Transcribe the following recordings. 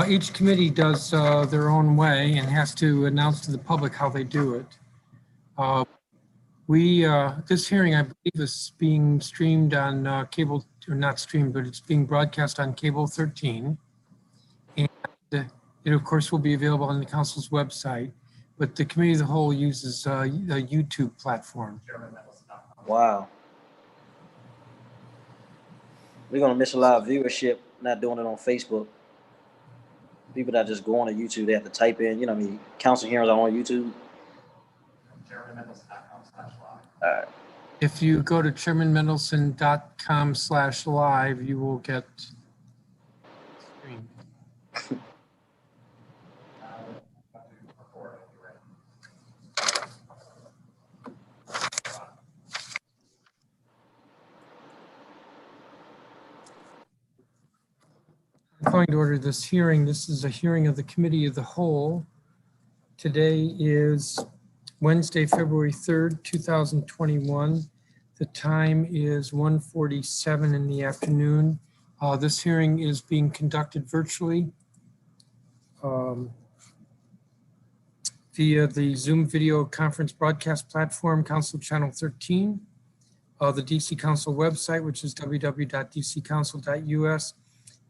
Each committee does their own way and has to announce to the public how they do it. This hearing, I believe, is being streamed on cable, or not streamed, but it's being broadcast on cable 13. And it, of course, will be available on the council's website, but the committee of the whole uses a YouTube platform. Wow. We're going to miss a lot of viewership not doing it on Facebook. People that just go on to YouTube, they have to type in, you know, council hearings are on YouTube. All right. If you go to chairmanmendelson.com/live, you will get streamed. I'm going to order this hearing. This is a hearing of the Committee of the Whole. Today is Wednesday, February 3rd, 2021. The time is 1:47 in the afternoon. This hearing is being conducted virtually via the Zoom video conference broadcast platform, Council Channel 13, the DC Council website, which is www.dccouncil.us,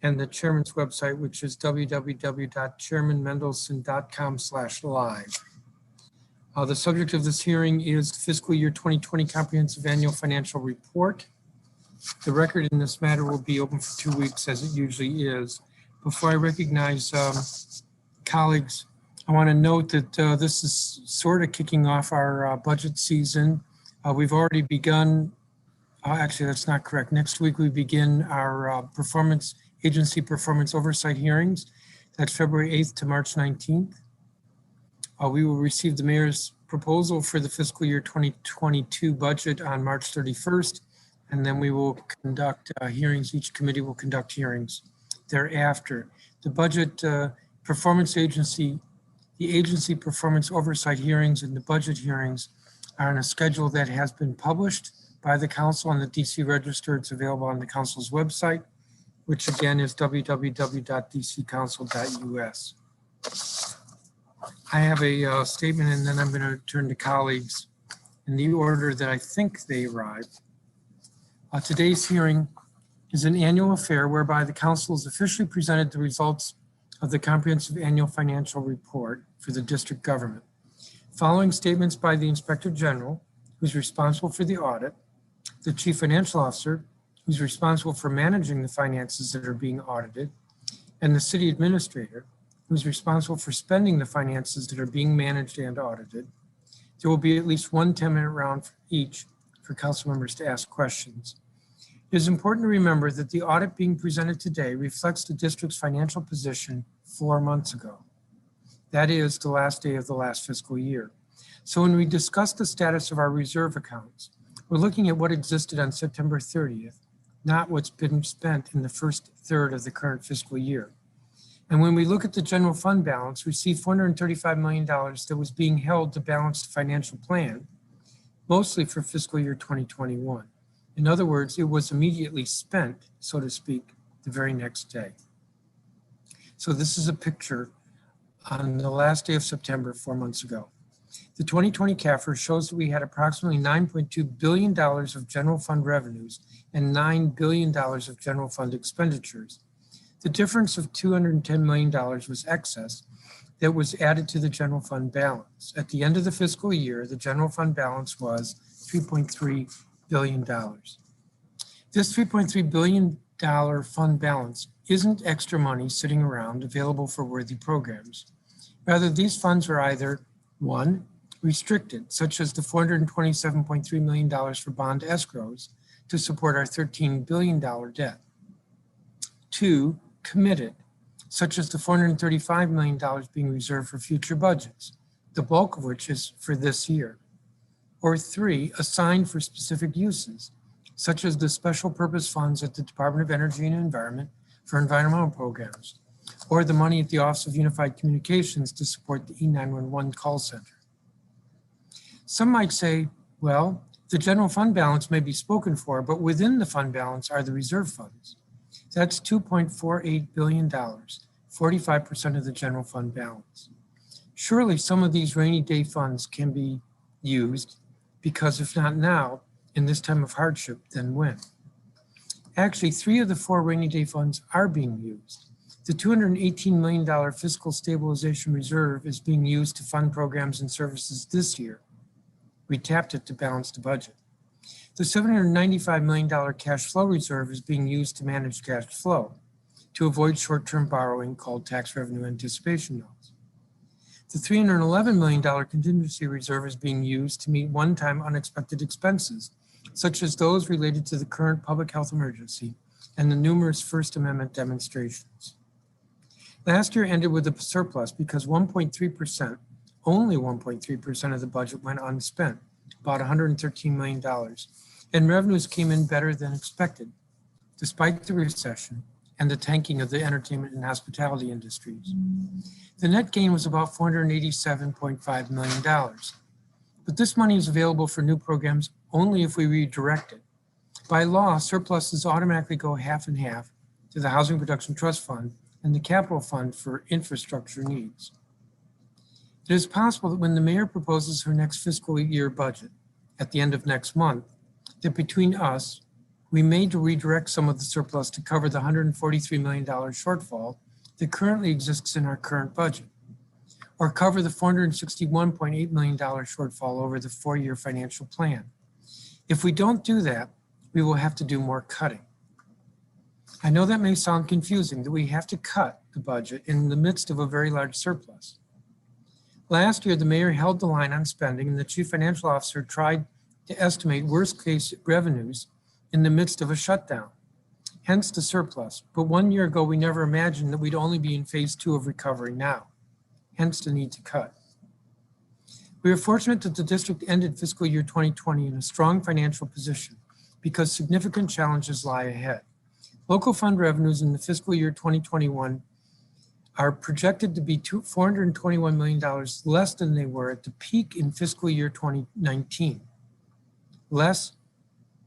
and the chairman's website, which is www.chairmanmendelson.com/live. The subject of this hearing is fiscal year 2020 comprehensive annual financial report. The record in this matter will be open for 2 weeks, as it usually is. Before I recognize colleagues, I want to note that this is sort of kicking off our budget season. We've already begun, actually that's not correct. Next week we begin our agency performance oversight hearings. That's February 8th to March 19th. We will receive the mayor's proposal for the fiscal year 2022 budget on March 31st, and then we will conduct hearings. Each committee will conduct hearings thereafter. The budget performance agency, the agency performance oversight hearings and the budget hearings are on a schedule that has been published by the council on the DC Register. It's available on the council's website, which again is www.dccouncil.us. I have a statement, and then I'm going to turn to colleagues in the order that I think they arrived. Today's hearing is an annual affair whereby the council has officially presented the results of the comprehensive annual financial report for the district government. Following statements by the Inspector General, who's responsible for the audit, the Chief Financial Officer, who's responsible for managing the finances that are being audited, and the City Administrator, who's responsible for spending the finances that are being managed and audited. There will be at least one 10-minute round for each for council members to ask questions. It is important to remember that the audit being presented today reflects the district's financial position 4 months ago. That is the last day of the last fiscal year. So when we discuss the status of our reserve accounts, we're looking at what existed on September 30th, not what's been spent in the first third of the current fiscal year. And when we look at the general fund balance, we see $435 million that was being held to balance the financial plan, mostly for fiscal year 2021. In other words, it was immediately spent, so to speak, the very next day. So this is a picture on the last day of September 4 months ago. The 2020 CAFR shows that we had approximately $9.2 billion of general fund revenues and $9 billion of general fund expenditures. The difference of $210 million was excess that was added to the general fund balance. At the end of the fiscal year, the general fund balance was $3.3 billion. This $3.3 billion fund balance isn't extra money sitting around available for worthy programs. Rather, these funds are either, one, restricted, such as the $427.3 million for bond escrows to support our $13 billion debt. Two, committed, such as the $435 million being reserved for future budgets, the bulk of which is for this year. Or three, assigned for specific uses, such as the special purpose funds at the Department of Energy and Environment for environmental programs, or the money at the Office of Unified Communications to support the E911 call center. Some might say, well, the general fund balance may be spoken for, but within the fund balance are the reserve funds. That's $2.48 billion, 45% of the general fund balance. Surely some of these rainy day funds can be used, because if not now, in this time of hardship, then when? Actually, 3 of the 4 rainy day funds are being used. The $218 million Fiscal Stabilization Reserve is being used to fund programs and services this year. We tapped it to balance the budget. The $795 million cash flow reserve is being used to manage cash flow, to avoid short-term borrowing called tax revenue anticipation notes. The $311 million contingency reserve is being used to meet one-time unexpected expenses, such as those related to the current public health emergency and the numerous First Amendment demonstrations. Last year ended with a surplus because 1.3%, only 1.3% of the budget went unspent, about $113 million, and revenues came in better than expected, despite the recession and the tanking of the entertainment and hospitality industries. The net gain was about $487.5 million. But this money is available for new programs only if we redirect it. By law, surpluses automatically go half and half to the Housing Production Trust Fund and the Capital Fund for infrastructure needs. It is possible that when the mayor proposes her next fiscal year budget at the end of next month, that between us, we may redirect some of the surplus to cover the $143 million shortfall that currently exists in our current budget, or cover the $461.8 million shortfall over the 4-year financial plan. If we don't do that, we will have to do more cutting. I know that may sound confusing, that we have to cut the budget in the midst of a very large surplus. Last year, the mayor held the line on spending, and the chief financial officer tried to estimate worst-case revenues in the midst of a shutdown, hence the surplus. But 1 year ago, we never imagined that we'd only be in phase 2 of recovery now, hence the need to cut. We are fortunate that the district ended fiscal year 2020 in a strong financial position because significant challenges lie ahead. Local fund revenues in the fiscal year 2021 are projected to be $421 million less than they were at the peak in fiscal year 2019, less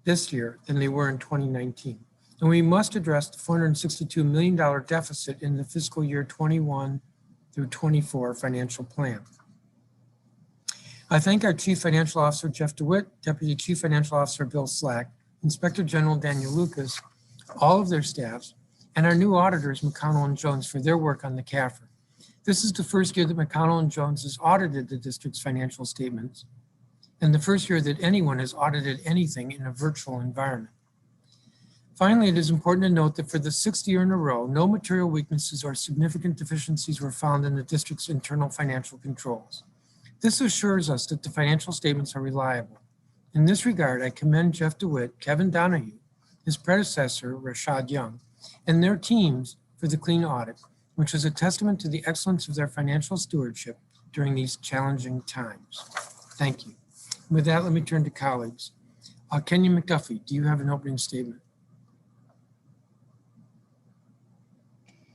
this year than they were in 2019. And we must address the $462 million deficit in the fiscal year 21 through 24 financial plan. I thank our Chief Financial Officer, Jeff DeWitt, Deputy Chief Financial Officer, Bill Slack, Inspector General Daniel Lucas, all of their staffs, and our new auditors, McConnell and Jones, for their work on the CAFR. This is the first year that McConnell and Jones has audited the district's financial statements, and the first year that anyone has audited anything in a virtual environment. Finally, it is important to note that for the 6th year in a row, no material weaknesses or significant deficiencies were found in the district's internal financial controls. This assures us that the financial statements are reliable. In this regard, I commend Jeff DeWitt, Kevin Donahue, his predecessor, Rashad Young, and their teams for the clean audit, which is a testament to the excellence of their financial stewardship during these challenging times. Thank you. With that, let me turn to colleagues. Kenya McDuffie, do you have an opening statement?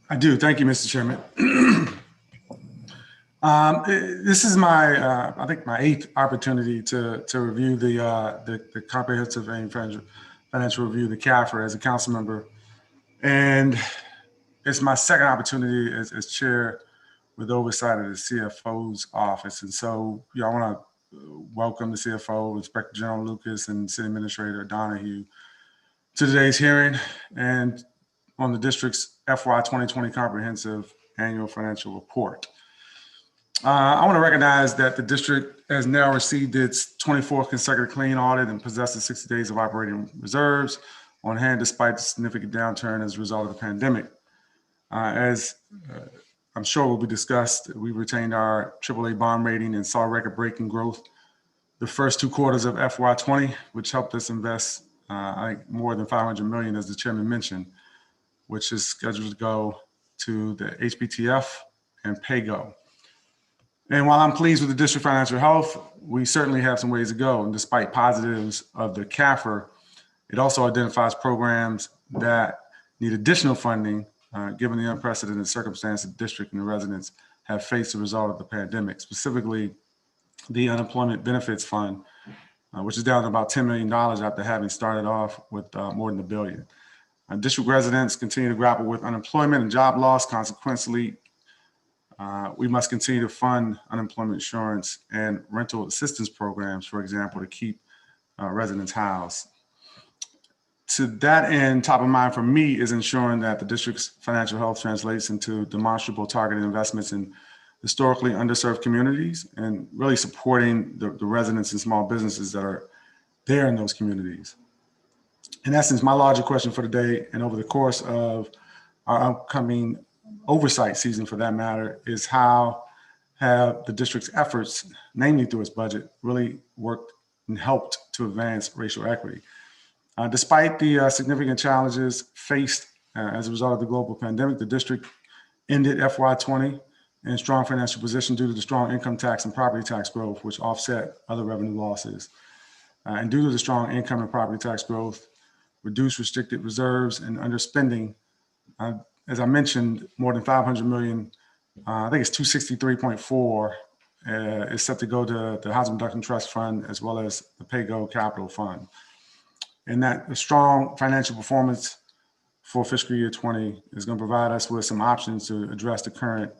I do. Thank you, Mr. Chairman. This is my, I think, my 8th opportunity to review the comprehensive and financial review, the CAFR, as a council member, and it's my 2nd opportunity as chair with oversight of the CFO's office. And so, I want to welcome the CFO, Inspector General Lucas, and City Administrator Donahue to today's hearing and on the district's FY2020 comprehensive annual financial report. I want to recognize that the district has now received its 24th consecutive clean audit and possesses 60 days of operating reserves on hand despite the significant downturn as a result of the pandemic. As I'm sure will be discussed, we retained our AAA bond rating and saw record-breaking growth the first 2 quarters of FY20, which helped us invest I think more than $500 million, as the chairman mentioned, which is scheduled to go to the HBTF and PayGo. And while I'm pleased with the district financial health, we certainly have some ways to go. And despite positives of the CAFR, it also identifies programs that need additional funding, given the unprecedented circumstances the district and the residents have faced as a result of the pandemic, specifically the Unemployment Benefits Fund, which is down to about $10 million after having started off with more than $1 billion. District residents continue to grapple with unemployment and job loss. Consequently, we must continue to fund unemployment insurance and rental assistance programs, for example, to keep residents housed. To that end, top of mind for me is ensuring that the district's financial health translates into demonstrable targeted investments in historically underserved communities and really supporting the residents and small businesses that are there in those communities. In essence, my larger question for today and over the course of our upcoming oversight season, for that matter, is how have the district's efforts, namely through its budget, really worked and helped to advance racial equity? Despite the significant challenges faced as a result of the global pandemic, the district ended FY20 in a strong financial position due to the strong income tax and property tax growth, which offset other revenue losses. And due to the strong income and property tax growth, reduced restricted reserves and underspending, as I mentioned, more than 500 million, I think it's 263.4, is set to go to the Housing Production Trust Fund as well as the PayGo Capital Fund. And that strong financial performance for fiscal year 20 is going to provide us with some options to address the current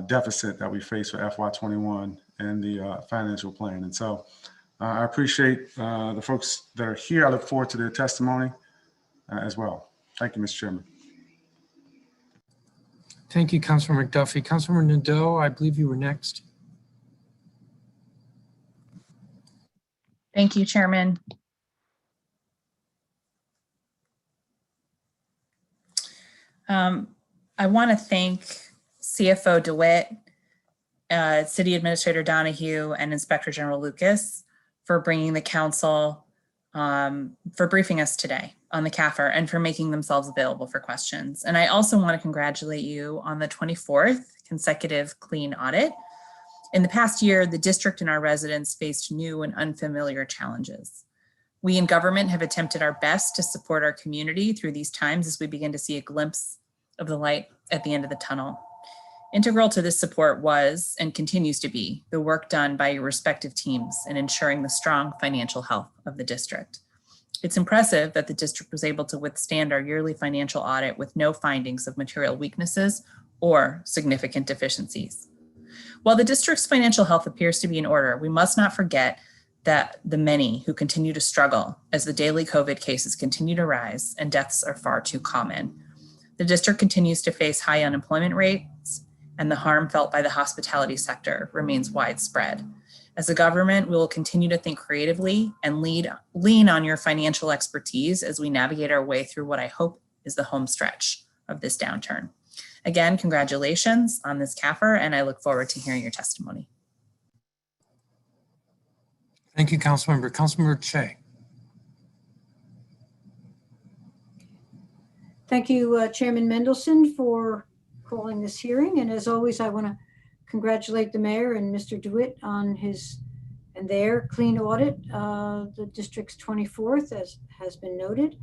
deficit that we face for FY21 and the financial plan. And so I appreciate the folks that are here. I look forward to their testimony as well. Thank you, Mr. Chairman. Thank you, Councilor McDuffie. Councilor Nadeau, I believe you were next. Thank you, Chairman. I want to thank CFO DeWitt, City Administrator Donahue, and Inspector General Lucas for bringing the council, for briefing us today on the CAFR and for making themselves available for questions. And I also want to congratulate you on the 24th consecutive clean audit. In the past year, the district and our residents faced new and unfamiliar challenges. We in government have attempted our best to support our community through these times as we begin to see a glimpse of the light at the end of the tunnel. Integral to this support was and continues to be the work done by your respective teams in ensuring the strong financial health of the district. It's impressive that the district was able to withstand our yearly financial audit with no findings of material weaknesses or significant deficiencies. While the district's financial health appears to be in order, we must not forget that the many who continue to struggle as the daily COVID cases continue to rise and deaths are far too common. The district continues to face high unemployment rates, and the harm felt by the hospitality sector remains widespread. As a government, we will continue to think creatively and lean on your financial expertise as we navigate our way through what I hope is the home stretch of this downturn. Again, congratulations on this CAFR, and I look forward to hearing your testimony. Thank you, Councilmember. Councilmember Che. Thank you, Chairman Mendelson, for calling this hearing. And as always, I want to congratulate the mayor and Mr. DeWitt on his and their clean audit, the district's 24th, as has been noted.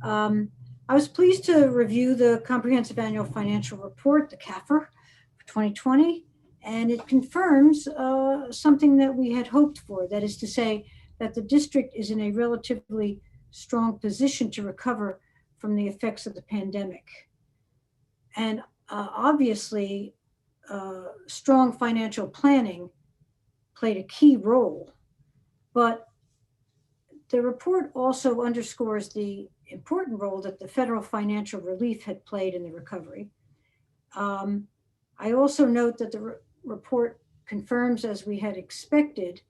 I was pleased to review the Comprehensive Annual Financial Report, the CAFR, for 2020, and it confirms something that we had hoped for. That is to say that the district is in a relatively strong position to recover from the effects of the pandemic. And obviously, strong financial planning played a key role, but the report also underscores the important role that the federal financial relief had played in the recovery. I also note that the report confirms, as we had expected,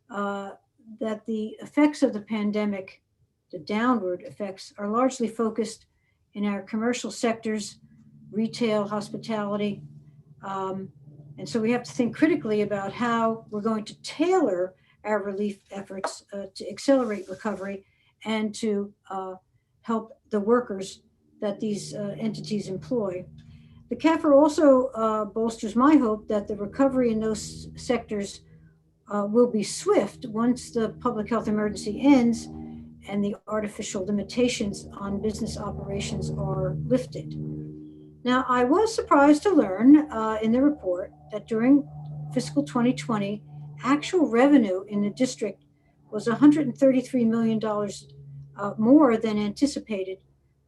that the effects of the pandemic, the downward effects, are largely focused in our commercial sectors, retail, hospitality. And so we have to think critically about how we're going to tailor our relief efforts to accelerate recovery and to help the workers that these entities employ. The CAFR also bolsters my hope that the recovery in those sectors will be swift once the public health emergency ends and the artificial limitations on business operations are lifted. Now, I was surprised to learn in the report that during fiscal 2020, actual revenue in the district was $133 million more than anticipated,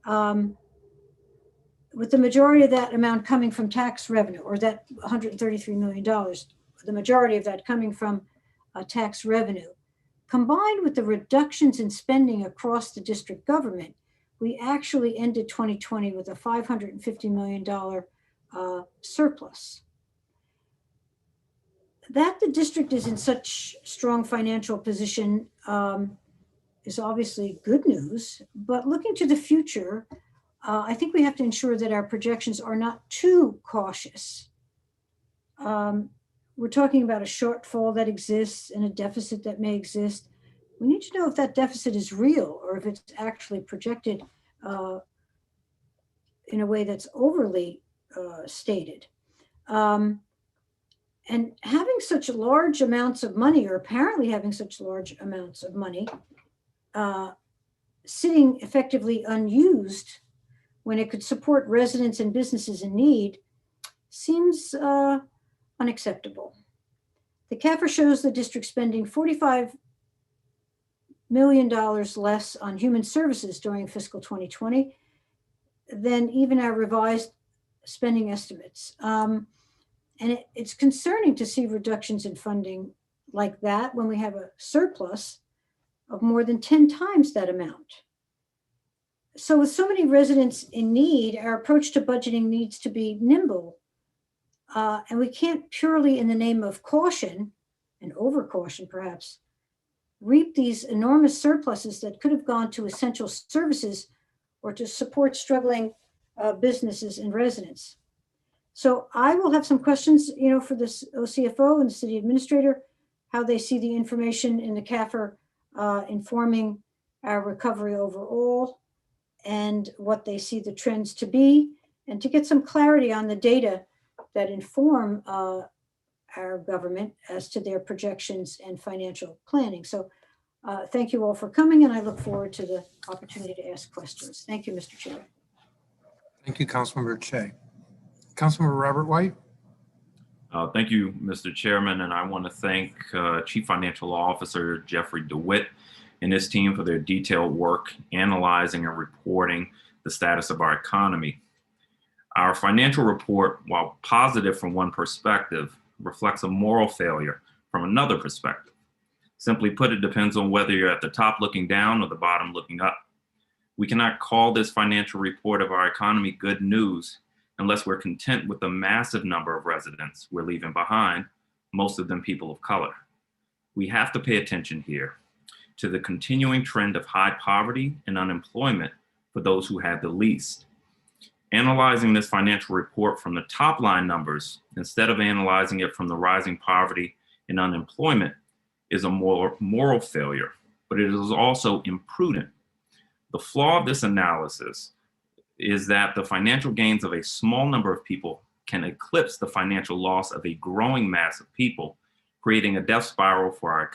with the majority of that amount coming from tax revenue, or that $133 million, the majority of that coming from tax revenue, combined with the reductions in spending across the district government, we actually ended 2020 with a $550 million surplus. That the district is in such strong financial position is obviously good news, but looking to the future, I think we have to ensure that our projections are not too cautious. We're talking about a shortfall that exists and a deficit that may exist. We need to know if that deficit is real or if it's actually projected in a way that's overly stated. And having such large amounts of money, or apparently having such large amounts of money, sitting effectively unused when it could support residents and businesses in need seems unacceptable. The CAFR shows the district spending $45 million less on human services during fiscal 2020 than even our revised spending estimates. And it's concerning to see reductions in funding like that when we have a surplus of more than 10 times that amount. So with so many residents in need, our approach to budgeting needs to be nimble. And we can't purely in the name of caution, and over caution perhaps, reap these enormous surpluses that could have gone to essential services or to support struggling businesses and residents. So I will have some questions, for this OCFO and the city administrator, how they see the information in the CAFR informing our recovery overall, and what they see the trends to be, and to get some clarity on the data that inform our government as to their projections and financial planning. So thank you all for coming, and I look forward to the opportunity to ask questions. Thank you, Mr. Chair. Thank you, Councilmember Che. Councilmember Robert White. Thank you, Mr. Chairman, and I want to thank Chief Financial Officer Jeffrey DeWitt and his team for their detailed work analyzing and reporting the status of our economy. Our financial report, while positive from one perspective, reflects a moral failure from another perspective. Simply put, it depends on whether you're at the top looking down or the bottom looking up. We cannot call this financial report of our economy good news unless we're content with the massive number of residents we're leaving behind, most of them people of color. We have to pay attention here to the continuing trend of high poverty and unemployment for those who have the least. Analyzing this financial report from the top line numbers, instead of analyzing it from the rising poverty and unemployment, is a moral failure, but it is also imprudent. The flaw of this analysis is that the financial gains of a small number of people can eclipse the financial loss of a growing mass of people, creating a death spiral for our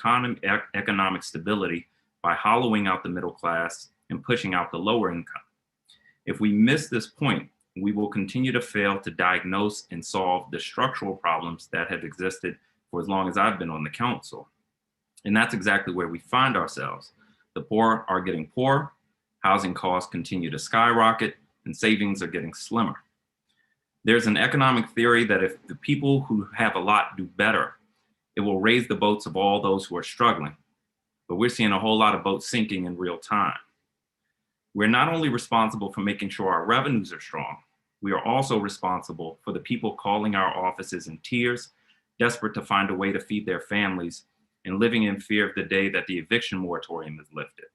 economic stability by hollowing out the middle class and pushing out the lower income. If we miss this point, we will continue to fail to diagnose and solve the structural problems that have existed for as long as I've been on the council. And that's exactly where we find ourselves. The poor are getting poorer, housing costs continue to skyrocket, and savings are getting slimmer. There's an economic theory that if the people who have a lot do better, it will raise the boats of all those who are struggling. But we're seeing a whole lot of boats sinking in real time. We're not only responsible for making sure our revenues are strong, we are also responsible for the people calling our offices in tears, desperate to find a way to feed their families, and living in fear of the day that the eviction moratorium is lifted.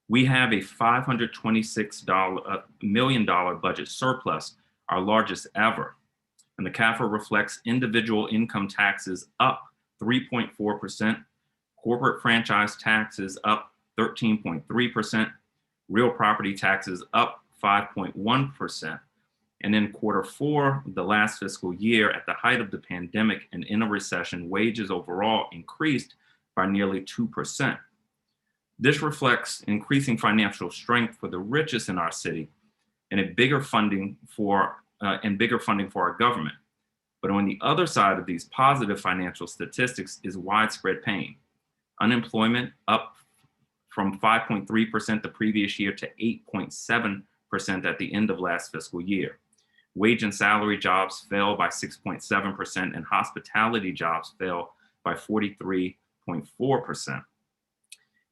We have a $526 million budget surplus, our largest ever. And the CAFR reflects individual income taxes up 3.4%, corporate franchise taxes up 13.3%, real property taxes up 5.1%. And in Q4, the last fiscal year, at the height of the pandemic and in a recession, wages overall increased by nearly 2%. This reflects increasing financial strength for the richest in our city and bigger funding for our government. But on the other side of these positive financial statistics is widespread pain. Unemployment up from 5.3% the previous year to 8.7% at the end of last fiscal year. Wage and salary jobs fell by 6.7%, and hospitality jobs fell by 43.4%.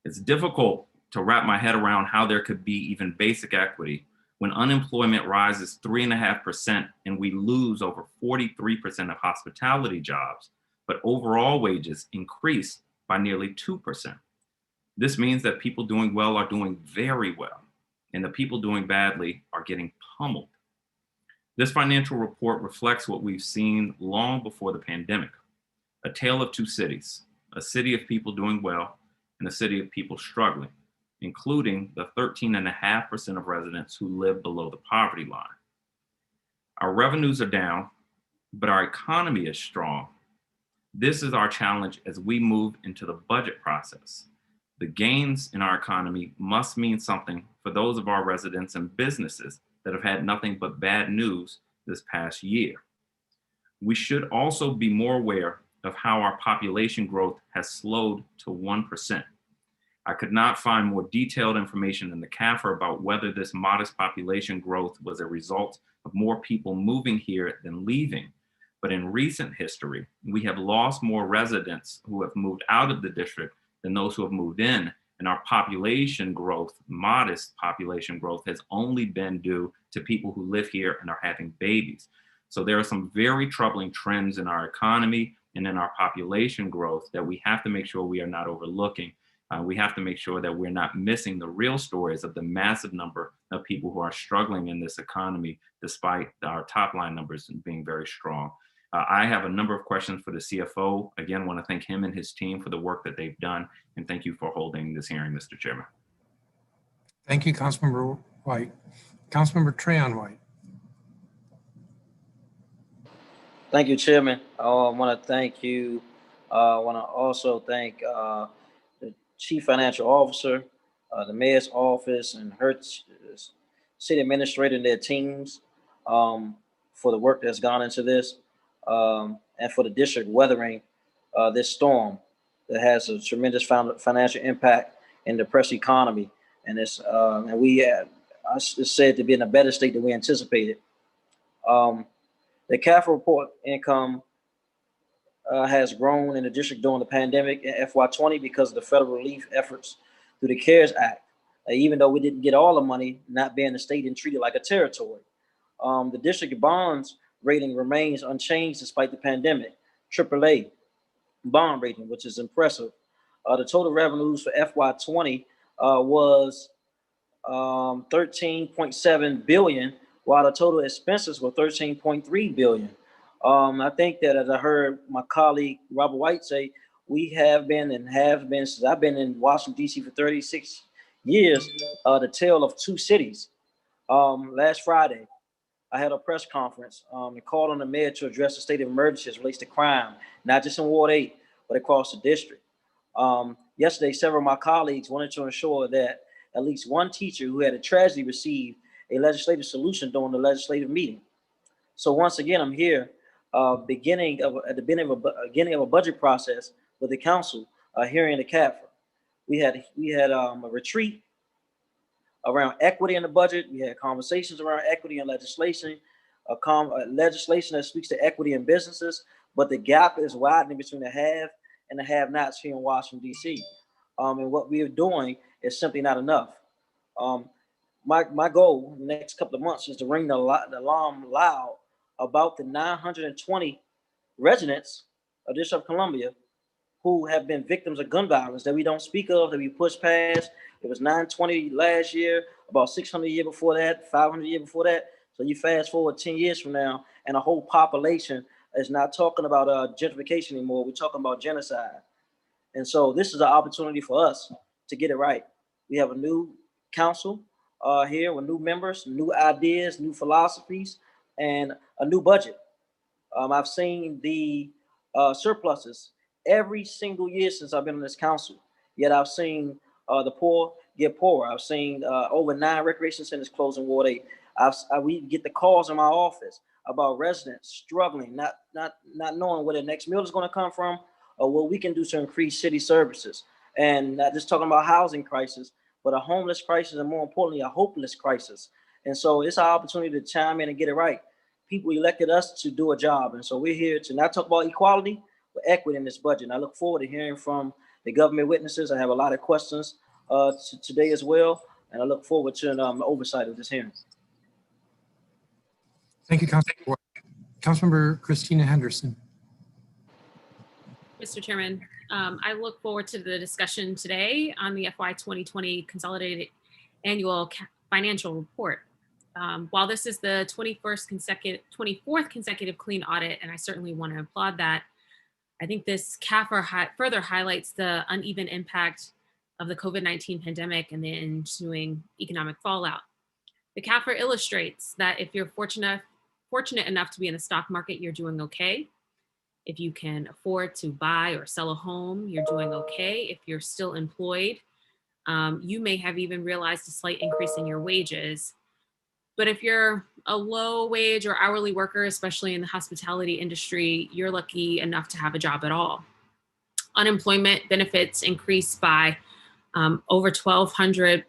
It's difficult to wrap my head around how there could be even basic equity when unemployment rises 3.5% and we lose over 43% of hospitality jobs, but overall wages increase by nearly 2%. This means that people doing well are doing very well, and the people doing badly are getting pummeled. This financial report reflects what we've seen long before the pandemic, a tale of two cities, a city of people doing well and a city of people struggling, including the 13.5% of residents who live below the poverty line. Our revenues are down, but our economy is strong. This is our challenge as we move into the budget process. The gains in our economy must mean something for those of our residents and businesses that have had nothing but bad news this past year. We should also be more aware of how our population growth has slowed to 1%. I could not find more detailed information in the CAFR about whether this modest population growth was a result of more people moving here than leaving. But in recent history, we have lost more residents who have moved out of the district than those who have moved in. And our population growth, modest population growth, has only been due to people who live here and are having babies. So there are some very troubling trends in our economy and in our population growth that we have to make sure we are not overlooking. We have to make sure that we're not missing the real stories of the massive number of people who are struggling in this economy, despite our top line numbers being very strong. I have a number of questions for the CFO. Again, want to thank him and his team for the work that they've done. And thank you for holding this hearing, Mr. Chairman. Thank you, Councilmember White. Councilmember Trayon White. Thank you, Chairman. I want to thank you. I want to also thank the Chief Financial Officer, the Mayor's Office, and her City Administrator and their teams for the work that's gone into this, and for the district weathering this storm that has a tremendous financial impact in the depressed economy. And it's and it's said to be in a better state than we anticipated. The CAFR report income has grown in the district during the pandemic in FY20 because of the federal relief efforts through the CARES Act. Even though we didn't get all the money, not being a state and treated like a territory. The district bonds rating remains unchanged despite the pandemic. AAA bond rating, which is impressive. The total revenues for FY20 was 13.7 billion, while the total expenses were 13.3 billion. I think that, as I heard my colleague Robert White say, we have been since I've been in Washington, D.C. for 36 years, the tale of two cities. Last Friday, I had a press conference and called on the mayor to address the state of emergency as relates to crime, not just in Ward 8, but across the district. Yesterday, several of my colleagues wanted to ensure that at least one teacher who had a tragedy received a legislative solution during the legislative meeting. So once again, I'm here at the beginning of a budget process with the council hearing the CAFR. We had a retreat around equity in the budget. We had conversations around equity and legislation, legislation that speaks to equity in businesses, but the gap is widening between the have and the have-nots here in Washington, D.C. And what we are doing is simply not enough. My goal in the next couple of months is to ring the alarm loud about the 920 residents of the District of Columbia who have been victims of gun violence that we don't speak of, that we push past. It was 920 last year, about 600 a year before that, 500 a year before that. So you fast forward 10 years from now, and the whole population is not talking about gentrification anymore. We're talking about genocide. And so this is an opportunity for us to get it right. We have a new council here with new members, new ideas, new philosophies, and a new budget. I've seen the surpluses every single year since I've been on this council, yet I've seen the poor get poorer. I've seen over 9 recreation centers closing in Ward 8. We get the calls in my office about residents struggling, not knowing where the next meal is going to come from or what we can do to increase city services. And not just talking about housing crisis, but a homeless crisis, and more importantly, a hopeless crisis. And so it's our opportunity to chime in and get it right. People elected us to do a job. And so we're here to not talk about equality, but equity in this budget. And I look forward to hearing from the government witnesses. I have a lot of questions today as well. And I look forward to an oversight of this hearing. Thank you, Councilmember White. Councilmember Christina Henderson. Mr. Chairman, I look forward to the discussion today on the FY2020 Consolidated Annual Financial Report. While this is the 24th consecutive clean audit, and I certainly want to applaud that, I think this CAFR further highlights the uneven impact of the COVID-19 pandemic and the ensuing economic fallout. The CAFR illustrates that if you're fortunate enough to be in the stock market, you're doing okay. If you can afford to buy or sell a home, you're doing okay. If you're still employed, you may have even realized a slight increase in your wages. But if you're a low wage or hourly worker, especially in the hospitality industry, you're lucky enough to have a job at all. Unemployment benefits increased by over 1,200%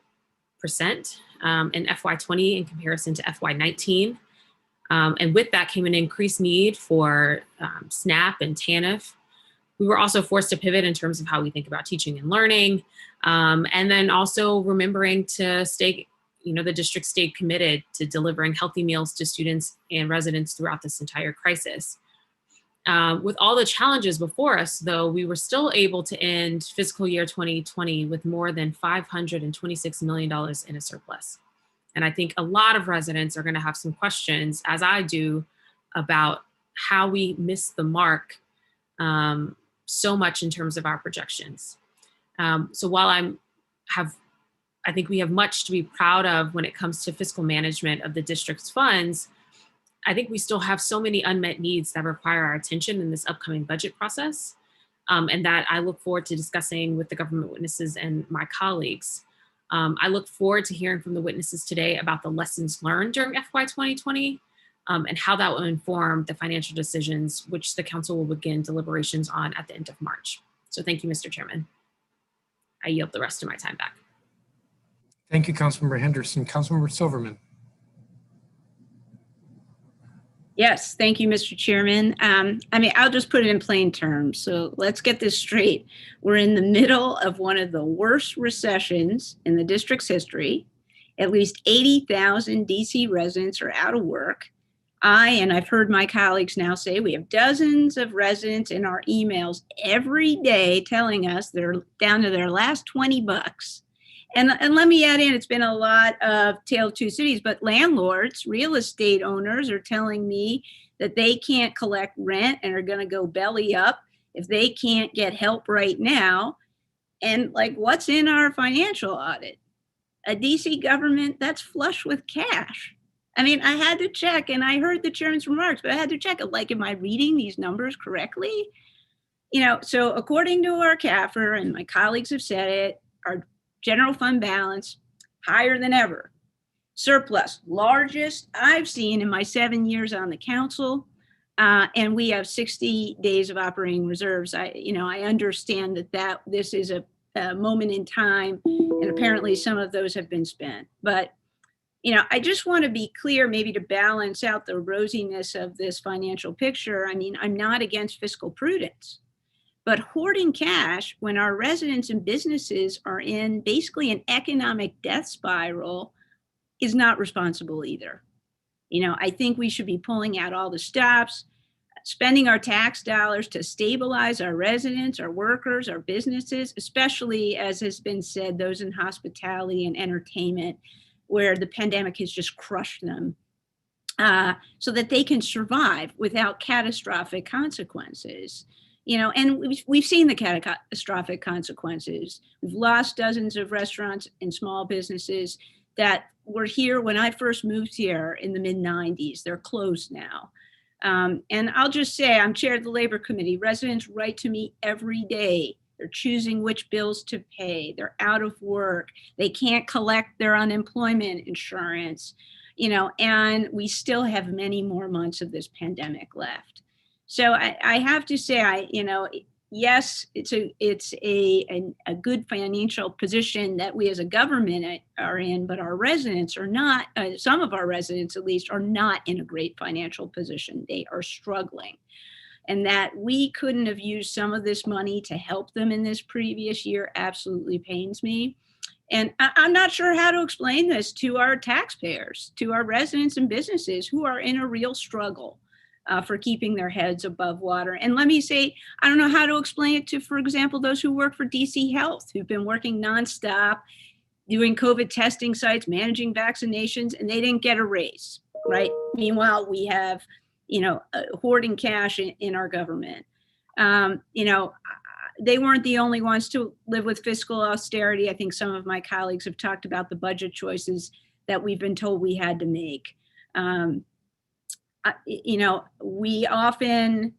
in FY20 in comparison to FY19. And with that came an increased need for SNAP and TANF. We were also forced to pivot in terms of how we think about teaching and learning. And then also remembering to stay, the district stayed committed to delivering healthy meals to students and residents throughout this entire crisis. With all the challenges before us, though, we were still able to end fiscal year 2020 with more than $526 million in a surplus. And I think a lot of residents are going to have some questions, as I do, about how we missed the mark so much in terms of our projections. So while I think we have much to be proud of when it comes to fiscal management of the district's funds, I think we still have so many unmet needs that require our attention in this upcoming budget process, and that I look forward to discussing with the government witnesses and my colleagues. I look forward to hearing from the witnesses today about the lessons learned during FY2020 and how that will inform the financial decisions which the council will begin deliberations on at the end of March. So thank you, Mr. Chairman. I yield the rest of my time back. Thank you, Councilmember Henderson. Councilmember Silverman. Yes, thank you, Mr. Chairman. I'll just put it in plain terms. So let's get this straight. We're in the middle of one of the worst recessions in the district's history. At least 80,000 DC residents are out of work. And I've heard my colleagues now say we have dozens of residents in our emails every day telling us they're down to their last 20 bucks. And let me add in, it's been a lot of Tale of Two Cities, but landlords, real estate owners are telling me that they can't collect rent and are going to go belly up if they can't get help right now. And what's in our financial audit? A DC government that's flush with cash. I had to check, and I heard the chairman's remarks, but I had to check, am I reading these numbers correctly? So according to our CAFR, and my colleagues have said it, our general fund balance higher than ever. Surplus, largest I've seen in my 7 years on the council. And we have 60 days of operating reserves. I understand that this is a moment in time, and apparently some of those have been spent. But, I just want to be clear, maybe to balance out the rosiness of this financial picture. I'm not against fiscal prudence. But hoarding cash when our residents and businesses are in basically an economic death spiral is not responsible either. I think we should be pulling out all the stops, spending our tax dollars to stabilize our residents, our workers, our businesses, especially, as has been said, those in hospitality and entertainment, where the pandemic has just crushed them, so that they can survive without catastrophic consequences. And we've seen the catastrophic consequences. We've lost dozens of restaurants and small businesses that were here when I first moved here in the mid-90s. They're closed now. And I'll just say, I'm chair of the Labor Committee. Residents write to me every day. They're choosing which bills to pay. They're out of work. They can't collect their unemployment insurance, and we still have many more months of this pandemic left. So I have to say, yes, it's a good financial position that we as a government are in, but our residents are not, some of our residents at least, are not in a great financial position. They are struggling. And that we couldn't have used some of this money to help them in this previous year absolutely pains me. And I'm not sure how to explain this to our taxpayers, to our residents and businesses who are in a real struggle for keeping their heads above water. And let me say, I don't know how to explain it to, for example, those who work for DC Health, who've been working nonstop, doing COVID testing sites, managing vaccinations, and they didn't get a raise, right? Meanwhile, we have, hoarding cash in our government. They weren't the only ones to live with fiscal austerity. I think some of my colleagues have talked about the budget choices that we've been told we had to make. We often,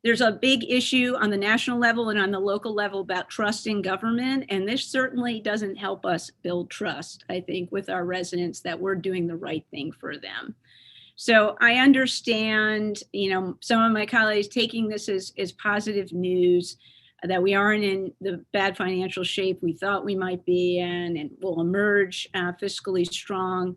there's a big issue on the national level and on the local level about trust in government. And this certainly doesn't help us build trust, I think, with our residents that we're doing the right thing for them. So I understand, some of my colleagues taking this as positive news, that we aren't in the bad financial shape we thought we might be in, and will emerge fiscally strong.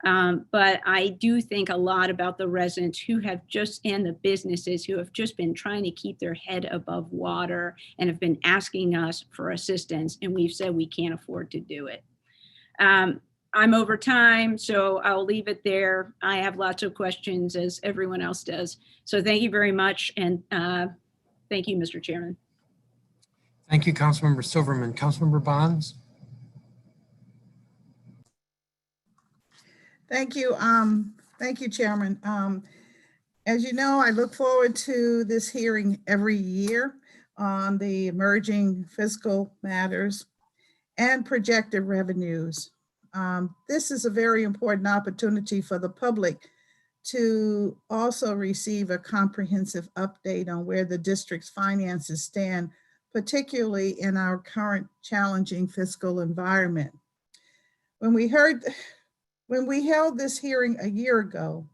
But I do think a lot about the residents who have and the businesses who have just been trying to keep their head above water and have been asking us for assistance, and we've said we can't afford to do it. I'm over time, so I'll leave it there. I have lots of questions, as everyone else does. So thank you very much, and thank you, Mr. Chairman. Thank you, Councilmember Silverman. Councilmember Bonds? Thank you. Thank you, Chairman. As you know, I look forward to this hearing every year on the emerging fiscal matters and projected revenues. This is a very important opportunity for the public to also receive a comprehensive update on where the district's finances stand, particularly in our current challenging fiscal environment. When we held this hearing a year ago,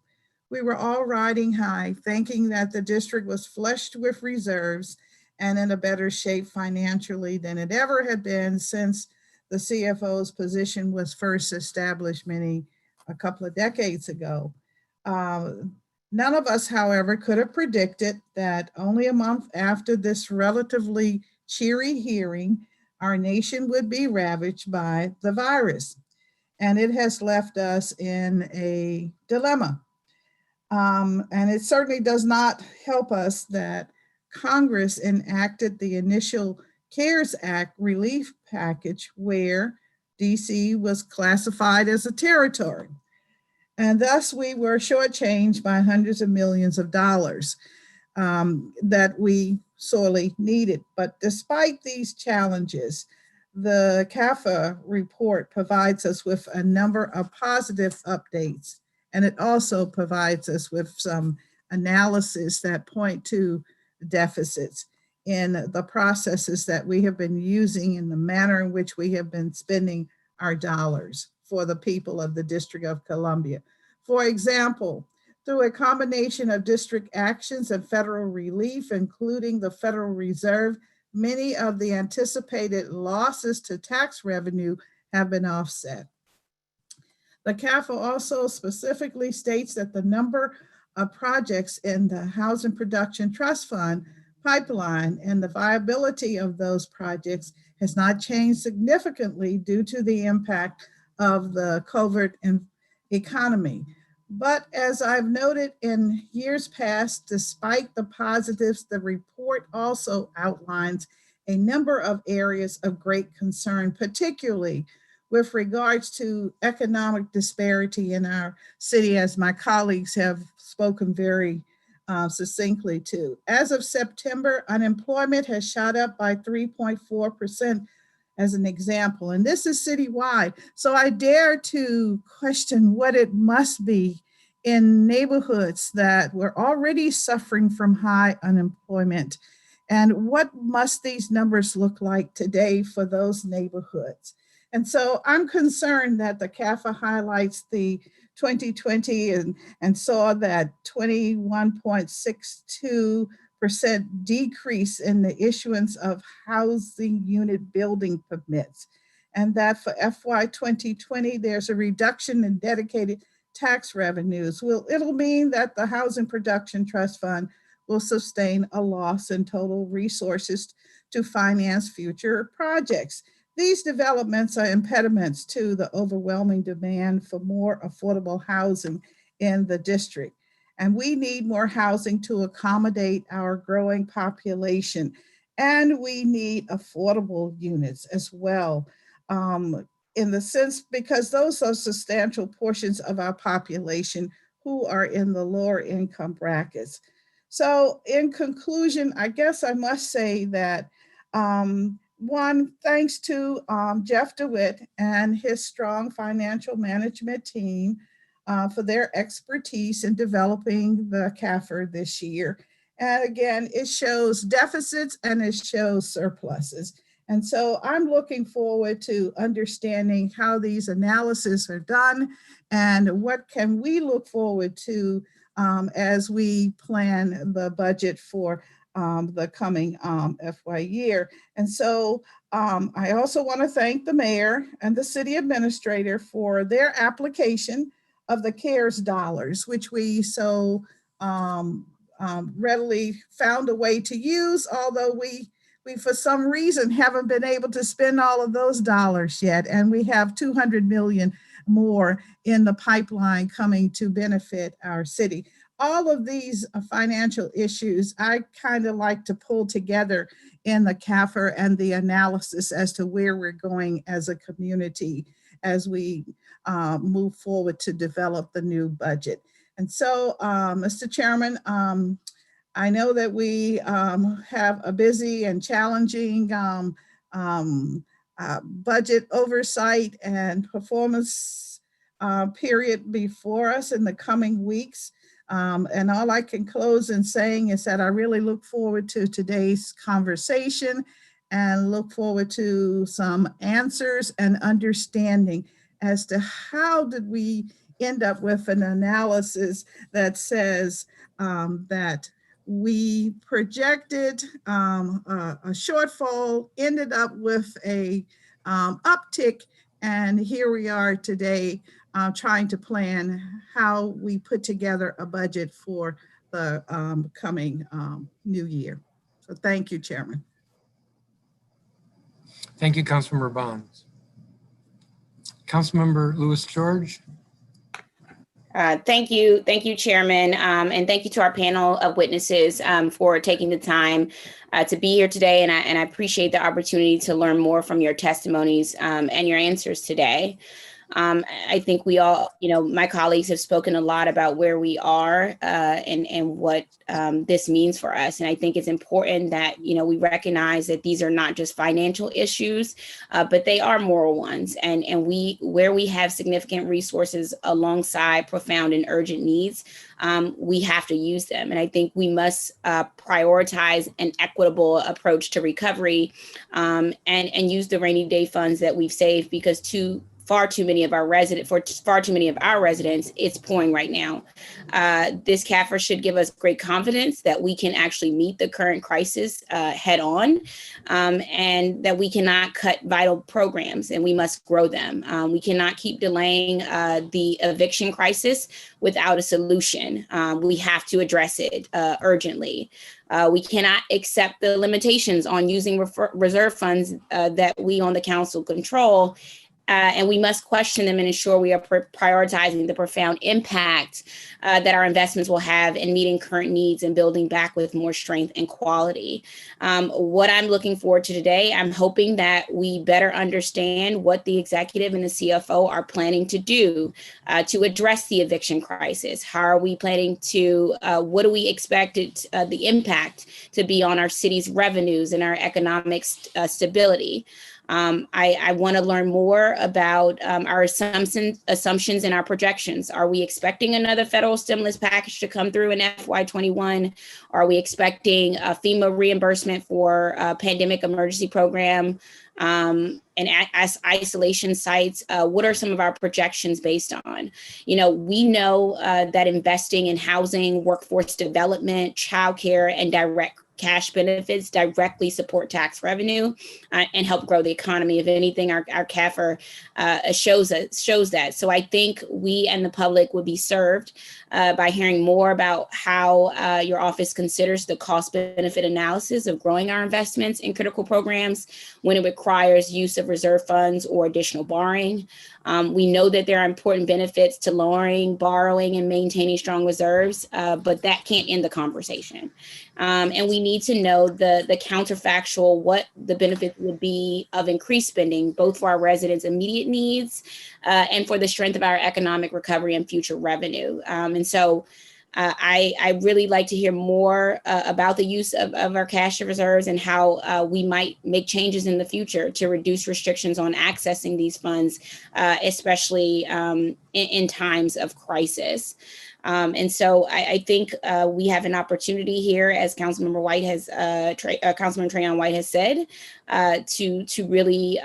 we were all riding high, thinking that the district was flushed with reserves and in a better shape financially than it ever had been since the CFO's position was first established a couple of decades ago. None of us, however, could have predicted that only a month after this relatively cheery hearing, our nation would be ravaged by the virus. And it has left us in a dilemma. And it certainly does not help us that Congress enacted the initial CARES Act relief package where DC was classified as a territory. And thus we were shortchanged by hundreds of millions of dollars that we sorely needed. But despite these challenges, the CAFR report provides us with a number of positive updates, and it also provides us with some analysis that point to deficits in the processes that we have been using in the manner in which we have been spending our dollars for the people of the District of Columbia. For example, through a combination of district actions and federal relief, including the Federal Reserve, many of the anticipated losses to tax revenue have been offset. The CAFR also specifically states that the number of projects in the Housing Production Trust Fund pipeline and the viability of those projects has not changed significantly due to the impact of the COVID economy. But as I've noted in years past, despite the positives, the report also outlines a number of areas of great concern, particularly with regards to economic disparity in our city, as my colleagues have spoken very succinctly to. As of September, unemployment has shot up by 3.4% as an example, and this is citywide. So I dare to question what it must be in neighborhoods that were already suffering from high unemployment. And what must these numbers look like today for those neighborhoods? And so I'm concerned that the CAFR highlights the 2020 and saw that 21.62% decrease in the issuance of housing unit building permits. And that for FY 2020, there's a reduction in dedicated tax revenues. Well, it'll mean that the Housing Production Trust Fund will sustain a loss in total resources to finance future projects. These developments are impediments to the overwhelming demand for more affordable housing in the district. And we need more housing to accommodate our growing population. And we need affordable units as well. In the sense, because those are substantial portions of our population who are in the lower income brackets. So in conclusion, I guess I must say that one, thanks to Jeff DeWitt and his strong financial management team for their expertise in developing the CAFR this year. And again, it shows deficits and it shows surpluses. And so I'm looking forward to understanding how these analyses are done and what can we look forward to as we plan the budget for the coming FY year. And so I also want to thank the mayor and the city administrator for their application of the CARES dollars, which we so readily found a way to use, although we for some reason haven't been able to spend all of those dollars yet. And we have 200 million more in the pipeline coming to benefit our city. All of these financial issues, I kind of like to pull together in the CAFR and the analysis as to where we're going as a community as we move forward to develop the new budget. And so, Mr. Chairman, I know that we have a busy and challenging budget oversight and performance period before us in the coming weeks. And all I can close in saying is that I really look forward to today's conversation and look forward to some answers and understanding as to how did we end up with an analysis that says that we projected a shortfall, ended up with a uptick, and here we are today trying to plan how we put together a budget for the coming new year. So thank you, Chairman. Thank you, Councilmember Bonds. Councilmember Lewis George. Thank you, Chairman, and thank you to our panel of witnesses for taking the time to be here today. And I appreciate the opportunity to learn more from your testimonies and your answers today. I think we all, my colleagues have spoken a lot about where we are and what this means for us. And I think it's important that, we recognize that these are not just financial issues, but they are moral ones. And where we have significant resources alongside profound and urgent needs, we have to use them. And I think we must prioritize an equitable approach to recovery and use the rainy day funds that we've saved, because far too many of our residents, it's pouring right now. This CAFR should give us great confidence that we can actually meet the current crisis head on, and that we cannot cut vital programs and we must grow them. We cannot keep delaying the eviction crisis without a solution. We have to address it urgently. We cannot accept the limitations on using reserve funds that we on the council control. And we must question them and ensure we are prioritizing the profound impact that our investments will have in meeting current needs and building back with more strength and quality. What I'm looking forward to today, I'm hoping that we better understand what the executive and the CFO are planning to do to address the eviction crisis. How are we planning to, what do we expect the impact to be on our city's revenues and our economic stability? I want to learn more about our assumptions and our projections. Are we expecting another federal stimulus package to come through in FY21? Are we expecting a FEMA reimbursement for a pandemic emergency program? And as isolation sites, what are some of our projections based on? We know that investing in housing, workforce development, childcare, and direct cash benefits directly support tax revenue and help grow the economy. If anything, our CAFR shows that. So I think we and the public would be served by hearing more about how your office considers the cost benefit analysis of growing our investments in critical programs when it requires use of reserve funds or additional borrowing. We know that there are important benefits to lowering borrowing and maintaining strong reserves, but that can't end the conversation. And we need to know the counterfactual, what the benefit would be of increased spending, both for our residents' immediate needs and for the strength of our economic recovery and future revenue. And so I really like to hear more about the use of our cash reserves and how we might make changes in the future to reduce restrictions on accessing these funds, especially in times of crisis. And so I think we have an opportunity here, as Councilmember White has, Councilman Trayon White has said, to really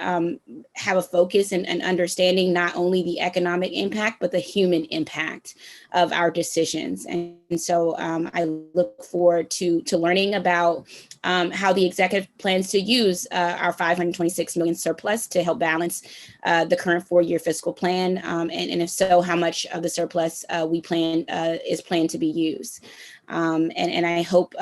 have a focus and understanding not only the economic impact, but the human impact of our decisions. And so I look forward to learning about how the executive plans to use our $526 million surplus to help balance the current 4-year fiscal plan. And if so, how much of the surplus is planned to be used. And I hope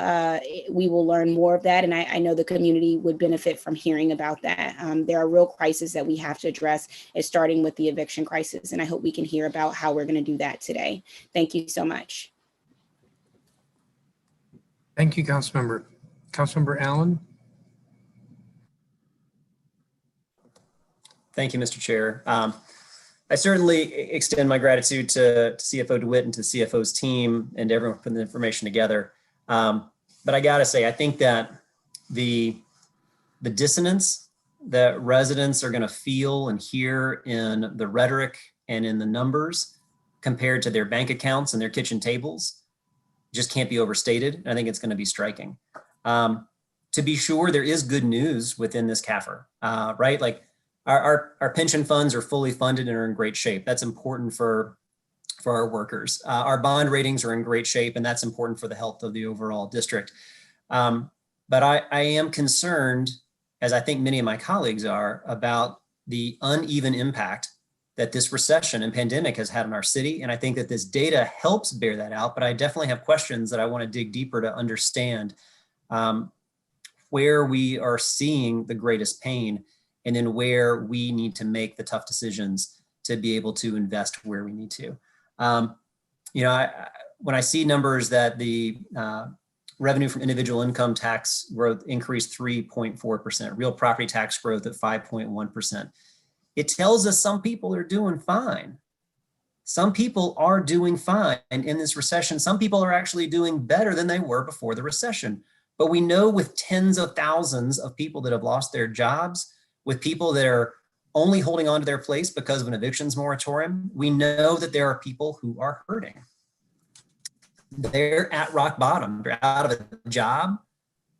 we will learn more of that. And I know the community would benefit from hearing about that. There are real crises that we have to address, starting with the eviction crisis. And I hope we can hear about how we're going to do that today. Thank you so much. Thank you, Councilmember. Councilmember Allen. Thank you, Mr. Chair. I certainly extend my gratitude to CFO DeWitt and to CFO's team and to everyone putting the information together. But I gotta say, I think that the dissonance that residents are gonna feel and hear in the rhetoric and in the numbers compared to their bank accounts and their kitchen tables just can't be overstated. I think it's gonna be striking. To be sure, there is good news within this CAFR, right? Like, our pension funds are fully funded and are in great shape. That's important for our workers. Our bond ratings are in great shape, and that's important for the health of the overall district. But I am concerned, as I think many of my colleagues are, about the uneven impact that this recession and pandemic has had on our city. And I think that this data helps bear that out, but I definitely have questions that I want to dig deeper to understand where we are seeing the greatest pain, and then where we need to make the tough decisions to be able to invest where we need to. When I see numbers that the revenue from individual income tax growth increased 3.4%, real property tax growth at 5.1%, it tells us some people are doing fine. Some people are doing fine in this recession. Some people are actually doing better than they were before the recession. But we know with tens of thousands of people that have lost their jobs, with people that are only holding on to their place because of an evictions moratorium, we know that there are people who are hurting. They're at rock bottom. They're out of a job,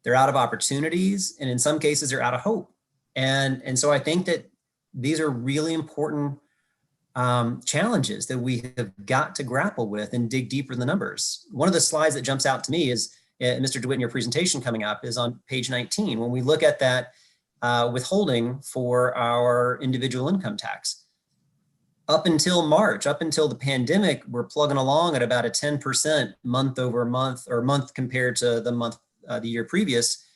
they're out of opportunities, and in some cases, they're out of hope. And so I think that these are really important challenges that we have got to grapple with and dig deeper in the numbers. One of the slides that jumps out to me is, Mr. DeWitt, in your presentation coming up, is on page 19. When we look at that withholding for our individual income tax. Up until March, up until the pandemic, we're plugging along at about a 10% month over month, or month compared to the month, the year previous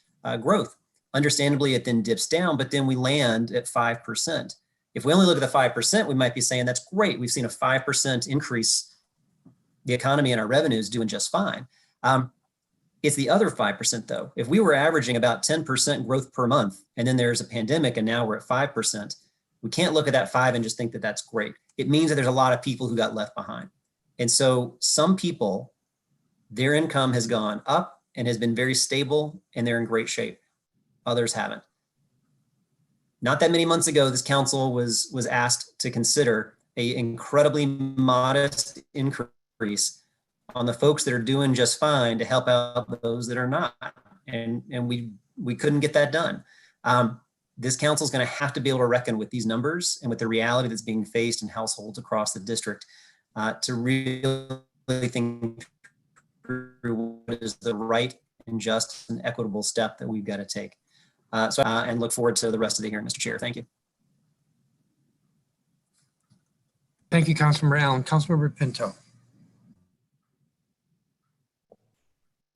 growth. Understandably, it then dips down, but then we land at 5%. If we only look at the 5%, we might be saying that's great. We've seen a 5% increase. The economy and our revenue is doing just fine. It's the other 5% though. If we were averaging about 10% growth per month, and then there's a pandemic and now we're at 5%, we can't look at that 5 and just think that that's great. It means that there's a lot of people who got left behind. And so some people, their income has gone up and has been very stable and they're in great shape. Others haven't. Not that many months ago, this council was asked to consider a incredibly modest increase on the folks that are doing just fine to help out those that are not. And we couldn't get that done. This council is going to have to be able to reckon with these numbers and with the reality that's being faced in households across the district to really think through what is the right and just and equitable step that we've got to take. And look forward to the rest of the hearing, Mr. Chair. Thank you. Thank you, Councilmember Allen. Councilmember Pinto.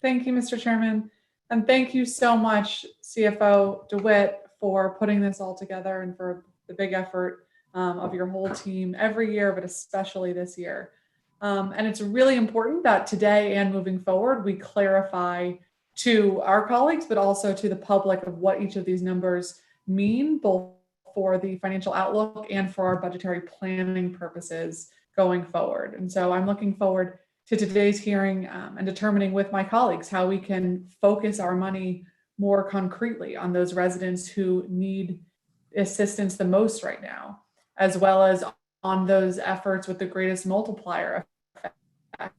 Thank you, Mr. Chairman. And thank you so much, CFO DeWitt, for putting this all together and for the big effort of your whole team every year, but especially this year. And it's really important that today and moving forward, we clarify to our colleagues, but also to the public of what each of these numbers mean, both for the financial outlook and for our budgetary planning purposes going forward. And so I'm looking forward to today's hearing and determining with my colleagues how we can focus our money more concretely on those residents who need assistance the most right now, as well as on those efforts with the greatest multiplier effect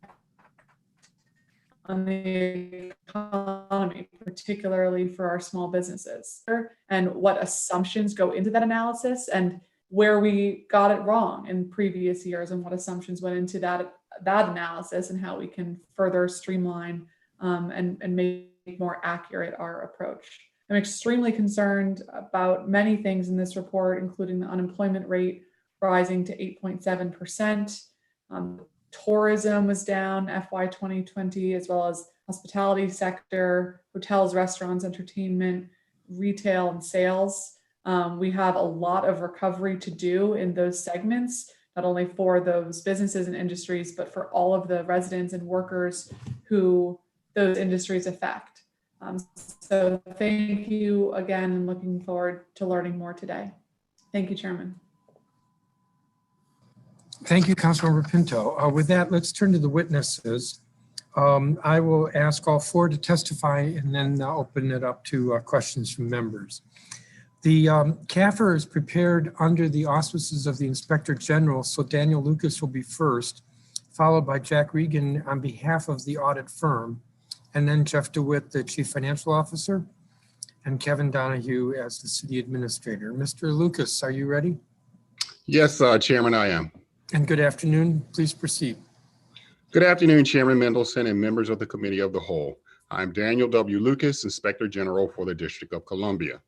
on the economy, particularly for our small businesses, and what assumptions go into that analysis and where we got it wrong in previous years and what assumptions went into that analysis and how we can further streamline and make more accurate our approach. I'm extremely concerned about many things in this report, including the unemployment rate rising to 8.7%. Tourism was down FY 2020, as well as hospitality sector, hotels, restaurants, entertainment, retail, and sales. We have a lot of recovery to do in those segments, not only for those businesses and industries, but for all of the residents and workers who those industries affect. So thank you again, and looking forward to learning more today. Thank you, Chairman. Thank you, Councilmember Pinto. With that, let's turn to the witnesses. I will ask all four to testify and then open it up to questions from members. The CAFR is prepared under the auspices of the Inspector General, so Daniel Lucas will be first, followed by Jack Regan on behalf of the audit firm, and then Jeff DeWitt, the Chief Financial Officer, and Kevin Donahue as the City Administrator. Mr. Lucas, are you ready? Yes, Chairman, I am. And good afternoon. Please proceed. Good afternoon, Chairman Mendelson and members of the Committee of the Whole. I'm Daniel W. Lucas, Inspector General for the District of Columbia.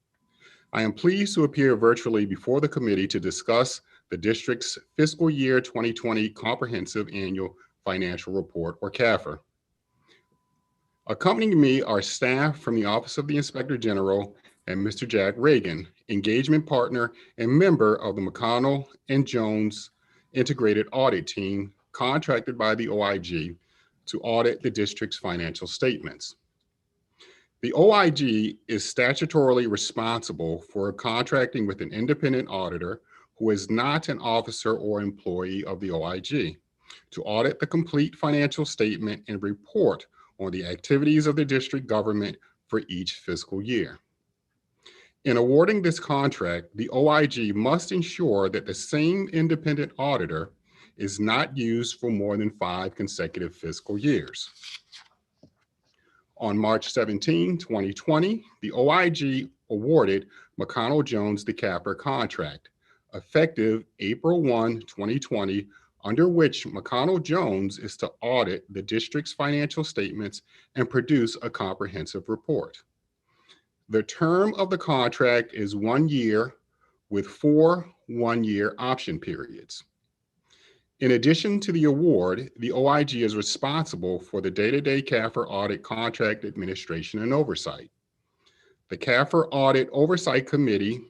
I am pleased to appear virtually before the committee to discuss the district's fiscal year 2020 Comprehensive Annual Financial Report, or CAFR. Accompanying me are staff from the Office of the Inspector General and Mr. Jack Regan, engagement partner and member of the McConnell and Jones Integrated Audit Team contracted by the OIG to audit the district's financial statements. The OIG is statutorily responsible for contracting with an independent auditor who is not an officer or employee of the OIG to audit the complete financial statement and report on the activities of the district government for each fiscal year. In awarding this contract, the OIG must ensure that the same independent auditor is not used for more than 5 consecutive fiscal years. On March 17, 2020, the OIG awarded McConnell Jones the CAFR contract, effective April 1, 2020, under which McConnell Jones is to audit the district's financial statements and produce a comprehensive report. The term of the contract is 1 year with 4 one-year option periods. In addition to the award, the OIG is responsible for the day-to-day CAFR audit contract administration and oversight. The CAFR Audit Oversight Committee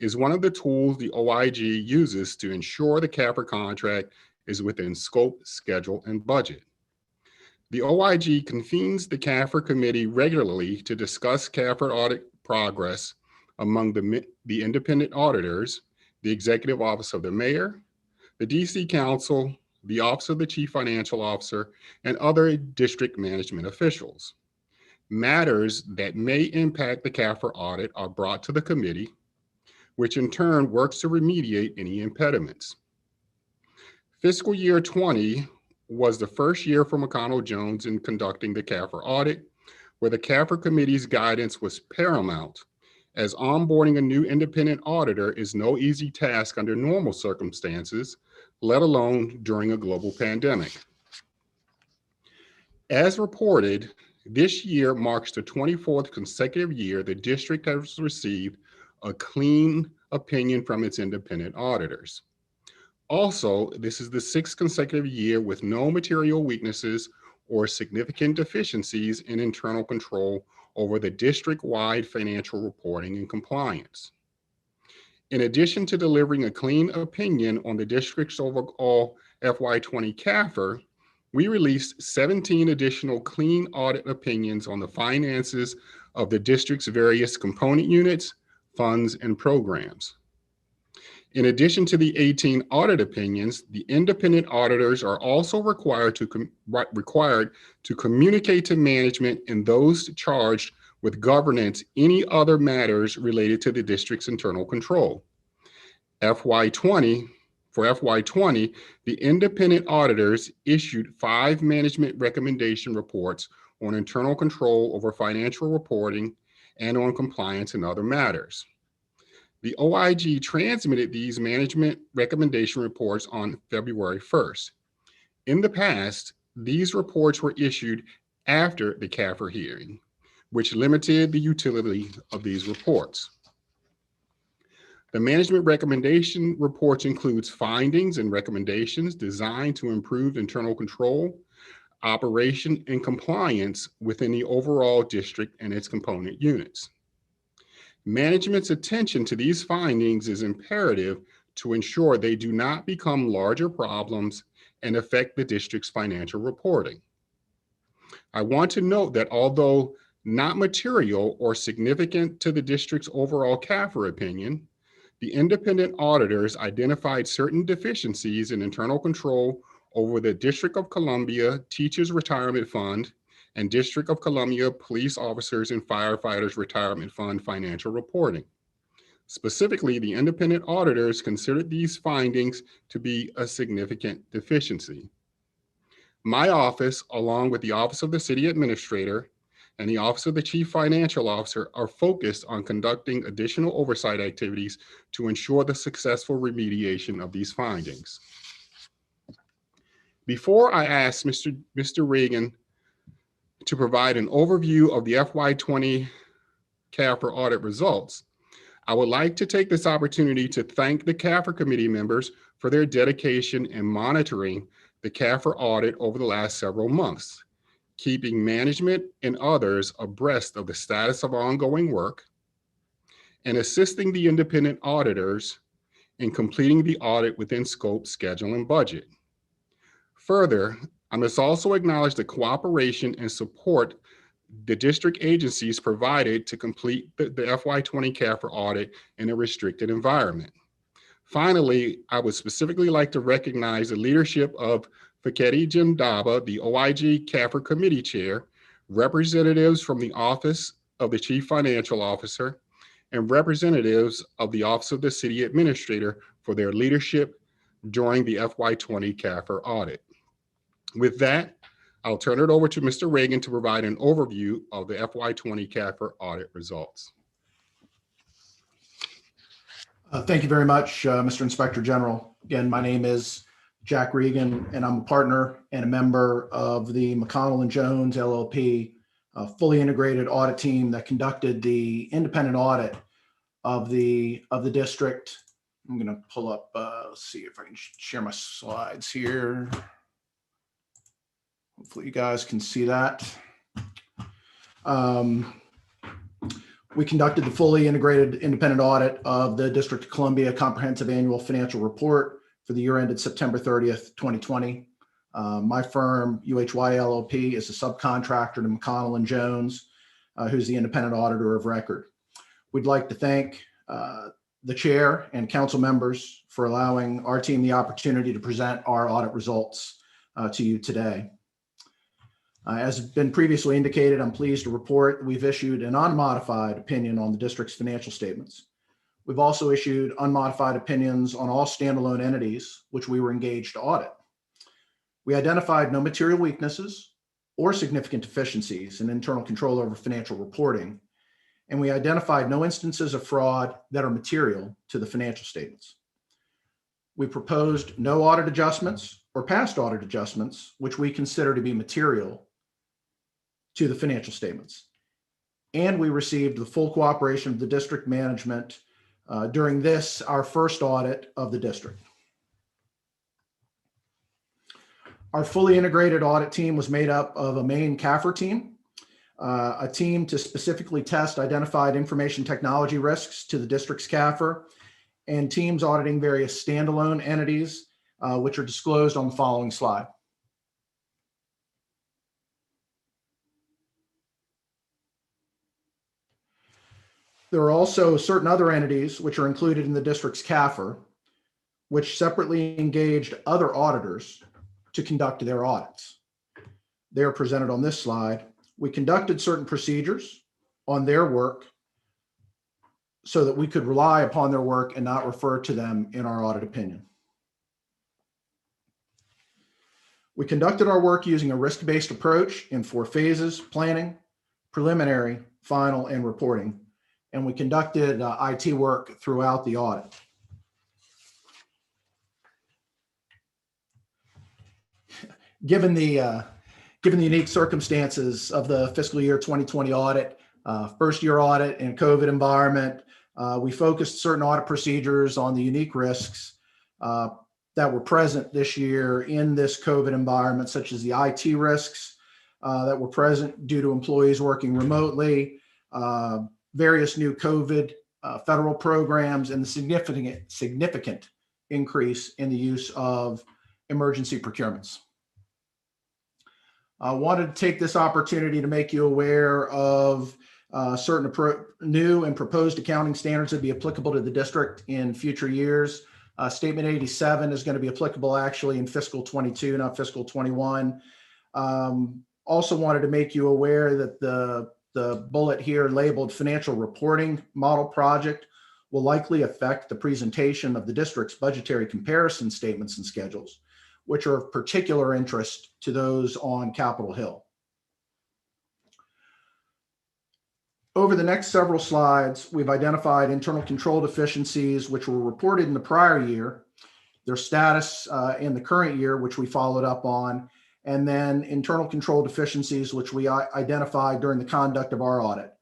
is one of the tools the OIG uses to ensure the CAFR contract is within scope, schedule, and budget. The OIG convenes the CAFR committee regularly to discuss CAFR audit progress among the independent auditors, the Executive Office of the Mayor, the DC Council, the Office of the Chief Financial Officer, and other district management officials. Matters that may impact the CAFR audit are brought to the committee, which in turn works to remediate any impediments. Fiscal year 20 was the first year for McConnell Jones in conducting the CAFR audit, where the CAFR committee's guidance was paramount, as onboarding a new independent auditor is no easy task under normal circumstances, let alone during a global pandemic. As reported, this year marks the 24th consecutive year the district has received a clean opinion from its independent auditors. Also, this is the 6th consecutive year with no material weaknesses or significant deficiencies in internal control over the district-wide financial reporting and compliance. In addition to delivering a clean opinion on the district's overall FY20 CAFR, we released 17 additional clean audit opinions on the finances of the district's various component units, funds, and programs. In addition to the 18 audit opinions, the independent auditors are also required to communicate to management and those charged with governance any other matters related to the district's internal control. For FY20, the independent auditors issued 5 management recommendation reports on internal control over financial reporting and on compliance and other matters. The OIG transmitted these management recommendation reports on February 1st. In the past, these reports were issued after the CAFR hearing, which limited the utility of these reports. The management recommendation reports includes findings and recommendations designed to improve internal control, operation, and compliance within the overall district and its component units. Management's attention to these findings is imperative to ensure they do not become larger problems and affect the district's financial reporting. I want to note that although not material or significant to the district's overall CAFR opinion, the independent auditors identified certain deficiencies in internal control over the District of Columbia Teachers Retirement Fund and District of Columbia Police Officers and Firefighters Retirement Fund financial reporting. Specifically, the independent auditors considered these findings to be a significant deficiency. My office, along with the Office of the City Administrator and the Office of the Chief Financial Officer, are focused on conducting additional oversight activities to ensure the successful remediation of these findings. Before I ask Mr. Reagan to provide an overview of the FY20 CAFR audit results, I would like to take this opportunity to thank the CAFR committee members for their dedication in monitoring the CAFR audit over the last several months, keeping management and others abreast of the status of ongoing work, and assisting the independent auditors in completing the audit within scope, schedule, and budget. Further, I must also acknowledge the cooperation and support the district agencies provided to complete the FY20 CAFR audit in a restricted environment. Finally, I would specifically like to recognize the leadership of Faketi Jindaba, the OIG CAFR Committee Chair, representatives from the Office of the Chief Financial Officer, and representatives of the Office of the City Administrator for their leadership during the FY20 CAFR audit. With that, I'll turn it over to Mr. Reagan to provide an overview of the FY20 CAFR audit results. Thank you very much, Mr. Inspector General. Again, my name is Jack Reagan, and I'm a partner and a member of the McConnell and Jones LLP, a fully integrated audit team that conducted the independent audit of the district. I'm going to pull up, let's see if I can share my slides here. Hopefully you guys can see that. We conducted the fully integrated independent audit of the District of Columbia Comprehensive Annual Financial Report for the year ended September 30th, 2020. My firm, UHY LLP, is a subcontractor to McConnell and Jones, who's the independent auditor of record. We'd like to thank the chair and council members for allowing our team the opportunity to present our audit results to you today. As has been previously indicated, I'm pleased to report we've issued an unmodified opinion on the district's financial statements. We've also issued unmodified opinions on all standalone entities which we were engaged to audit. We identified no material weaknesses or significant deficiencies in internal control over financial reporting, and we identified no instances of fraud that are material to the financial statements. We proposed no audit adjustments or past audit adjustments, which we consider to be material to the financial statements. And we received the full cooperation of the district management during this, our first audit of the district. Our fully integrated audit team was made up of a main CAFR team, a team to specifically test identified information technology risks to the district's CAFR, and teams auditing various standalone entities, which are disclosed on the following slide. There are also certain other entities which are included in the district's CAFR, which separately engaged other auditors to conduct their audits. They are presented on this slide. We conducted certain procedures on their work so that we could rely upon their work and not refer to them in our audit opinion. We conducted our work using a risk-based approach in 4 phases: planning, preliminary, final, and reporting. And we conducted IT work throughout the audit. Given the unique circumstances of the fiscal year 2020 audit, first year audit in COVID environment, we focused certain audit procedures on the unique risks that were present this year in this COVID environment, such as the IT risks that were present due to employees working remotely, various new COVID federal programs, and the significant increase in the use of emergency procurements. I wanted to take this opportunity to make you aware of certain new and proposed accounting standards that be applicable to the district in future years. Statement 87 is going to be applicable actually in fiscal 22, not fiscal 21. Also wanted to make you aware that the bullet here labeled financial reporting model project will likely affect the presentation of the district's budgetary comparison statements and schedules, which are of particular interest to those on Capitol Hill. Over the next several slides, we've identified internal control deficiencies which were reported in the prior year, their status in the current year, which we followed up on, and then internal control deficiencies which we identified during the conduct of our audit.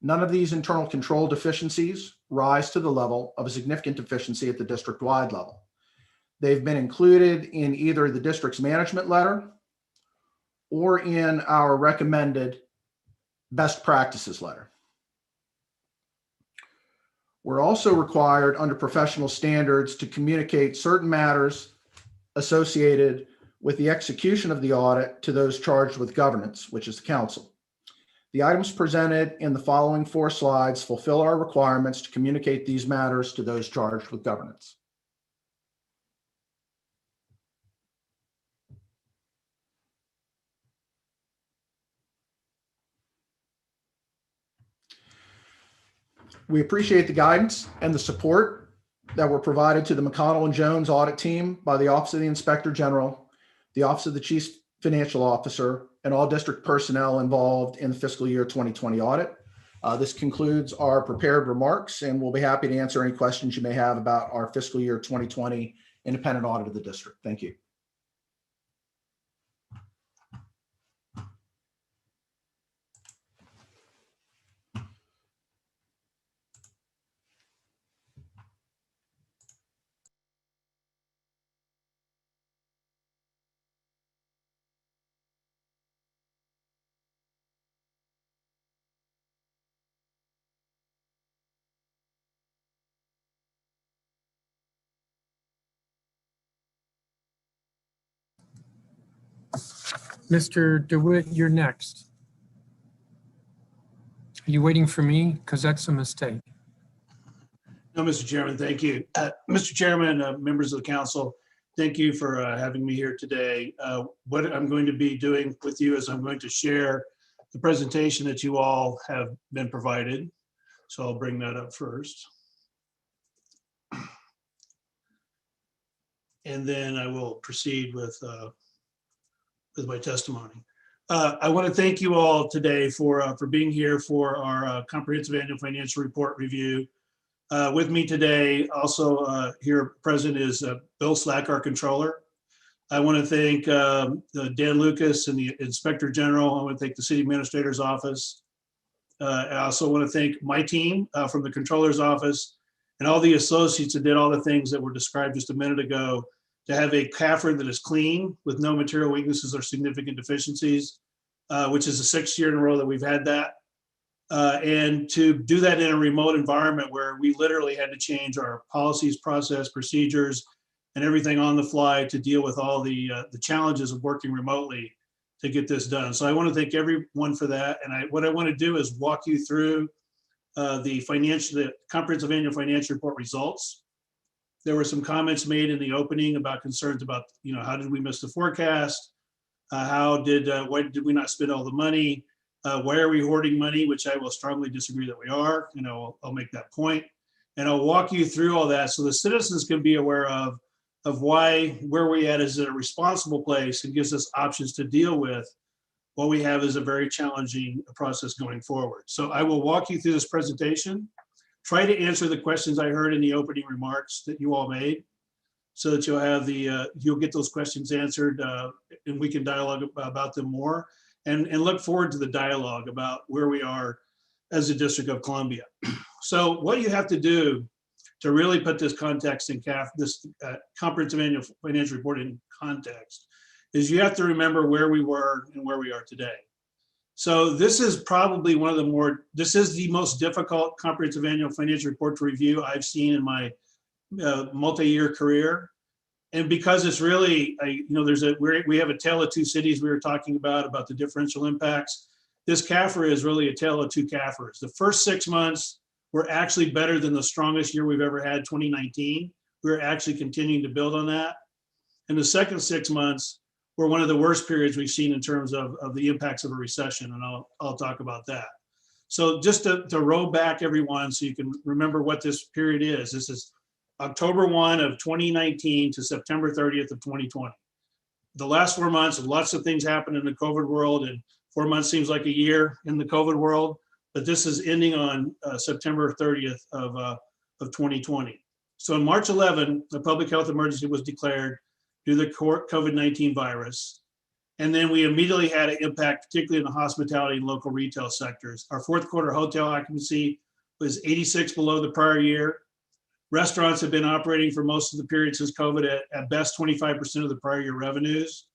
None of these internal control deficiencies rise to the level of a significant deficiency at the district-wide level. They've been included in either the district's management letter or in our recommended best practices letter. We're also required under professional standards to communicate certain matters associated with the execution of the audit to those charged with governance, which is the council. The items presented in the following 4 slides fulfill our requirements to communicate these matters to those charged with governance. We appreciate the guidance and the support that were provided to the McConnell and Jones audit team by the Office of the Inspector General, the Office of the Chief Financial Officer, and all district personnel involved in the fiscal year 2020 audit. This concludes our prepared remarks, and we'll be happy to answer any questions you may have about our fiscal year 2020 independent audit of the district. Thank you. Mr. DeWitt, you're next. Are you waiting for me? Because that's a mistake. No, Mr. Chairman, thank you. Mr. Chairman, members of the council, thank you for having me here today. What I'm going to be doing with you is I'm going to share the presentation that you all have been provided. So I'll bring that up first. and then I will proceed with my testimony. I want to thank you all today for being here for our comprehensive annual financial report review. With me today, also here present is Bill Slack, our controller. I want to thank Dan Lucas and the Inspector General. I want to thank the City Administrator's Office. I also want to thank my team from the Controller's Office and all the associates that did all the things that were described just a minute ago to have a CAFR that is clean with no material weaknesses or significant deficiencies, which is the 6th year in a row that we've had that. And to do that in a remote environment where we literally had to change our policies, process, procedures, and everything on the fly to deal with all the challenges of working remotely to get this done. So I want to thank everyone for that. And what I want to do is walk you through the comprehensive annual financial report results. There were some comments made in the opening about concerns about, how did we miss the forecast? Why did we not spend all the money? Why are we hoarding money? Which I will strongly disagree that we are. I'll make that point. And I'll walk you through all that so the citizens can be aware of where we're at is a responsible place and gives us options to deal with what we have is a very challenging process going forward. So I will walk you through this presentation, try to answer the questions I heard in the opening remarks that you all made so that you'll get those questions answered and we can dialogue about them more and look forward to the dialogue about where we are as the District of Columbia. So what you have to do to really put this context in this comprehensive annual financial report in context is you have to remember where we were and where we are today. So this is probably this is the most difficult comprehensive annual financial report to review I've seen in my multi-year career. And because it's really, we have a tale of two cities we were talking about the differential impacts. This CAFR is really a tale of two CAFRs. The first 6 months were actually better than the strongest year we've ever had, 2019. We're actually continuing to build on that. And the second 6 months were one of the worst periods we've seen in terms of the impacts of a recession, and I'll talk about that. So just to roll back everyone so you can remember what this period is. This is October 1 of 2019 to September 30th of 2020. The last 4 months, lots of things happened in the COVID world, and 4 months seems like a year in the COVID world, but this is ending on September 30th of 2020. So on March 11, a public health emergency was declared due to the COVID-19 virus. And then we immediately had an impact, particularly in the hospitality and local retail sectors. Our fourth quarter hotel occupancy was 86 below the prior year. Restaurants have been operating for most of the period since COVID at best 25% of the prior year revenues.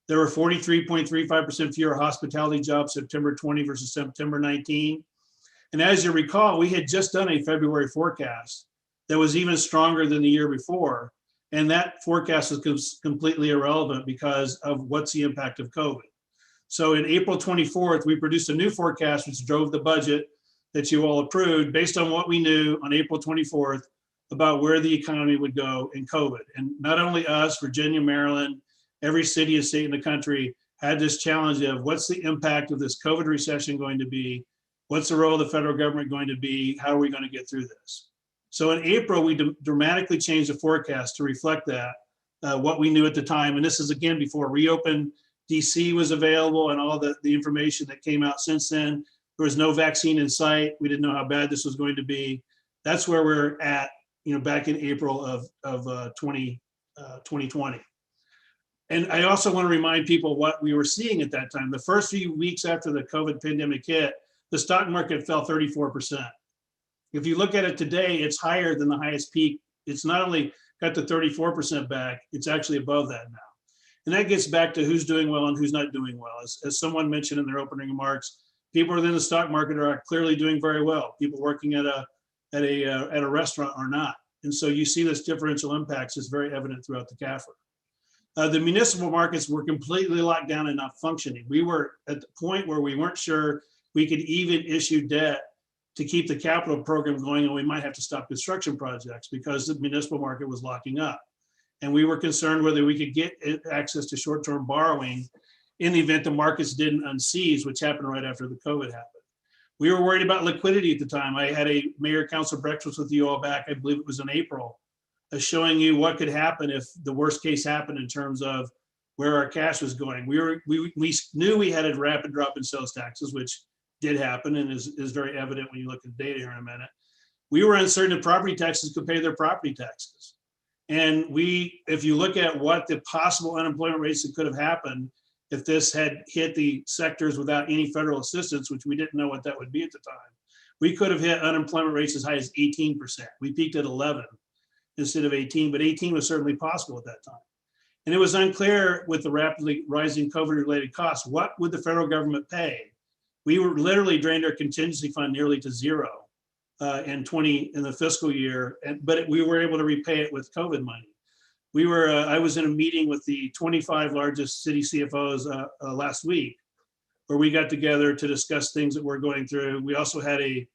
There were 43.35% fewer hospitality jobs September 20 versus September 19. And as you recall, we had just done a February forecast that was even stronger than the year before. And that forecast is completely irrelevant because of what's the impact of COVID. So in April 24th, we produced a new forecast which drove the budget that you all approved based on what we knew on April 24th about where the economy would go in COVID. And not only us, Virginia, Maryland, every city and state in the country had this challenge of what's the impact of this COVID recession going to be? What's the role of the federal government going to be? How are we going to get through this? So in April, we dramatically changed the forecast to reflect that, what we knew at the time. And this is again before Reopen DC was available and all the information that came out since then. There was no vaccine in sight. We didn't know how bad this was going to be. That's where we're at, back in April of 2020. And I also want to remind people what we were seeing at that time. The first few weeks after the COVID pandemic hit, the stock market fell 34%. If you look at it today, it's higher than the highest peak. It's not only got the 34% back, it's actually above that now. And that gets back to who's doing well and who's not doing well. As someone mentioned in their opening remarks, people within the stock market are clearly doing very well. People working at a restaurant are not. And so you see this differential impacts is very evident throughout the CAFR. The municipal markets were completely locked down and not functioning. We were at the point where we weren't sure we could even issue debt to keep the capital program going, and we might have to stop construction projects because the municipal market was locking up. And we were concerned whether we could get access to short-term borrowing in the event the markets didn't unseize, which happened right after the COVID happened. We were worried about liquidity at the time. I had a mayor council breakfast with you all back, I believe it was in April, showing you what could happen if the worst case happened in terms of where our cash was going. We knew we had a rapid drop in sales taxes, which did happen and is very evident when you look at the data here in a minute. We were uncertain if property taxes could pay their property taxes. And if you look at what the possible unemployment rates that could have happened if this had hit the sectors without any federal assistance, which we didn't know what that would be at the time, we could have hit unemployment rates as high as 18%. We peaked at 11 instead of 18, but 18 was certainly possible at that time. And it was unclear with the rapidly rising COVID-related costs, what would the federal government pay? We were literally drained our contingency fund nearly to zero in the fiscal year, but we were able to repay it with COVID money. I was in a meeting with the 25 largest city CFOs last week, where we got together to discuss things that we're going through. We also had a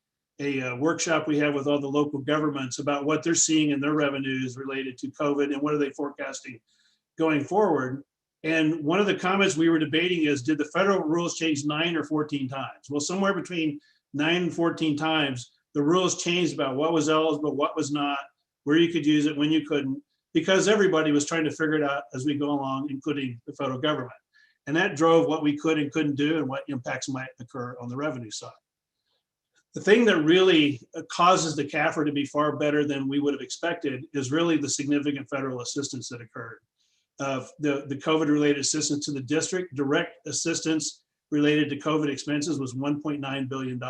workshop we had with all the local governments about what they're seeing in their revenues related to COVID and what are they forecasting going forward. And one of the comments we were debating is, did the federal rules change 9 or 14 times? Well, somewhere between 9 and 14 times, the rules changed about what was eligible, what was not, where you could use it, when you couldn't, because everybody was trying to figure it out as we go along, including the federal government. And that drove what we could and couldn't do and what impacts might occur on the revenue side. The thing that really causes the CAFR to be far better than we would have expected is really the significant federal assistance that occurred. The COVID-related assistance to the district, direct assistance related to COVID expenses was $1.9 billion,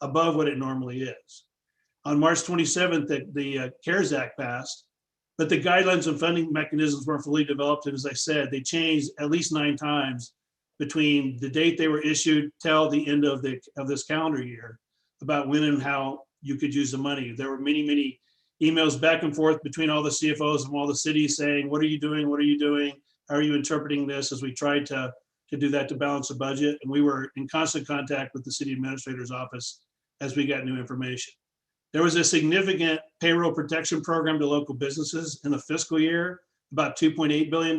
above what it normally is. On March 27th, the CARES Act passed, but the guidelines and funding mechanisms weren't fully developed. And as I said, they changed at least 9 times between the date they were issued till the end of this calendar year about when and how you could use the money. There were many, many emails back and forth between all the CFOs from all the cities saying, what are you doing? What are you doing? How are you interpreting this? As we tried to do that to balance the budget. And we were in constant contact with the city administrator's office as we got new information. There was a significant payroll protection program to local businesses in the fiscal year, about $2.8 billion.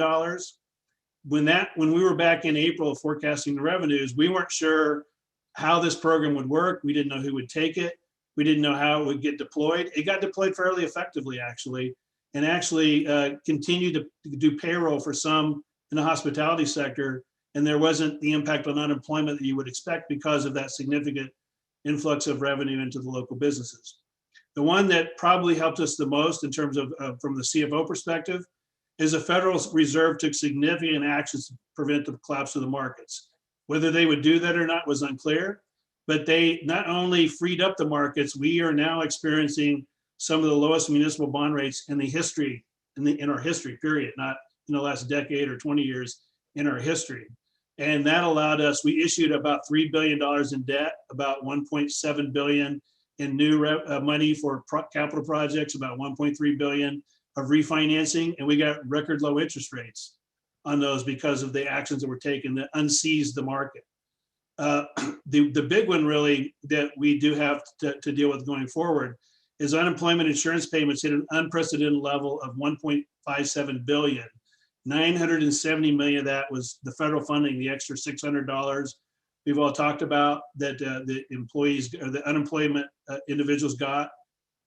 When we were back in April forecasting the revenues, we weren't sure how this program would work. We didn't know who would take it. We didn't know how it would get deployed. It got deployed fairly effectively, actually, and actually continued to do payroll for some in the hospitality sector. And there wasn't the impact on unemployment that you would expect because of that significant influx of revenue into the local businesses. The one that probably helped us the most in terms of from the CFO perspective is the Federal Reserve took significant actions to prevent the collapse of the markets. Whether they would do that or not was unclear, but they not only freed up the markets, we are now experiencing some of the lowest municipal bond rates in the history, in our history, period, not in the last decade or 20 years, in our history. And that allowed us, we issued about $3 billion in debt, about $1.7 billion in new money for capital projects, about $1.3 billion of refinancing, and we got record low interest rates on those because of the actions that were taken that unseized the market. The big one really that we do have to deal with going forward is unemployment insurance payments hit an unprecedented level of $1.57 billion. 970 million of that was the federal funding, the extra $600 we've all talked about that the employees or the unemployment individuals got.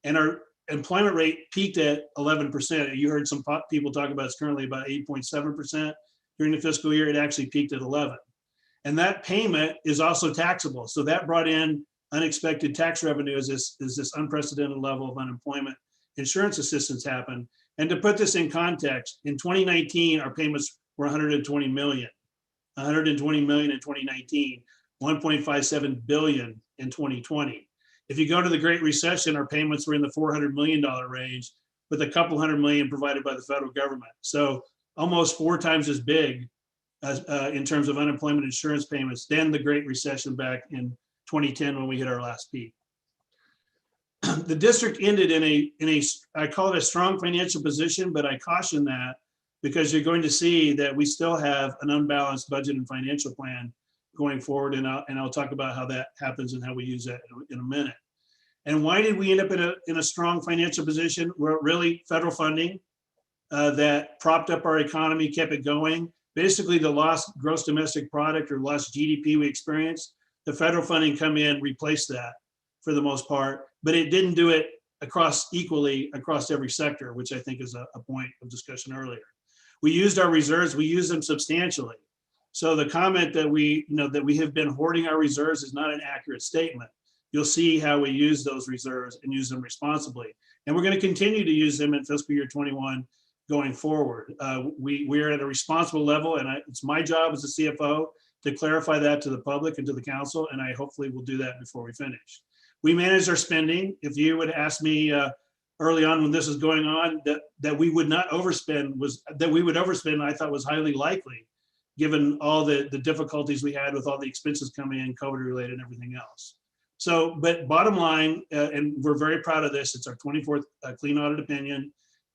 And our employment rate peaked at 11%. You heard some people talk about it's currently about 8.7% during the fiscal year. It actually peaked at 11. And that payment is also taxable. So that brought in unexpected tax revenue as this unprecedented level of unemployment insurance assistance happened. And to put this in context, in 2019, our payments were 120 million. 120 million in 2019, 1.57 billion in 2020. If you go to the Great Recession, our payments were in the $400 million range with a couple $100 million provided by the federal government. So almost 4 times as big as in terms of unemployment insurance payments than the Great Recession back in 2010 when we hit our last peak. The district ended in a I call it a strong financial position, but I caution that because you're going to see that we still have an unbalanced budget and financial plan going forward. And I'll talk about how that happens and how we use that in a minute. And why did we end up in a strong financial position? Well, really federal funding that propped up our economy, kept it going. Basically the lost gross domestic product or lost GDP we experienced, the federal funding come in, replaced that for the most part, but it didn't do it equally across every sector, which I think is a point of discussion earlier. We used our reserves, we used them substantially. So the comment that we have been hoarding our reserves is not an accurate statement. You'll see how we use those reserves and use them responsibly. And we're going to continue to use them in fiscal year 21 going forward. We're at a responsible level, and it's my job as a CFO to clarify that to the public and to the council, and I hopefully will do that before we finish. We manage our spending. If you would ask me early on when this was going on that we would not overspend, I thought was highly likely, given all the difficulties we had with all the expenses coming in, COVID related and everything else. So, but bottom line, and we're very proud of this, it's our 24th clean audit opinion.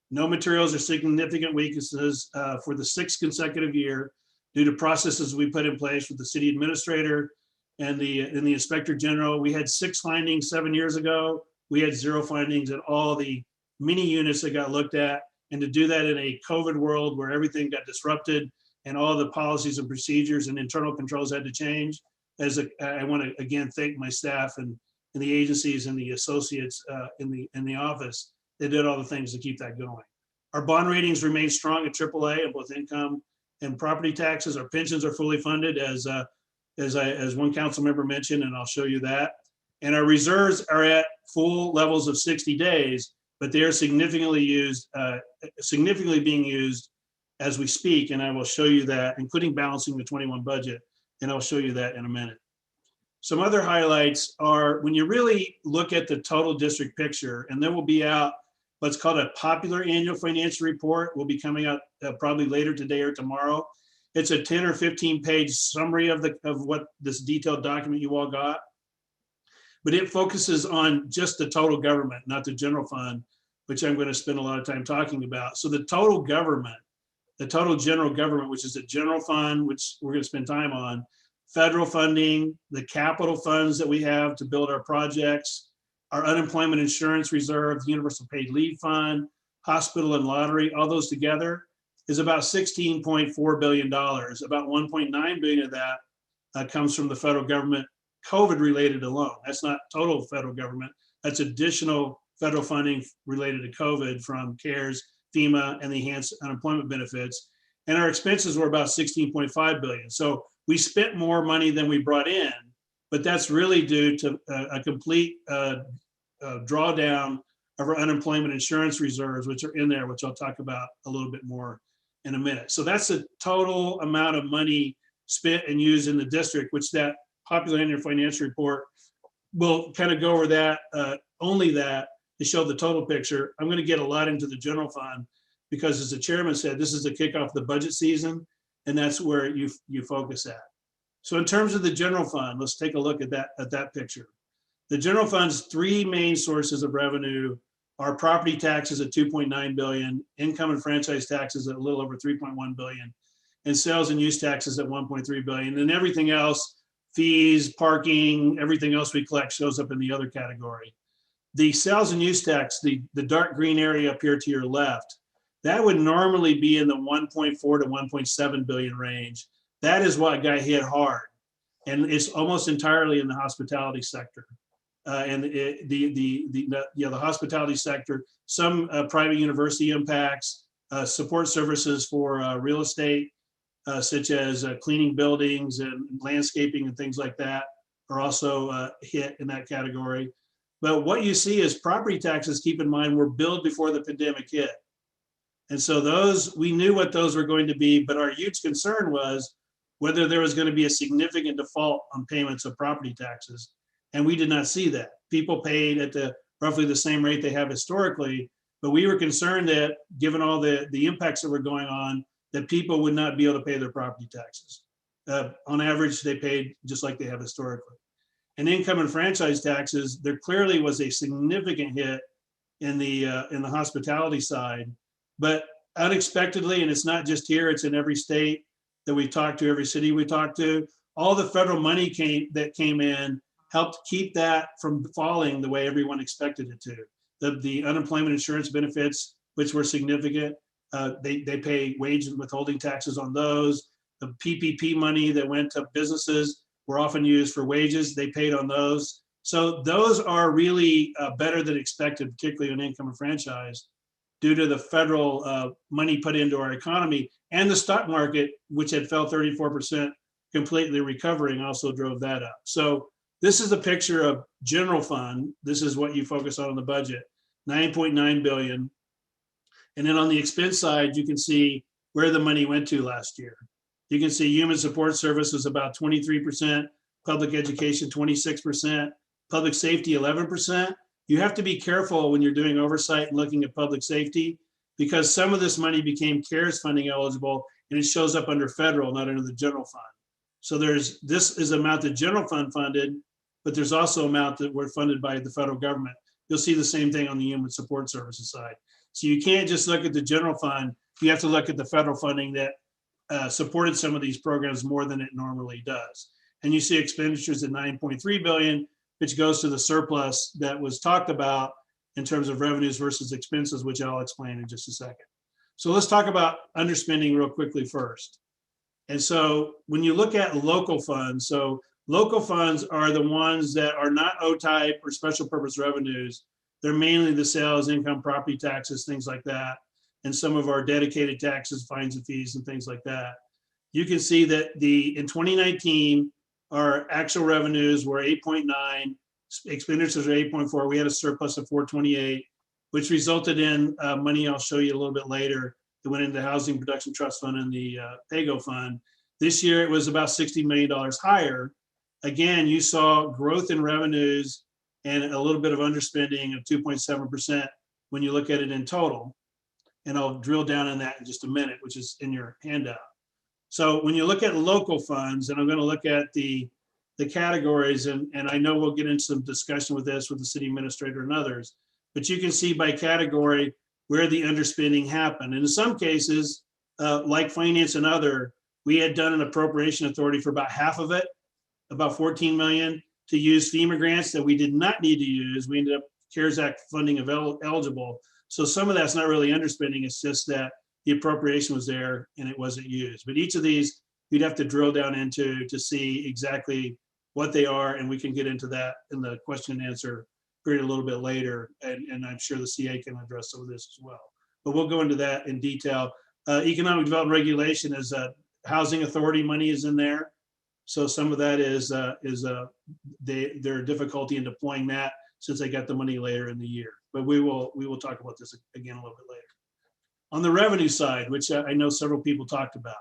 No materials or significant weaknesses for the 6th consecutive year due to processes we put in place with the city administrator and the inspector general. We had 6 findings 7 years ago. We had 0 findings at all the mini units that got looked at. And to do that in a COVID world where everything got disrupted and all the policies and procedures and internal controls had to change, I want to again thank my staff and the agencies and the associates in the office. They did all the things to keep that going. Our bond ratings remain strong at AAA in both income and property taxes. Our pensions are fully funded, as one council member mentioned, and I'll show you that. And our reserves are at full levels of 60 days, but they are significantly being used as we speak, and I will show you that, including balancing the 21 budget, and I'll show you that in a minute. Some other highlights are when you really look at the total district picture, and then we'll be out what's called a popular annual financial report will be coming out probably later today or tomorrow. It's a 10 or 15 page summary of what this detailed document you all got. But it focuses on just the total government, not the general fund, which I'm going to spend a lot of time talking about. So the total government, the total general government, which is the general fund, which we're going to spend time on, federal funding, the capital funds that we have to build our projects, our unemployment insurance reserve, the universal paid leave fund, hospital and lottery, all those together is about $16.4 billion. About $1.9 billion of that comes from the federal government, COVID related alone. That's not total federal government. That's additional federal funding related to COVID from CARES, FEMA, and the enhanced unemployment benefits. And our expenses were about $16.5 billion. So we spent more money than we brought in, but that's really due to a complete drawdown of our unemployment insurance reserves, which are in there, which I'll talk about a little bit more in a minute. So that's the total amount of money spent and used in the district, which that popular annual financial report will kind of go over that, only that, to show the total picture. I'm going to get a lot into the general fund because, as the chairman said, this is the kickoff of the budget season, and that's where you focus at. So in terms of the general fund, let's take a look at that picture. The general fund's 3 main sources of revenue are property taxes at $2.9 billion, income and franchise taxes at a little over $3.1 billion, and sales and use taxes at $1.3 billion, and everything else, fees, parking, everything else we collect shows up in the other category. The sales and use tax, the dark green area up here to your left, that would normally be in the 1.4 to 1.7 billion range. That is what got hit hard. And it's almost entirely in the hospitality sector. The hospitality sector, some private university impacts, support services for real estate, such as cleaning buildings and landscaping and things like that are also hit in that category. But what you see is property taxes, keep in mind, were billed before the pandemic hit. And so those, we knew what those were going to be, but our huge concern was whether there was going to be a significant default on payments of property taxes. And we did not see that. People paid at roughly the same rate they have historically, but we were concerned that given all the impacts that were going on, that people would not be able to pay their property taxes. On average, they paid just like they have historically. And income and franchise taxes, there clearly was a significant hit in the hospitality side, but unexpectedly, and it's not just here, it's in every state that we talked to, every city we talked to, all the federal money that came in helped keep that from falling the way everyone expected it to. The unemployment insurance benefits, which were significant, they pay wage and withholding taxes on those. The PPP money that went to businesses were often used for wages. They paid on those. So those are really better than expected, particularly on income and franchise, due to the federal money put into our economy, and the stock market, which had fell 34%, completely recovering, also drove that up. So this is a picture of general fund. This is what you focus on in the budget, 9.9 billion. And then on the expense side, you can see where the money went to last year. You can see human support service was about 23%, public education 26%, public safety 11%. You have to be careful when you're doing oversight and looking at public safety, because some of this money became CARES funding eligible, and it shows up under federal, not under the general fund. So this is the amount that general fund funded, but there's also amount that were funded by the federal government. You'll see the same thing on the human support services side. So you can't just look at the general fund. You have to look at the federal funding that supported some of these programs more than it normally does. And you see expenditures at 9.3 billion, which goes to the surplus that was talked about in terms of revenues versus expenses, which I'll explain in just a second. So let's talk about underspending real quickly first. And so when you look at local funds, so local funds are the ones that are not O-type or special purpose revenues. They're mainly the sales, income, property taxes, things like that, and some of our dedicated taxes, fines and fees, and things like that. You can see that in 2019, our actual revenues were 8.9, expenditures are 8.4. We had a surplus of 428, which resulted in money I'll show you a little bit later that went into the Housing Production Trust Fund and the PAYGO Fund. This year, it was about $60 million higher. Again, you saw growth in revenues and a little bit of underspending of 2.7% when you look at it in total. And I'll drill down on that in just a minute, which is in your handout. So when you look at local funds, and I'm going to look at the categories, and I know we'll get into some discussion with this with the city administrator and others, but you can see by category where the underspending happened. And in some cases, like finance and other, we had done an appropriation authority for about half of it, about 14 million, to use FEMA grants that we did not need to use. We ended up CARES Act funding eligible. So some of that's not really underspending, it's just that the appropriation was there and it wasn't used. But each of these, you'd have to drill down into to see exactly what they are, and we can get into that in the question and answer period a little bit later, and I'm sure the CA can address some of this as well. But we'll go into that in detail. Economic development regulation is housing authority money is in there. So some of that is their difficulty in deploying that since they got the money later in the year. But we will talk about this again a little bit later. On the revenue side, which I know several people talked about.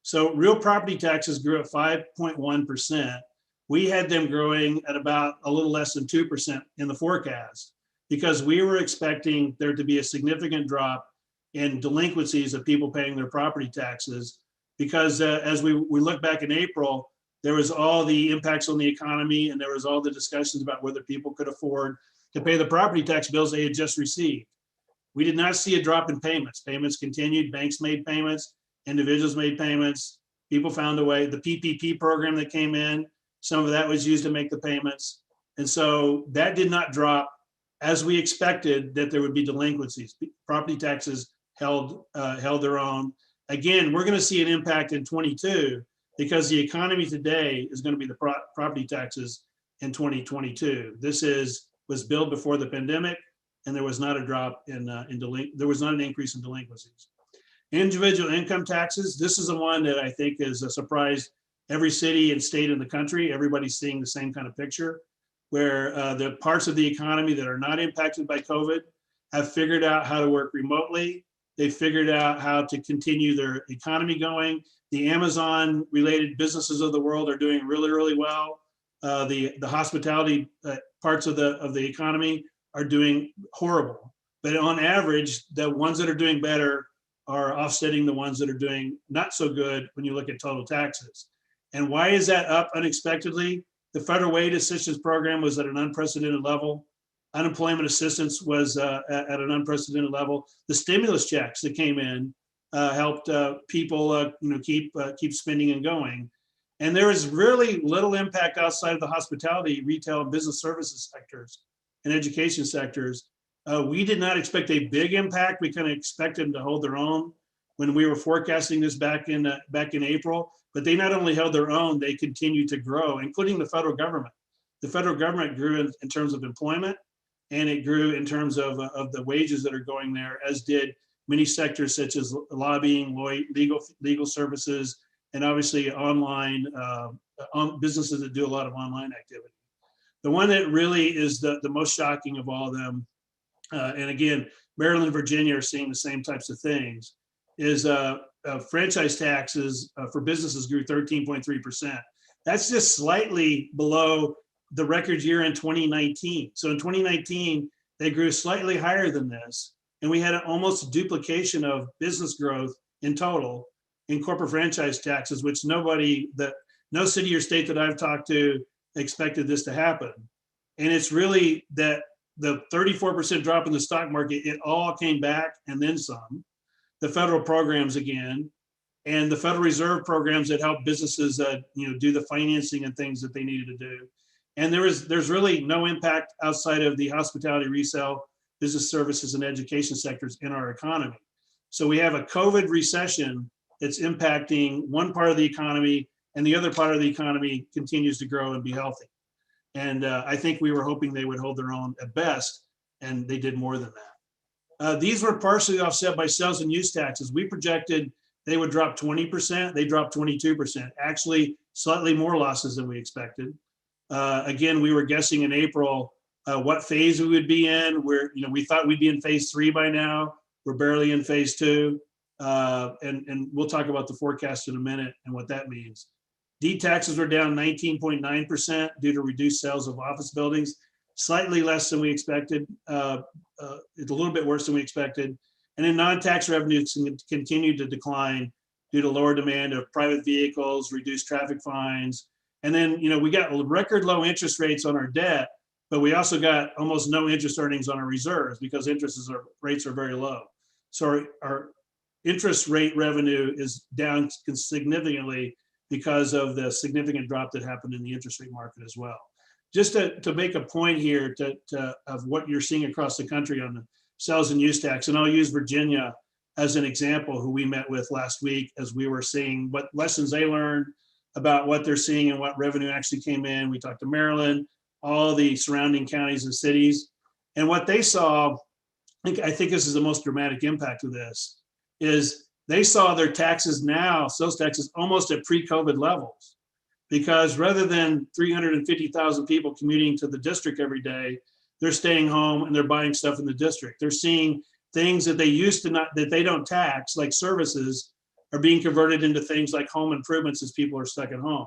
So real property taxes grew at 5.1%. We had them growing at about a little less than 2% in the forecast, because we were expecting there to be a significant drop in delinquencies of people paying their property taxes. Because as we look back in April, there was all the impacts on the economy, and there was all the discussions about whether people could afford to pay the property tax bills they had just received. We did not see a drop in payments. Payments continued, banks made payments, individuals made payments, people found a way. The PPP program that came in, some of that was used to make the payments. And so that did not drop as we expected that there would be delinquencies. Property taxes held their own. Again, we're going to see an impact in 22 because the economy today is going to be the property taxes in 2022. This was billed before the pandemic, and there was not a drop there was not an increase in delinquencies. Individual income taxes, this is the one that I think is a surprise. Every city and state in the country, everybody's seeing the same kind of picture, where the parts of the economy that are not impacted by COVID have figured out how to work remotely. They figured out how to continue their economy going. The Amazon related businesses of the world are doing really, really well. The hospitality parts of the economy are doing horrible. But on average, the ones that are doing better are offsetting the ones that are doing not so good when you look at total taxes. And why is that up unexpectedly? The federal wage assistance program was at an unprecedented level. Unemployment assistance was at an unprecedented level. The stimulus checks that came in helped people keep spending and going. And there is really little impact outside of the hospitality, retail, and business services sectors and education sectors. We did not expect a big impact. We kind of expected them to hold their own when we were forecasting this back in April. But they not only held their own, they continued to grow, including the federal government. the federal government grew in terms of employment, and it grew in terms of the wages that are going there, as did many sectors such as lobbying, legal services, and obviously online businesses that do a lot of online activity. The one that really is the most shocking of all of them, and again, Maryland and Virginia are seeing the same types of things, is franchise taxes for businesses grew 13.3%. That's just slightly below the record year in 2019. So in 2019, they grew slightly higher than this. And we had almost a duplication of business growth in total in corporate franchise taxes, which no city or state that I've talked to expected this to happen. And it's really that the 34% drop in the stock market, it all came back and then some. The federal programs again, and the Federal Reserve programs that help businesses do the financing and things that they needed to do. And there's really no impact outside of the hospitality, resale, business services, and education sectors in our economy. So we have a COVID recession that's impacting one part of the economy, and the other part of the economy continues to grow and be healthy. And I think we were hoping they would hold their own at best, and they did more than that. These were partially offset by sales and use taxes. We projected they would drop 20%. They dropped 22%, actually slightly more losses than we expected. Again, we were guessing in April what phase we would be in. We thought we'd be in phase 3 by now. We're barely in phase 2. And we'll talk about the forecast in a minute and what that means. D taxes were down 19.9% due to reduced sales of office buildings, slightly less than we expected. It's a little bit worse than we expected. And then non-tax revenues continued to decline due to lower demand of private vehicles, reduced traffic fines. And then, we got record low interest rates on our debt, but we also got almost no interest earnings on our reserves because rates are very low. So our interest rate revenue is down significantly because of the significant drop that happened in the interest rate market as well. Just to make a point here of what you're seeing across the country on the sales and use tax, and I'll use Virginia as an example, who we met with last week as we were seeing what lessons they learned about what they're seeing and what revenue actually came in. We talked to Maryland, all the surrounding counties and cities, and what they saw, I think this is the most dramatic impact of this, is they saw their taxes now, sales taxes, almost at pre-COVID levels. Because rather than 350,000 people commuting to the district every day, they're staying home and they're buying stuff in the district. They're seeing things that they used to that they don't tax, like services, are being converted into things like home improvements as people are stuck at home.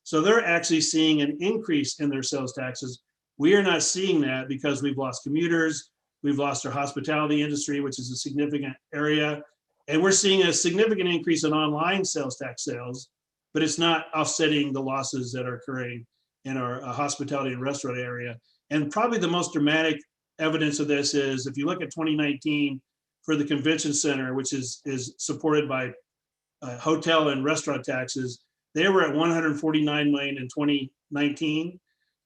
So they're actually seeing an increase in their sales taxes. We are not seeing that because we've lost commuters, we've lost our hospitality industry, which is a significant area, and we're seeing a significant increase in online sales tax sales, but it's not offsetting the losses that are occurring in our hospitality and restaurant area. And probably the most dramatic evidence of this is if you look at 2019 for the convention center, which is supported by hotel and restaurant taxes, they were at 149 million in 2019.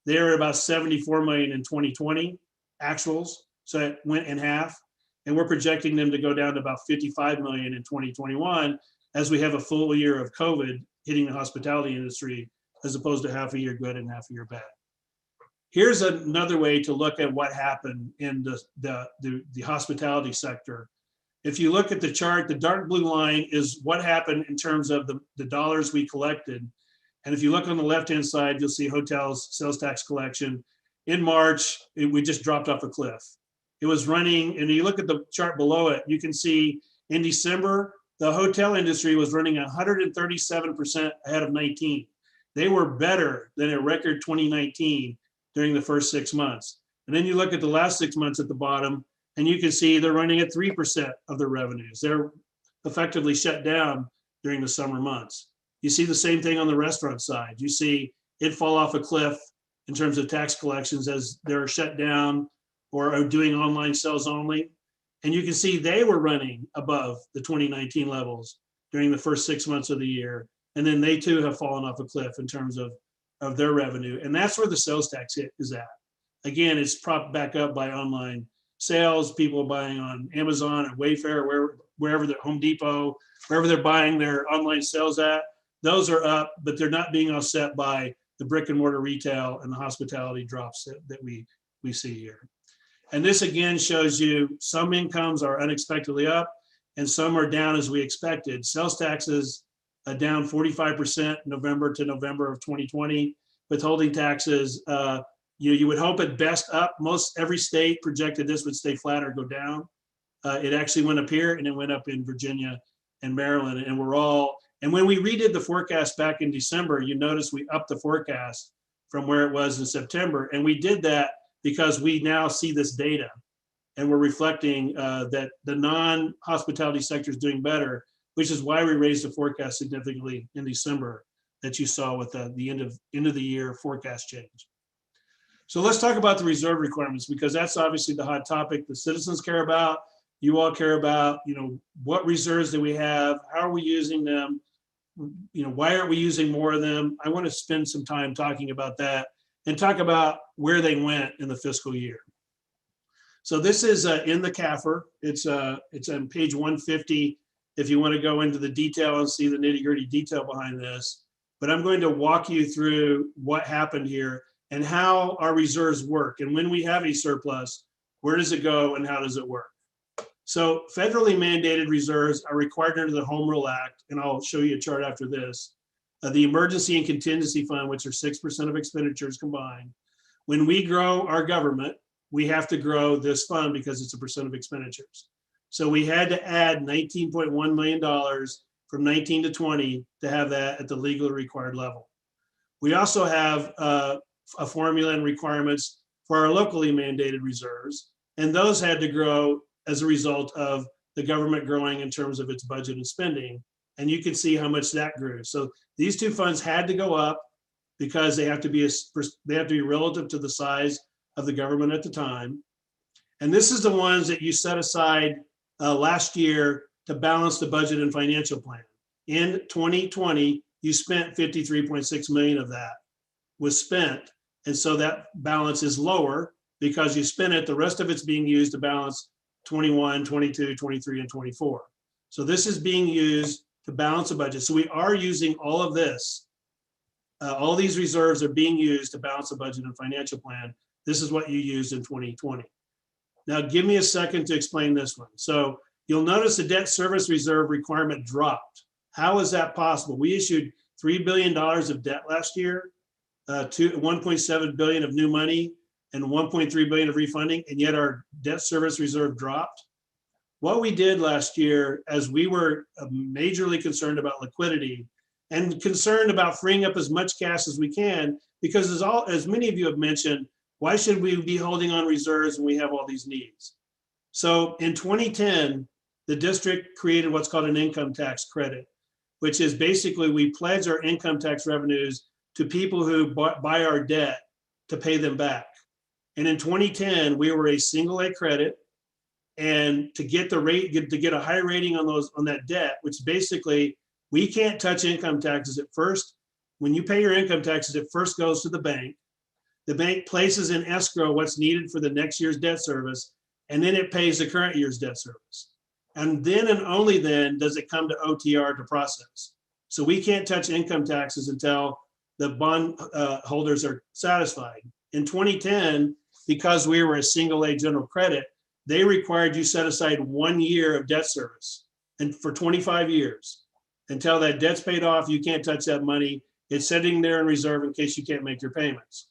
They were about 74 million in 2020 actuals. So it went in half. And we're projecting them to go down to about 55 million in 2021 as we have a full year of COVID hitting the hospitality industry, as opposed to half a year good and half a year bad. Here's another way to look at what happened in the hospitality sector. If you look at the chart, the dark blue line is what happened in terms of the dollars we collected. And if you look on the left-hand side, you'll see hotels, sales tax collection. In March, we just dropped off a cliff. It was running, and you look at the chart below it, you can see in December, the hotel industry was running 137% ahead of 19. They were better than a record 2019 during the first 6 months. And then you look at the last 6 months at the bottom, and you can see they're running at 3% of their revenues. They're effectively shut down during the summer months. You see the same thing on the restaurant side. You see it fall off a cliff in terms of tax collections as they're shut down or are doing online sales only. And you can see they were running above the 2019 levels during the first 6 months of the year. And then they too have fallen off a cliff in terms of their revenue. And that's where the sales tax hit is at. Again, it's propped back up by online sales, people buying on Amazon and Wayfair, wherever they're Home Depot, wherever they're buying their online sales at. Those are up, but they're not being offset by the brick and mortar retail and the hospitality drops that we see here. And this again shows you some incomes are unexpectedly up and some are down as we expected. Sales taxes down 45% November to November of 2020. Withholding taxes, you would hope at best up. Most every state projected this would stay flat or go down. It actually went up here and it went up in Virginia and Maryland, and and when we redid the forecast back in December, you notice we upped the forecast from where it was in September. And we did that because we now see this data and we're reflecting that the non-hospitality sector is doing better, which is why we raised the forecast significantly in December that you saw with the end of the year forecast change. So let's talk about the reserve requirements, because that's obviously the hot topic the citizens care about. You all care about, what reserves do we have? How are we using them? Why aren't we using more of them? I want to spend some time talking about that and talk about where they went in the fiscal year. So this is in the CAFR. It's on page 150 if you want to go into the detail and see the nitty-gritty detail behind this. But I'm going to walk you through what happened here and how our reserves work. And when we have a surplus, where does it go and how does it work? So federally mandated reserves are required under the Home Rule Act, and I'll show you a chart after this. The Emergency and Contingency Fund, which are 6% of expenditures combined. When we grow our government, we have to grow this fund because it's a percent of expenditures. So we had to add $19.1 million from 19 to 20 to have that at the legally required level. We also have a formula and requirements for our locally mandated reserves, and those had to grow as a result of the government growing in terms of its budget and spending. And you can see how much that grew. So these two funds had to go up because they have to be relative to the size of the government at the time. And this is the ones that you set aside last year to balance the budget and financial plan. In 2020, you spent 53.6 million of that was spent. And so that balance is lower because you spent it. The rest of it's being used to balance 21, 22, 23, and 24. So this is being used to balance the budget. So we are using all of this. All these reserves are being used to balance the budget and financial plan. This is what you used in 2020. Now give me a second to explain this one. So you'll notice the debt service reserve requirement dropped. How is that possible? We issued $3 billion of debt last year, 1.7 billion of new money, and 1.3 billion of refunding, and yet our debt service reserve dropped. What we did last year, as we were majorly concerned about liquidity and concerned about freeing up as much cash as we can, because as many of you have mentioned, why should we be holding on reserves when we have all these needs? So in 2010, the district created what's called an income tax credit, which is basically we pledge our income tax revenues to people who buy our debt to pay them back. And in 2010, we were a single A credit, and to get the rate, to get a high rating on that debt, which basically we can't touch income taxes at first. When you pay your income taxes, it first goes to the bank. The bank places in escrow what's needed for the next year's debt service, and then it pays the current year's debt service. And then and only then does it come to OTR to process. So we can't touch income taxes until the bond holders are satisfied. In 2010, because we were a single A general credit, they required you set aside 1 year of debt service, and for 25 years. Until that debt's paid off, you can't touch that money. It's sitting there in reserve in case you can't make your payments.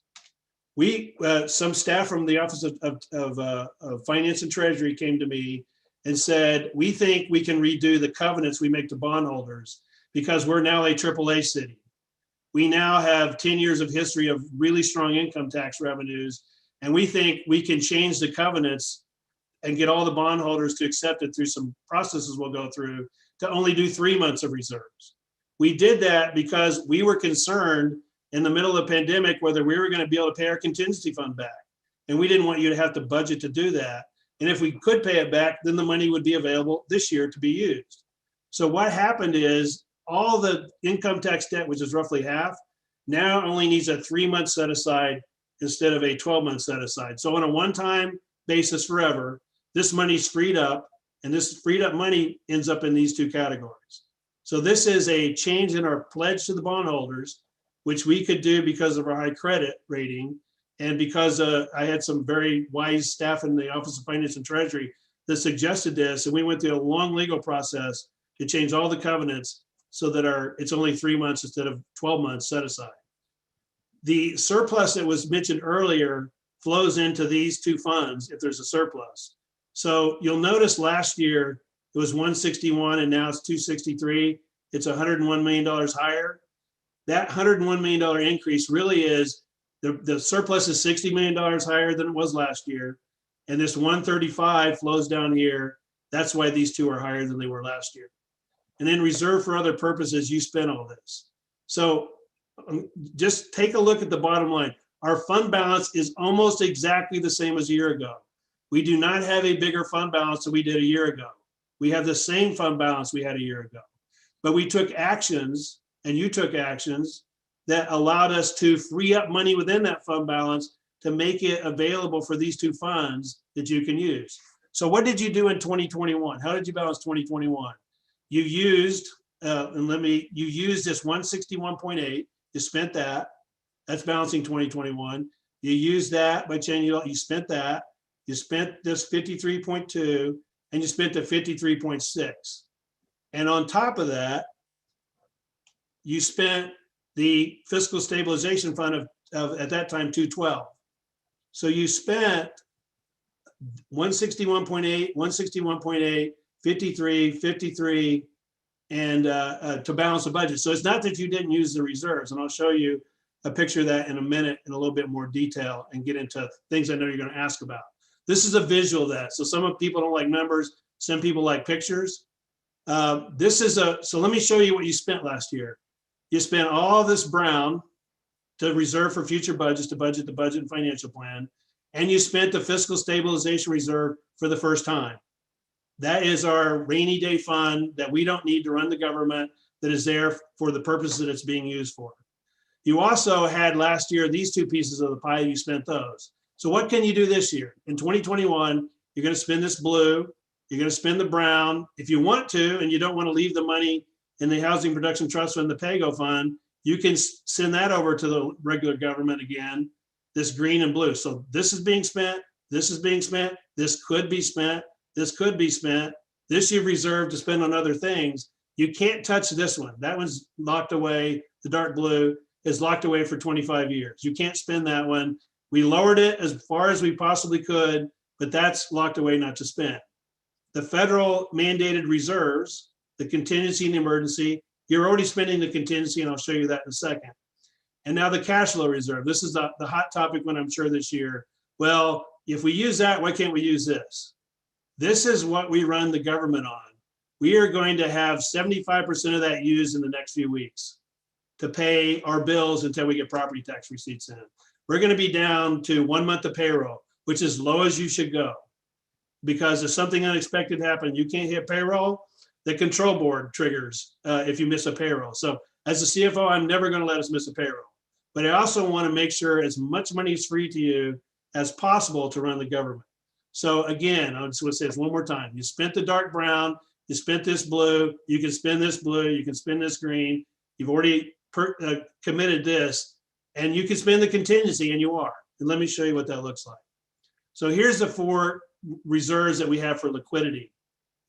Some staff from the Office of Finance and Treasury came to me and said, we think we can redo the covenants we make to bondholders because we're now a AAA city. We now have 10 years of history of really strong income tax revenues, and we think we can change the covenants and get all the bondholders to accept it through some processes we'll go through to only do 3 months of reserves. We did that because we were concerned in the middle of the pandemic whether we were going to be able to pay our contingency fund back. And we didn't want you to have to budget to do that. And if we could pay it back, then the money would be available this year to be used. So what happened is all the income tax debt, which is roughly half, now only needs a 3-month set aside instead of a 12-month set aside. So on a one-time basis forever, this money's freed up, and this freed up money ends up in these two categories. So this is a change in our pledge to the bondholders, which we could do because of our high credit rating. And because I had some very wise staff in the Office of Finance and Treasury that suggested this, and we went through a long legal process to change all the covenants so that it's only 3 months instead of 12 months set aside. The surplus that was mentioned earlier flows into these two funds if there's a surplus. So you'll notice last year it was 161 and now it's 263. It's $101 million higher. That $101 million increase really is the surplus is $60 million higher than it was last year. And this 135 flows down here. That's why these two are higher than they were last year. And then reserve for other purposes, you spent all this. So just take a look at the bottom line. Our fund balance is almost exactly the same as a year ago. We do not have a bigger fund balance than we did a year ago. We have the same fund balance we had a year ago. But we took actions, and you took actions, that allowed us to free up money within that fund balance to make it available for these two funds that you can use. So what did you do in 2021? How did you balance 2021? You used, you used this 161.8, you spent that. That's balancing 2021. You used that by changing, you spent that. You spent this 53.2 and you spent the 53.6. And on top of that, you spent the Fiscal Stabilization Fund of at that time, 212. So you spent 161.8, 161.8, 53, 53, and to balance the budget. So it's not that you didn't use the reserves, and I'll show you a picture of that in a minute in a little bit more detail and get into things I know you're going to ask about. This is a visual of that. So some people don't like numbers, some people like pictures. So let me show you what you spent last year. You spent all this brown to reserve for future budgets, to budget the budget and financial plan, and you spent the Fiscal Stabilization Reserve for the first time. That is our rainy day fund that we don't need to run the government, that is there for the purpose that it's being used for. You also had last year, these two pieces of the pie, you spent those. So what can you do this year? In 2021, you're going to spend this blue, you're going to spend the brown. If you want to, and you don't want to leave the money in the Housing Production Trust Fund, the PAYGO fund, you can send that over to the regular government again, this green and blue. So this is being spent, this is being spent, this could be spent, this could be spent, this you've reserved to spend on other things. You can't touch this one. That one's locked away. The dark blue is locked away for 25 years. You can't spend that one. We lowered it as far as we possibly could, but that's locked away not to spend. The federal mandated reserves, the contingency and the emergency, you're already spending the contingency, and I'll show you that in a second. And now the cash flow reserve. This is the hot topic one, I'm sure, this year. Well, if we use that, why can't we use this? This is what we run the government on. We are going to have 75% of that used in the next few weeks to pay our bills until we get property tax receipts in. We're going to be down to 1 month of payroll, which is low as you should go. Because if something unexpected happened, you can't hit payroll, the control board triggers if you miss a payroll. So as a CFO, I'm never going to let us miss a payroll. But I also want to make sure as much money is free to you as possible to run the government. So again, I just want to say this one more time. You spent the dark brown, you spent this blue, you can spend this blue, you can spend this green. You've already committed this, and you can spend the contingency, and you are. And let me show you what that looks like. So here's the 4 reserves that we have for liquidity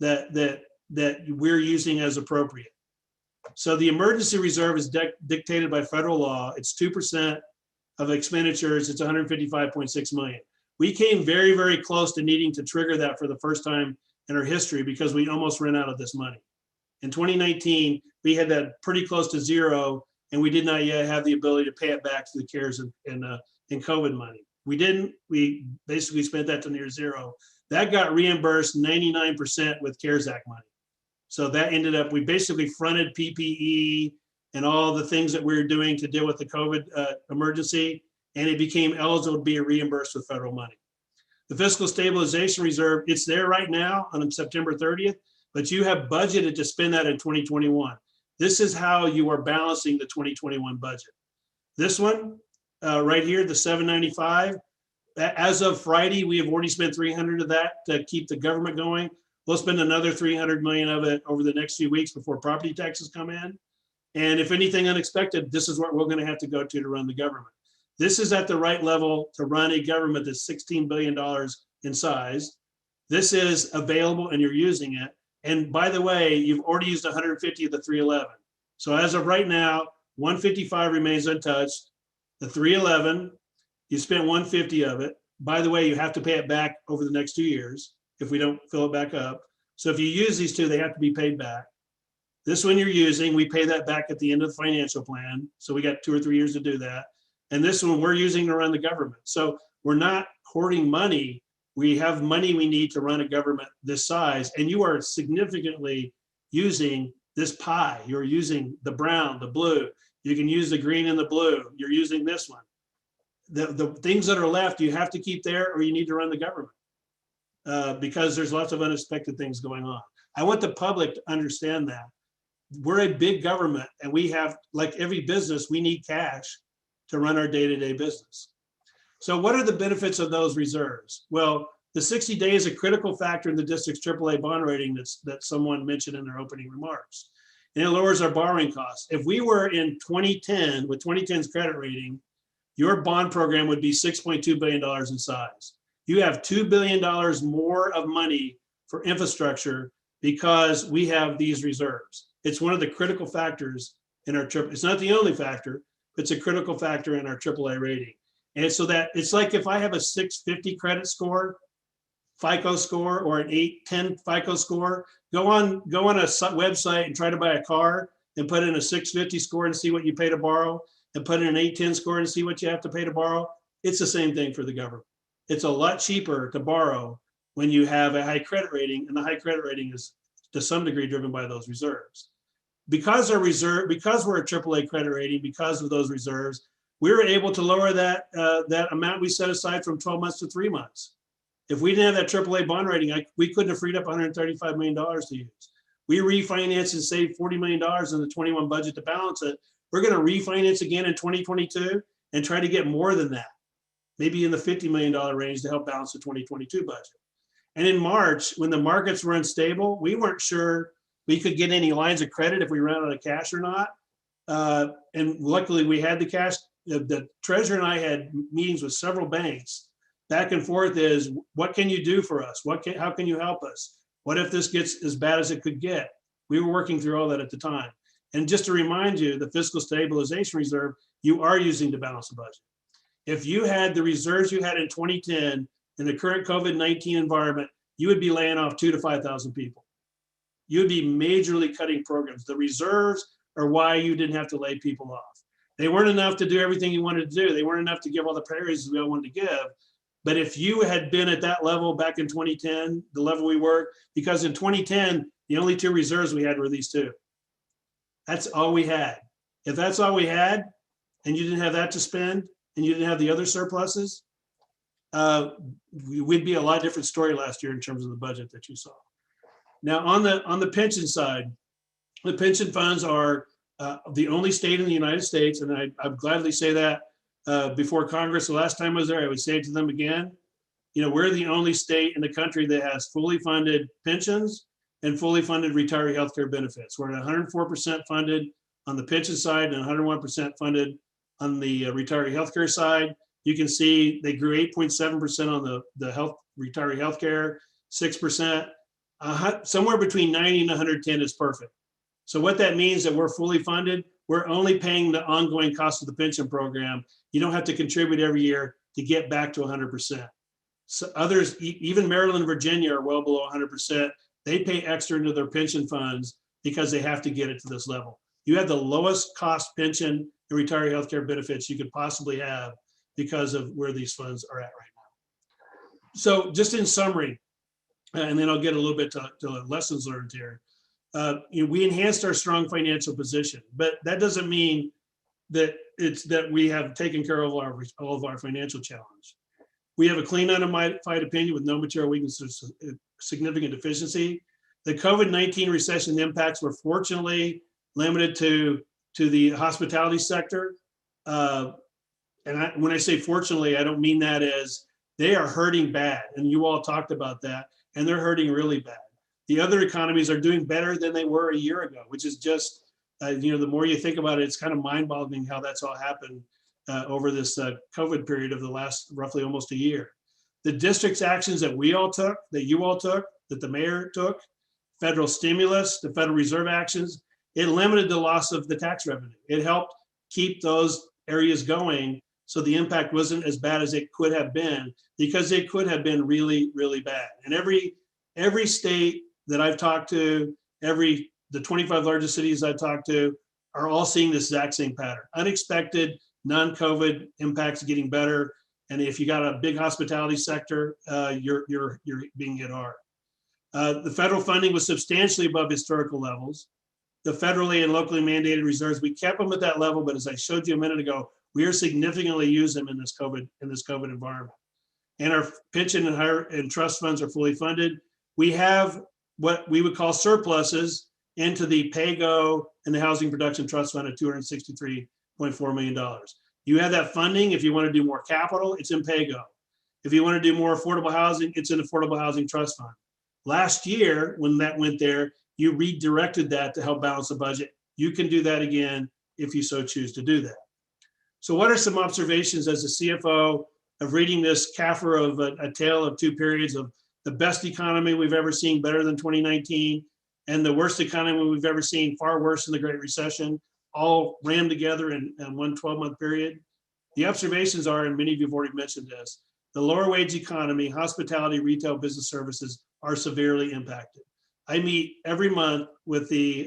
that we're using as appropriate. So the emergency reserve is dictated by federal law. It's 2% of expenditures. It's 155.6 million. We came very, very close to needing to trigger that for the first time in our history because we almost ran out of this money. In 2019, we had that pretty close to zero, and we did not yet have the ability to pay it back to the CARES and COVID money. We didn't. We basically spent that to near zero. That got reimbursed 99% with CARES Act money. So that ended up, we basically fronted PPE and all the things that we were doing to deal with the COVID emergency, and it became eligible to be reimbursed with federal money. The Fiscal Stabilization Reserve, it's there right now on September 30th, but you have budgeted to spend that in 2021. This is how you are balancing the 2021 budget. This one right here, the 795, as of Friday, we have already spent 300 of that to keep the government going. We'll spend another 300 million of it over the next few weeks before property taxes come in. And if anything unexpected, this is what we're going to have to go to run the government. This is at the right level to run a government that's $16 billion in size. This is available and you're using it. And by the way, you've already used 150 of the 311. So as of right now, 155 remains untouched. The 311, you spent 150 of it. By the way, you have to pay it back over the next 2 years if we don't fill it back up. So if you use these two, they have to be paid back. This one you're using, we pay that back at the end of the financial plan. So we got 2 or 3 years to do that. And this one we're using to run the government. So we're not hoarding money. We have money we need to run a government this size. And you are significantly using this pie. You're using the brown, the blue. You can use the green and the blue. You're using this one. The things that are left, you have to keep there or you need to run the government because there's lots of unexpected things going on. I want the public to understand that. We're a big government and we have, like every business, we need cash to run our day-to-day business. So what are the benefits of those reserves? Well, the 60 day is a critical factor in the district's AAA bond rating that someone mentioned in their opening remarks. And it lowers our borrowing costs. If we were in 2010 with 2010's credit rating, your bond program would be $6.2 billion in size. You have $2 billion more of money for infrastructure because we have these reserves. It's one of the critical factors in our trip. It's not the only factor, but it's a critical factor in our AAA rating. And so that it's like if I have a 650 credit score, FICO score, or an 810 FICO score, go on a website and try to buy a car and put in a 650 score and see what you pay to borrow, and put in an 810 score and see what you have to pay to borrow. It's the same thing for the government. It's a lot cheaper to borrow when you have a high credit rating, and the high credit rating is to some degree driven by those reserves. Because we're a AAA credit rating, because of those reserves, we were able to lower that amount we set aside from 12 months to 3 months. If we didn't have that AAA bond rating, we couldn't have freed up $135 million to use. We refinanced and saved $40 million in the 21 budget to balance it. We're going to refinance again in 2022 and try to get more than that, maybe in the $50 million range to help balance the 2022 budget. And in March, when the markets were unstable, we weren't sure we could get any lines of credit if we ran out of cash or not. And luckily we had the cash. The treasurer and I had meetings with several banks back and forth is, what can you do for us? How can you help us? What if this gets as bad as it could get? We were working through all that at the time. And just to remind you, the fiscal stabilization reserve, you are using to balance the budget. If you had the reserves you had in 2010 in the current COVID-19 environment, you would be laying off 2,000 to 5,000 people. You would be majorly cutting programs. The reserves are why you didn't have to lay people off. They weren't enough to do everything you wanted to do. They weren't enough to give all the pay raises we all wanted to give. But if you had been at that level back in 2010, the level we were, because in 2010, the only two reserves we had were these two. That's all we had. If that's all we had, and you didn't have that to spend, and you didn't have the other surpluses, we'd be a lot different story last year in terms of the budget that you saw. Now, on the pension side, the pension funds are the only state in the United States, and I'd gladly say that before Congress. The last time I was there, I would say it to them again. You know, we're the only state in the country that has fully funded pensions and fully funded retiree healthcare benefits. We're at 104% funded on the pension side and 101% funded on the retiree healthcare side. You can see they grew 8.7% on the retiree healthcare, 6%. Somewhere between 90 and 110 is perfect. So what that means that we're fully funded, we're only paying the ongoing cost of the pension program. You don't have to contribute every year to get back to 100%. So others, even Maryland and Virginia, are well below 100%. They pay extra into their pension funds because they have to get it to this level. You have the lowest cost pension and retiree healthcare benefits you could possibly have because of where these funds are at right now. So just in summary, and then I'll get a little bit to lessons learned here. We enhanced our strong financial position, but that doesn't mean that we have taken care of all of our financial challenge. We have a clean, unmodified opinion with no material weaknesses, significant deficiency. The COVID-19 recession impacts were fortunately limited to the hospitality sector. And when I say fortunately, I don't mean that as they are hurting bad. And you all talked about that, and they're hurting really bad. The other economies are doing better than they were a year ago, which is just The more you think about it, it's kind of mind-boggling how that's all happened over this COVID period of the last roughly almost a year. The district's actions that we all took, that you all took, that the mayor took, federal stimulus, the Federal Reserve actions, it limited the loss of the tax revenue. It helped keep those areas going, so the impact wasn't as bad as it could have been, because it could have been really, really bad. And every state that I've talked to, the 25 largest cities I've talked to, are all seeing this exact same pattern. Unexpected, non-COVID impacts getting better. And if you got a big hospitality sector, you're being hit hard. The federal funding was substantially above historical levels. The federally and locally mandated reserves, we kept them at that level, but as I showed you a minute ago, we are significantly using them in this COVID environment. And our pension and trust funds are fully funded. We have what we would call surpluses into the PAYGO and the Housing Production Trust Fund at $263.4 million. You have that funding. If you want to do more capital, it's in PAYGO. If you want to do more affordable housing, it's in Affordable Housing Trust Fund. Last year, when that went there, you redirected that to help balance the budget. You can do that again if you so choose to do that. So what are some observations as a CFO of reading this CAFR of a tale of two periods of the best economy we've ever seen, better than 2019, and the worst economy we've ever seen, far worse than the Great Recession, all rammed together in one 12-month period? The observations are, and many of you have already mentioned this, the lower wage economy, hospitality, retail, business services are severely impacted. I meet every month with the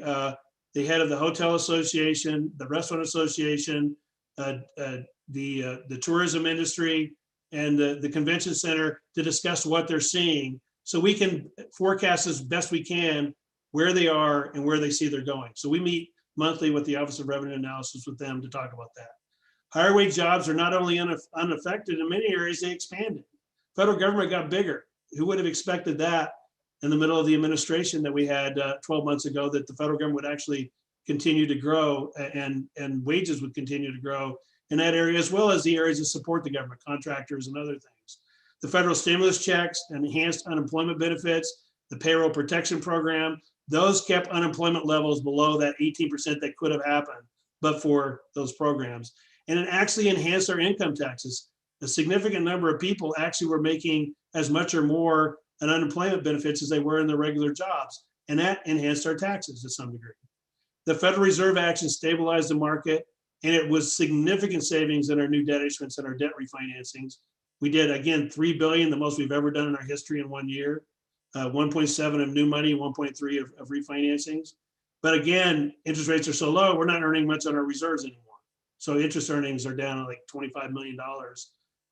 head of the Hotel Association, the Restaurant Association, the tourism industry, and the convention center to discuss what they're seeing, so we can forecast as best we can where they are and where they see they're going. So we meet monthly with the Office of Revenue Analysis with them to talk about that. Higher wage jobs are not only unaffected, in many areas they expanded. Federal government got bigger. Who would have expected that in the middle of the administration that we had 12 months ago, that the federal government would actually continue to grow and wages would continue to grow in that area, as well as the areas that support the government, contractors and other things. The federal stimulus checks and enhanced unemployment benefits, the payroll protection program, those kept unemployment levels below that 18% that could have happened but for those programs. And it actually enhanced our income taxes. A significant number of people actually were making as much or more in unemployment benefits as they were in their regular jobs. And that enhanced our taxes to some degree. The Federal Reserve action stabilized the market, and it was significant savings in our new debt issuance and our debt refinancings. We did, again, $3 billion, the most we've ever done in our history in 1 year, 1.7 of new money, 1.3 of refinancings. But again, interest rates are so low, we're not earning much on our reserves anymore. So interest earnings are down like $25 million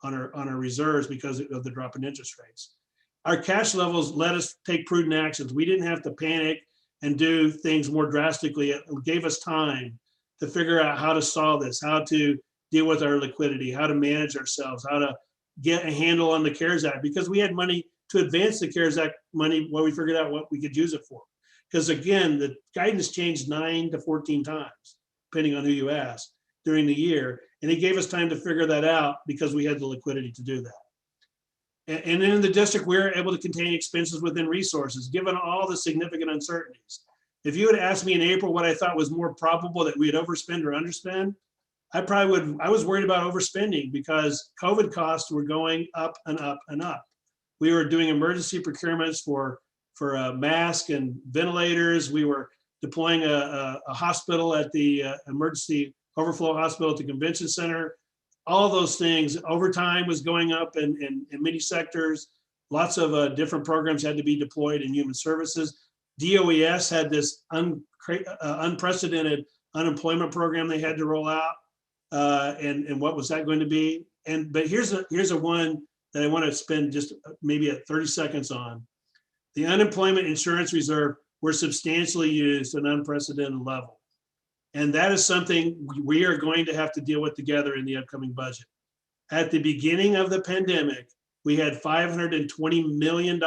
on our reserves because of the drop in interest rates. Our cash levels let us take prudent actions. We didn't have to panic and do things more drastically. It gave us time to figure out how to solve this, how to deal with our liquidity, how to manage ourselves, how to get a handle on the CARES Act, because we had money to advance the CARES Act money while we figured out what we could use it for. Because again, the guidance changed 9 to 14 times, depending on who you ask, during the year. And it gave us time to figure that out because we had the liquidity to do that. And then in the district, we were able to contain expenses within resources, given all the significant uncertainties. If you had asked me in April what I thought was more probable that we'd overspend or underspend, I was worried about overspending because COVID costs were going up and up and up. We were doing emergency procurements for masks and ventilators. We were deploying a hospital at the emergency overflow hospital at the convention center. All those things. Overtime was going up in many sectors. Lots of different programs had to be deployed in human services. DOES had this unprecedented unemployment program they had to roll out. And what was that going to be? But here's a one that I want to spend just maybe 30 seconds on. The unemployment insurance reserve were substantially used at an unprecedented level. And that is something we are going to have to deal with together in the upcoming budget. At the beginning of the pandemic, we had $520 million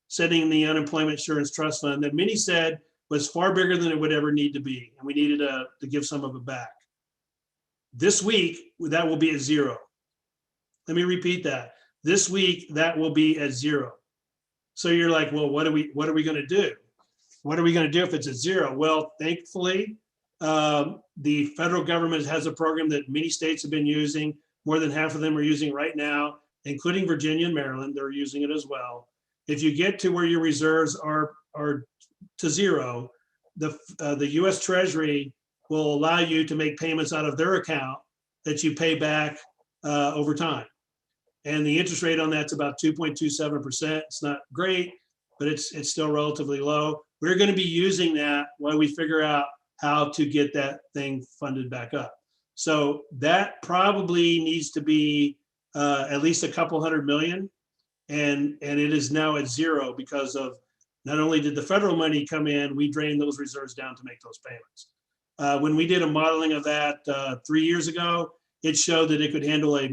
sitting in the unemployment insurance trust fund that many said was far bigger than it would ever need to be. And we needed to give some of it back. This week, that will be at zero. Let me repeat that. This week, that will be at zero. So you're like, well, what are we going to do? What are we going to do if it's at zero? Well, thankfully, The federal government has a program that many states have been using. More than half of them are using right now, including Virginia and Maryland. They're using it as well. If you get to where your reserves are to zero, the U.S. Treasury will allow you to make payments out of their account that you pay back over time. And the interest rate on that's about 2.27%. It's not great, but it's still relatively low. We're going to be using that while we figure out how to get that thing funded back up. So that probably needs to be at least a couple $100 million. And it is now at zero because of not only did the federal money come in, we drained those reserves down to make those payments. When we did a modeling of that 3 years ago, it showed that it could handle a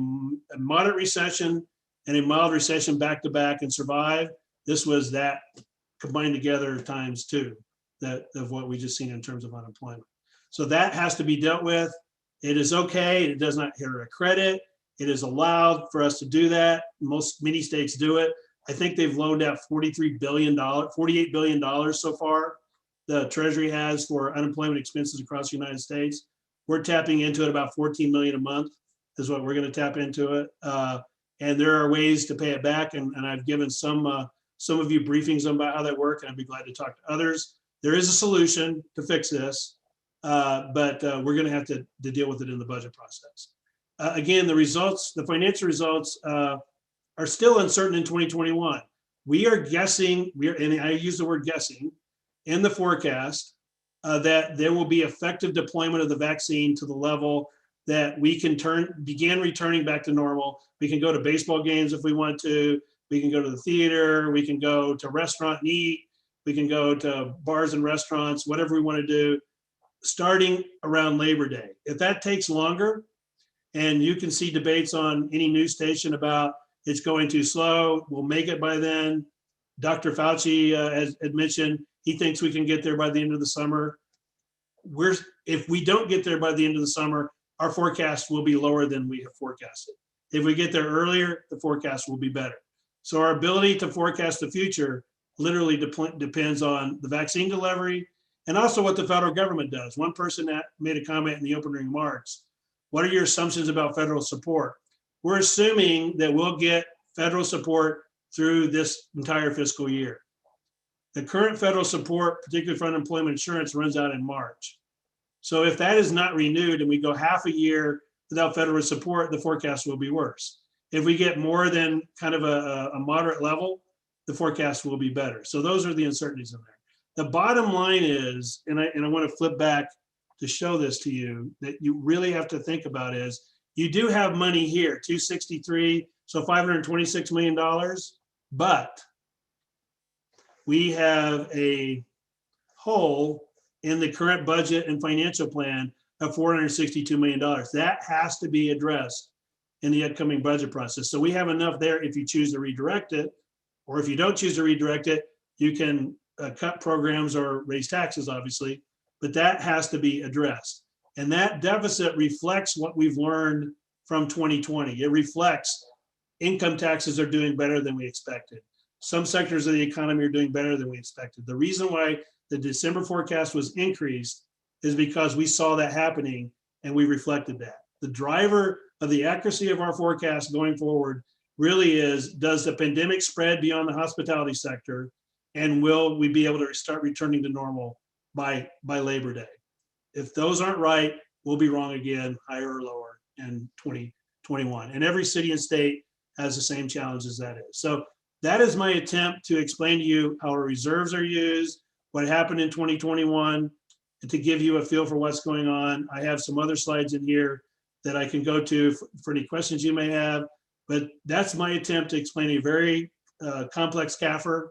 moderate recession and a mild recession back to back and survive. This was that combined together times two of what we just seen in terms of unemployment. So that has to be dealt with. It is okay. It does not hit our credit. It is allowed for us to do that. Many states do it. I think they've loaned out $48 billion so far. The Treasury has for unemployment expenses across the United States. We're tapping into it about 14 million a month is what we're going to tap into it. And there are ways to pay it back. And I've given some of you briefings about how that works, and I'd be glad to talk to others. There is a solution to fix this, but we're going to have to deal with it in the budget process. Again, the financial results are still uncertain in 2021. We are guessing, and I use the word guessing, in the forecast that there will be effective deployment of the vaccine to the level that we can begin returning back to normal. We can go to baseball games if we want to. We can go to the theater. We can go to a restaurant and eat. We can go to bars and restaurants, whatever we want to do, starting around Labor Day. If that takes longer, and you can see debates on any news station about it's going too slow, we'll make it by then. Dr. Fauci had mentioned he thinks we can get there by the end of the summer. If we don't get there by the end of the summer, our forecast will be lower than we have forecasted. If we get there earlier, the forecast will be better. So our ability to forecast the future literally depends on the vaccine delivery and also what the federal government does. One person that made a comment in the opening remarks, what are your assumptions about federal support? We're assuming that we'll get federal support through this entire fiscal year. The current federal support, particularly for unemployment insurance, runs out in March. So if that is not renewed and we go half a year without federal support, the forecast will be worse. If we get more than kind of a moderate level, the forecast will be better. So those are the uncertainties in there. The bottom line is, and I want to flip back to show this to you, that you really have to think about is, you do have money here, 263, so $526 million, but we have a hole in the current budget and financial plan of $462 million. That has to be addressed in the upcoming budget process. So we have enough there if you choose to redirect it, or if you don't choose to redirect it, you can cut programs or raise taxes, obviously, but that has to be addressed. And that deficit reflects what we've learned from 2020. It reflects income taxes are doing better than we expected. Some sectors of the economy are doing better than we expected. The reason why the December forecast was increased is because we saw that happening and we reflected that. The driver of the accuracy of our forecast going forward really is, does the pandemic spread beyond the hospitality sector, and will we be able to start returning to normal by Labor Day? If those aren't right, we'll be wrong again, higher or lower in 2021. And every city and state has the same challenges that is. So that is my attempt to explain to you how our reserves are used, what happened in 2021, and to give you a feel for what's going on. I have some other slides in here that I can go to for any questions you may have, but that's my attempt to explain a very complex CAFR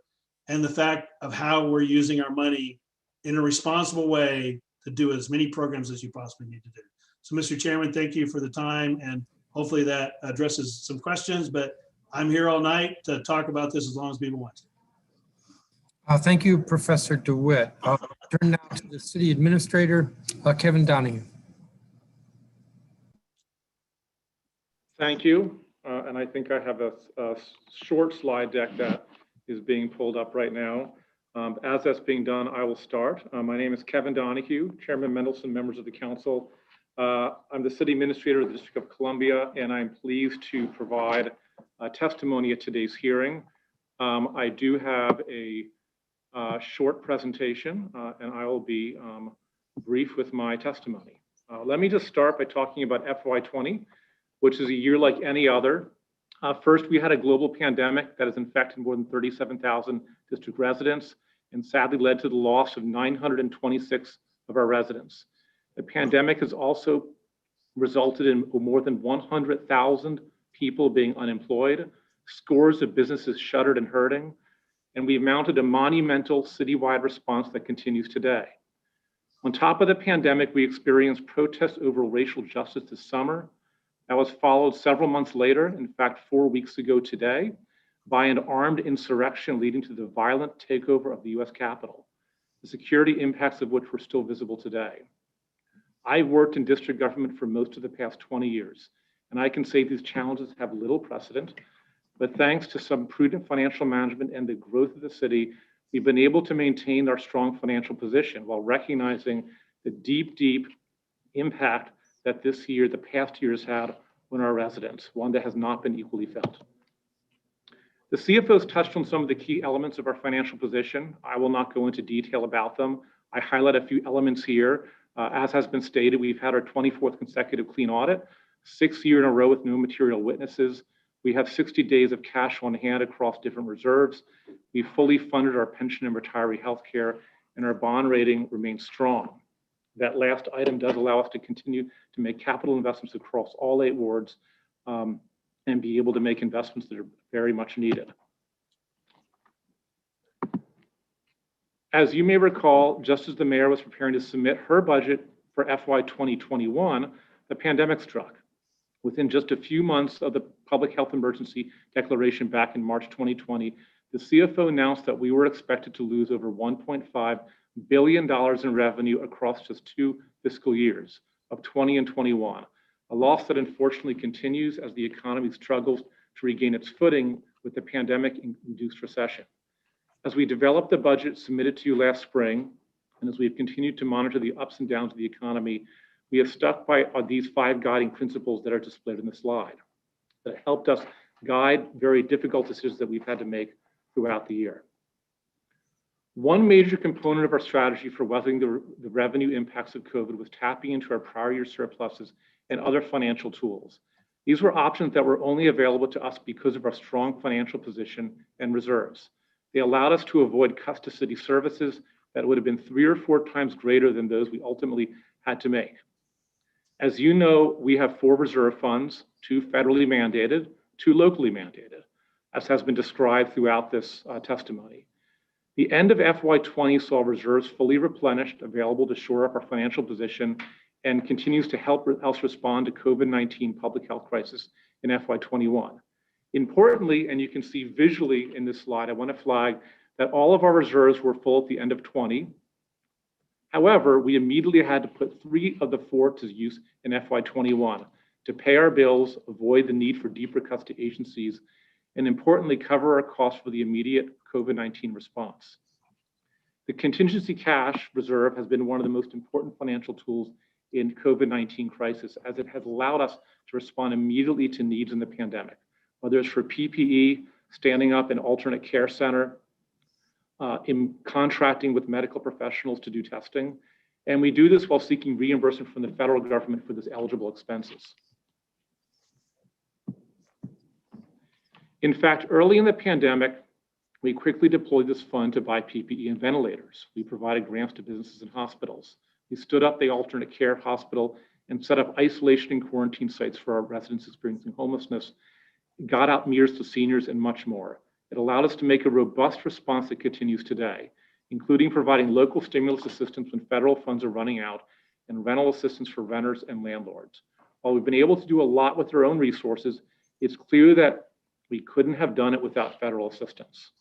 and the fact of how we're using our money in a responsible way to do as many programs as you possibly need to do. So, Mr. Chairman, thank you for the time, and hopefully that addresses some questions, but I'm here all night to talk about this as long as people want to. Thank you, Professor DeWitt. I'll turn now to the City Administrator, Kevin Donahue. Thank you. And I think I have a short slide deck that is being pulled up right now. As that's being done, I will start. My name is Kevin Donahue, Chairman Mendelson, members of the council. I'm the City Administrator of the District of Columbia, and I'm pleased to provide testimony at today's hearing. I do have a short presentation, and I will be brief with my testimony. Let me just start by talking about FY20, which is a year like any other. First, we had a global pandemic that has infected more than 37,000 district residents and sadly led to the loss of 926 of our residents. The pandemic has also resulted in more than 100,000 people being unemployed, scores of businesses shuttered and hurting, and we've mounted a monumental citywide response that continues today. On top of the pandemic, we experienced protests over racial justice this summer. That was followed several months later, in fact, 4 weeks ago today, by an armed insurrection leading to the violent takeover of the US Capitol, the security impacts of which were still visible today. I worked in district government for most of the past 20 years, and I can say these challenges have little precedent, but thanks to some prudent financial management and the growth of the city, we've been able to maintain our strong financial position while recognizing the deep impact that this year, the past year has had on our residents, one that has not been equally felt. The CFO's touched on some of the key elements of our financial position. I will not go into detail about them. I highlight a few elements here. As has been stated, we've had our 24th consecutive clean audit, 6th year in a row with no material witnesses. We have 60 days of cash on hand across different reserves. We fully funded our pension and retiree health care, and our bond rating remains strong. That last item does allow us to continue to make capital investments across all 8 wards and be able to make investments that are very much needed. As you may recall, just as the mayor was preparing to submit her budget for FY 2021, the pandemic struck. Within just a few months of the public health emergency declaration back in March 2020, the CFO announced that we were expected to lose over $1.5 billion in revenue across just 2 fiscal years of 20 and 21, a loss that unfortunately continues as the economy struggles to regain its footing with the pandemic-induced recession. As we developed the budget submitted to you last spring, and as we've continued to monitor the ups and downs of the economy, we have stuck by these 5 guiding principles that are displayed in the slide that helped us guide very difficult decisions that we've had to make throughout the year. One major component of our strategy for weathering the revenue impacts of COVID was tapping into our prior year surpluses and other financial tools. These were options that were only available to us because of our strong financial position and reserves. They allowed us to avoid cuts to city services that would have been 3 or 4 times greater than those we ultimately had to make. As you know, we have 4 reserve funds, 2 federally mandated, 2 locally mandated, as has been described throughout this testimony. The end of FY20 saw reserves fully replenished, available to shore up our financial position, and continues to help us respond to COVID-19 public health crisis in FY21. Importantly, and you can see visually in this slide, I want to flag that all of our reserves were full at the end of 20. However, we immediately had to put 3 of the 4 to use in FY21 to pay our bills, avoid the need for deeper cuts to agencies, and importantly, cover our costs for the immediate COVID-19 response. The contingency cash reserve has been one of the most important financial tools in COVID-19 crisis, as it has allowed us to respond immediately to needs in the pandemic, whether it's for PPE, standing up an alternate care center, in contracting with medical professionals to do testing. And we do this while seeking reimbursement from the federal government for those eligible expenses. In fact, early in the pandemic, we quickly deployed this fund to buy PPE and ventilators. We provided grants to businesses and hospitals. We stood up the alternate care hospital and set up isolation and quarantine sites for our residents experiencing homelessness, got out meals to seniors, and much more. It allowed us to make a robust response that continues today, including providing local stimulus assistance when federal funds are running out and rental assistance for renters and landlords. While we've been able to do a lot with our own resources, it's clear that we couldn't have done it without federal assistance.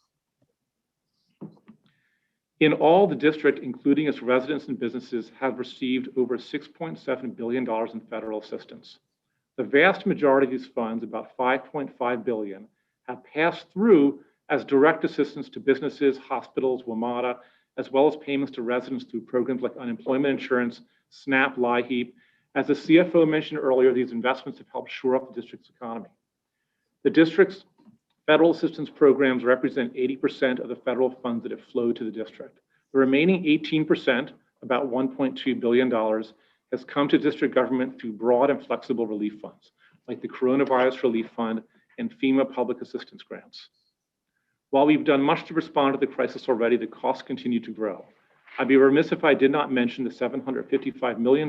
In all, the district, including its residents and businesses, have received over $6.7 billion in federal assistance. The vast majority of these funds, about $5.5 billion, have passed through as direct assistance to businesses, hospitals, WMATA, as well as payments to residents through programs like unemployment insurance, SNAP, LIHEAP. As the CFO mentioned earlier, these investments have helped shore up the district's economy. The district's federal assistance programs represent 80% of the federal funds that have flowed to the district. The remaining 18%, about $1.2 billion, has come to district government through broad and flexible relief funds, like the Coronavirus Relief Fund and FEMA public assistance grants. While we've done much to respond to the crisis already, the costs continue to grow. I'd be remiss if I did not mention the $755 million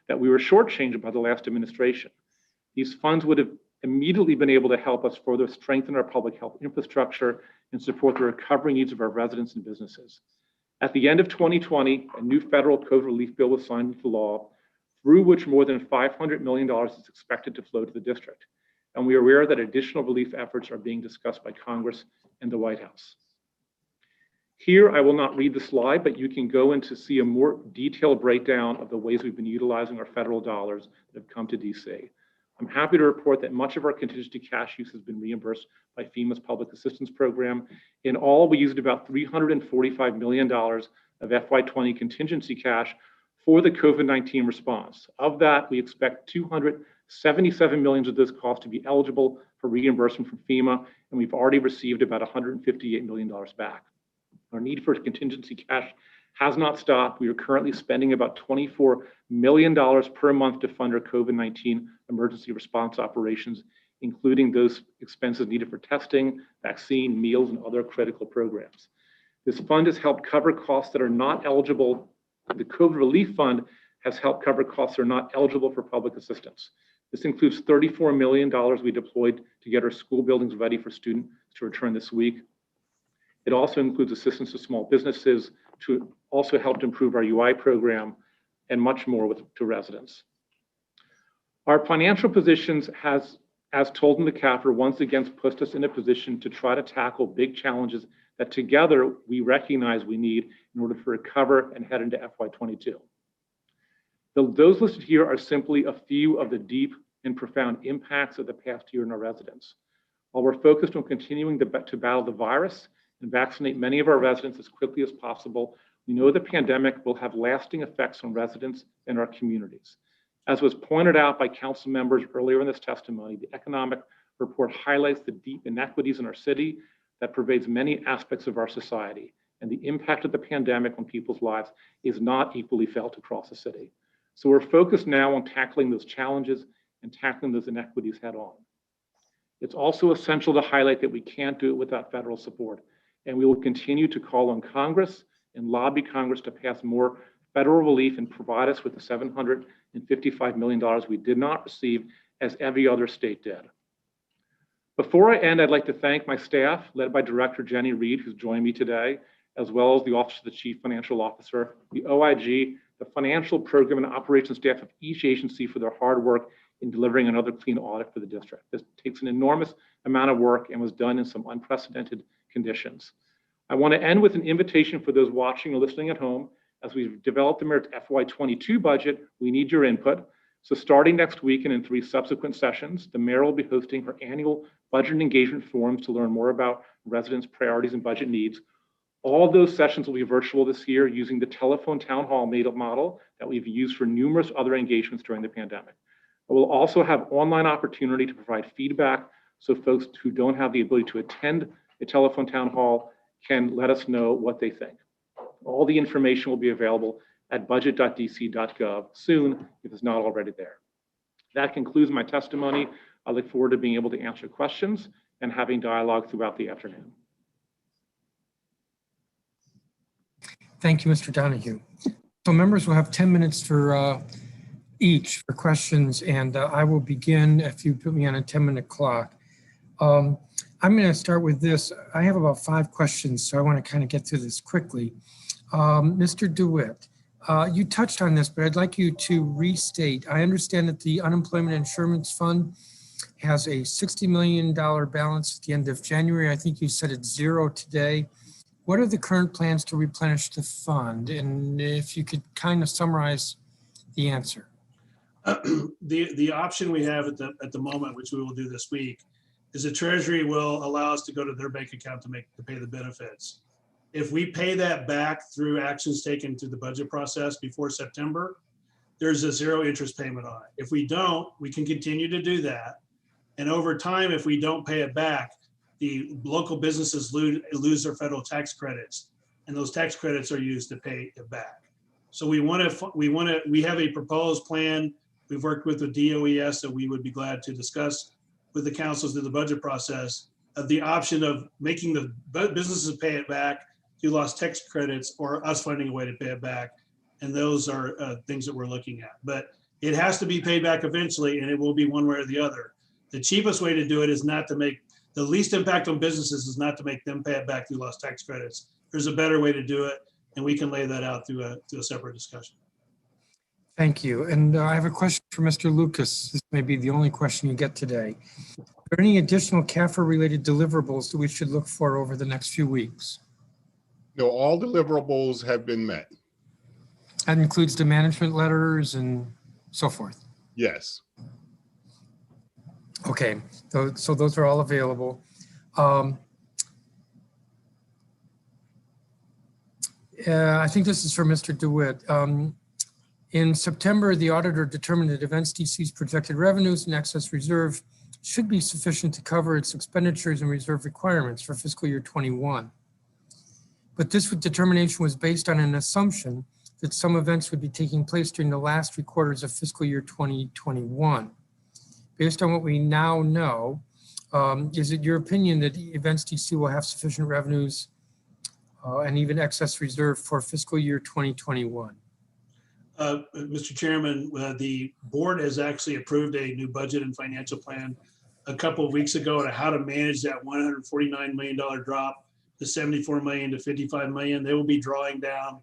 that we were shortchanged by the last administration. These funds would have immediately been able to help us further strengthen our public health infrastructure and support the recovery needs of our residents and businesses. At the end of 2020, a new federal COVID relief bill was signed into law, through which more than $500 million is expected to flow to the district. And we are aware that additional relief efforts are being discussed by Congress and the White House. Here, I will not read the slide, but you can go in to see a more detailed breakdown of the ways we've been utilizing our federal dollars that have come to DC. I'm happy to report that much of our contingency cash use has been reimbursed by FEMA's public assistance program. In all, we used about $345 million of FY20 contingency cash for the COVID-19 response. Of that, we expect $277 million of those costs to be eligible for reimbursement from FEMA, and we've already received about $158 million back. Our need for contingency cash has not stopped. We are currently spending about $24 million per month to fund our COVID-19 emergency response operations, including those expenses needed for testing, vaccine, meals, and other critical programs. This fund has helped cover costs that are not eligible. The COVID Relief Fund has helped cover costs that are not eligible for public assistance. This includes $34 million we deployed to get our school buildings ready for students to return this week. It also includes assistance to small businesses, to also help to improve our UI program, and much more to residents. Our financial positions has, as told in the CAFR, once again pushed us in a position to try to tackle big challenges that together we recognize we need in order to recover and head into FY22. Those listed here are simply a few of the deep and profound impacts of the past year on our residents. While we're focused on continuing to battle the virus and vaccinate many of our residents as quickly as possible, we know the pandemic will have lasting effects on residents and our communities. As was pointed out by council members earlier in this testimony, the economic report highlights the deep inequities in our city that pervades many aspects of our society, and the impact of the pandemic on people's lives is not equally felt across the city. So we're focused now on tackling those challenges and tackling those inequities head on. It's also essential to highlight that we can't do it without federal support, and we will continue to call on Congress and lobby Congress to pass more federal relief and provide us with the $755 million we did not receive as every other state did. Before I end, I'd like to thank my staff, led by Director Jenny Reed, who's joined me today, as well as the Office of the Chief Financial Officer, the OIG, the financial program and operations staff of each agency for their hard work in delivering another clean audit for the district. This takes an enormous amount of work and was done in some unprecedented conditions. I want to end with an invitation for those watching or listening at home. As we've developed the Mayor's FY22 budget, we need your input. So starting next week and in 3 subsequent sessions, the Mayor will be hosting her annual budget engagement forums to learn more about residents' priorities and budget needs. All those sessions will be virtual this year using the telephone town hall model that we've used for numerous other engagements during the pandemic. We'll also have online opportunity to provide feedback so folks who don't have the ability to attend a telephone town hall can let us know what they think. All the information will be available at budget.dc.gov soon if it's not already there. That concludes my testimony. I look forward to being able to answer questions and having dialogue throughout the afternoon. Thank you, Mr. Donahue. So members will have 10 minutes for each for questions, and I will begin if you put me on a 10-minute clock. I'm going to start with this. I have about 5 questions, so I want to kind of get through this quickly. Mr. DeWitt, you touched on this, but I'd like you to restate. I understand that the Unemployment Insurance Fund has a $60 million balance at the end of January. I think you said it's 0 today. What are the current plans to replenish the fund? And if you could kind of summarize the answer. The option we have at the moment, which we will do this week, is the Treasury will allow us to go to their bank account to pay the benefits. If we pay that back through actions taken through the budget process before September, there's a 0 interest payment on it. If we don't, we can continue to do that. And over time, if we don't pay it back, the local businesses lose their federal tax credits, and those tax credits are used to pay it back. So we have a proposed plan. We've worked with the DOES that we would be glad to discuss with the councils through the budget process of the option of making the businesses pay it back through lost tax credits or us finding a way to pay it back. And those are things that we're looking at. But it has to be paid back eventually, and it will be one way or the other. The cheapest way to do it is not to make the least impact on businesses is not to make them pay it back through lost tax credits. There's a better way to do it, and we can lay that out through a separate discussion. Thank you. And I have a question for Mr. Lucas. This may be the only question you get today. Are there any additional CAFR-related deliverables that we should look for over the next few weeks? No, all deliverables have been met. That includes the management letters and so forth. Yes. Okay, so those are all available. I think this is for Mr. DeWitt. In September, the auditor determined that Events DC's projected revenues and excess reserve should be sufficient to cover its expenditures and reserve requirements for fiscal year 21. But this determination was based on an assumption that some events would be taking place during the last 3 quarters of fiscal year 2021. Based on what we now know, is it your opinion that Events DC will have sufficient revenues and even excess reserve for fiscal year 2021? Mr. Chairman, the board has actually approved a new budget and financial plan a couple of weeks ago on how to manage that $149 million drop to $74 million to $55 million. They will be drawing down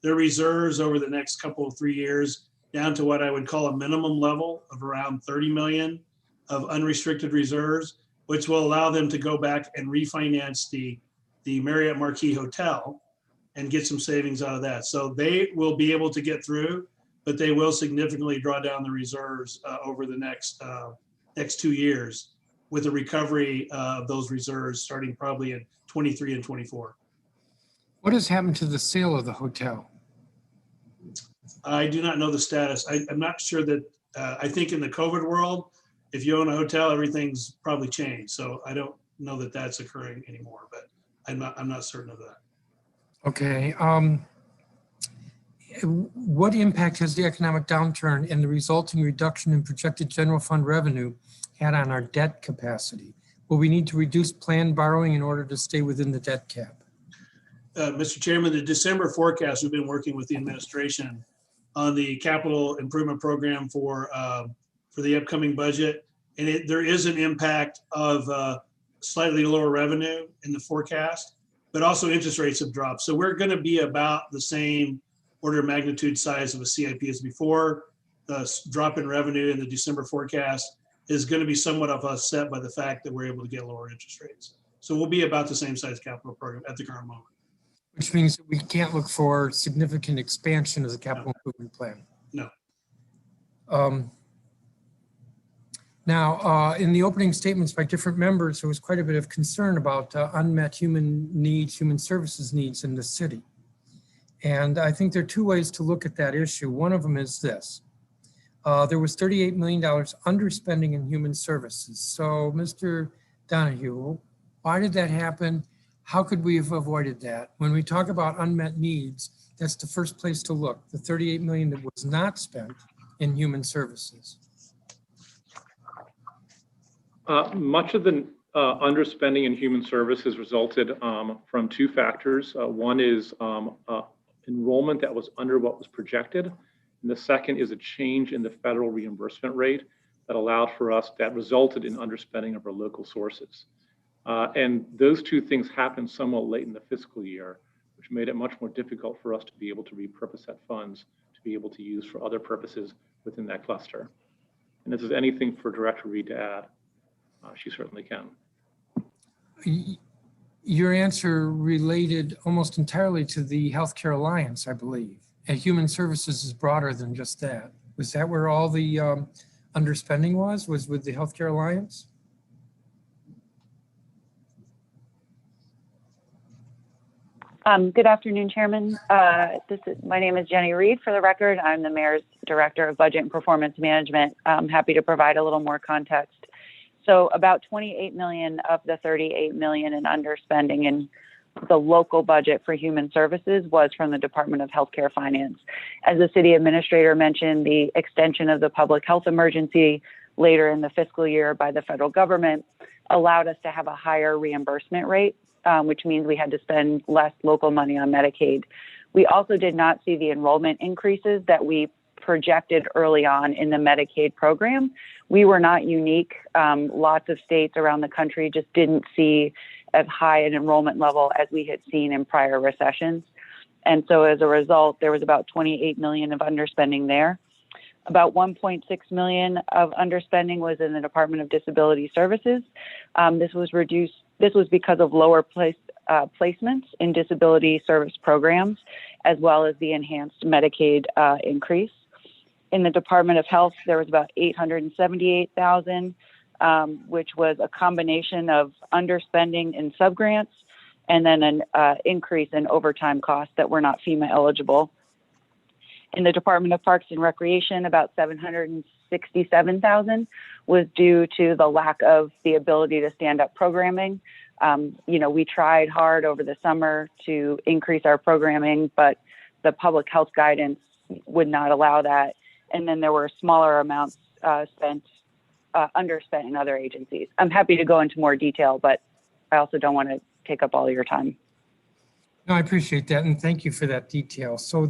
their reserves over the next couple of 3 years down to what I would call a minimum level of around 30 million of unrestricted reserves, which will allow them to go back and refinance the Marriott Marquis Hotel and get some savings out of that. So they will be able to get through, but they will significantly draw down the reserves over the next 2 years with a recovery of those reserves starting probably in 23 and 24. What has happened to the sale of the hotel? I do not know the status. I'm not sure that, I think in the COVID world, if you own a hotel, everything's probably changed. So I don't know that that's occurring anymore, but I'm not certain of that. Okay. What impact has the economic downturn and the resulting reduction in projected general fund revenue had on our debt capacity? Will we need to reduce planned borrowing in order to stay within the debt cap? Mr. Chairman, the December forecast, we've been working with the administration on the capital improvement program for the upcoming budget. And there is an impact of slightly lower revenue in the forecast, but also interest rates have dropped. So we're going to be about the same order of magnitude size of a CIP as before. The drop in revenue in the December forecast is going to be somewhat offset by the fact that we're able to get lower interest rates. So we'll be about the same size capital program at the current moment. Which means that we can't look for significant expansion of the capital improvement plan. No. Now, in the opening statements by different members, there was quite a bit of concern about unmet human needs, human services needs in the city. And I think there are 2 ways to look at that issue. One of them is this. There was $38 million underspending in human services. So, Mr. Donahue, why did that happen? How could we have avoided that? When we talk about unmet needs, that's the first place to look, the $38 million that was not spent in human services. Much of the underspending in human services resulted from 2 factors. One is enrollment that was under what was projected. And the second is a change in the federal reimbursement rate that allowed for us, that resulted in underspending of our local sources. And those 2 things happened somewhat late in the fiscal year, which made it much more difficult for us to be able to repurpose that funds to be able to use for other purposes within that cluster. And if there's anything for Director Reed to add, she certainly can. Your answer related almost entirely to the Healthcare Alliance, I believe. And human services is broader than just that. Was that where all the underspending was with the Healthcare Alliance? Good afternoon, Chairman. My name is Jenny Reed, for the record. I'm the Mayor's Director of Budget and Performance Management. I'm happy to provide a little more context. So about 28 million of the 38 million in underspending in the local budget for human services was from the Department of Healthcare Finance. As the city administrator mentioned, the extension of the public health emergency later in the fiscal year by the federal government allowed us to have a higher reimbursement rate, which means we had to spend less local money on Medicaid. We also did not see the enrollment increases that we projected early on in the Medicaid program. We were not unique. Lots of states around the country just didn't see as high an enrollment level as we had seen in prior recessions. And so as a result, there was about 28 million of underspending there. About 1.6 million of underspending was in the Department of Disability Services. This was because of lower placements in disability service programs, as well as the enhanced Medicaid increase. In the Department of Health, there was about 878,000, which was a combination of underspending in subgrants and then an increase in overtime costs that were not FEMA eligible. In the Department of Parks and Recreation, about 767,000 was due to the lack of the ability to stand up programming. We tried hard over the summer to increase our programming, but the public health guidance would not allow that. And then there were smaller amounts underspent in other agencies. I'm happy to go into more detail, but I also don't want to take up all your time. No, I appreciate that, and thank you for that detail. So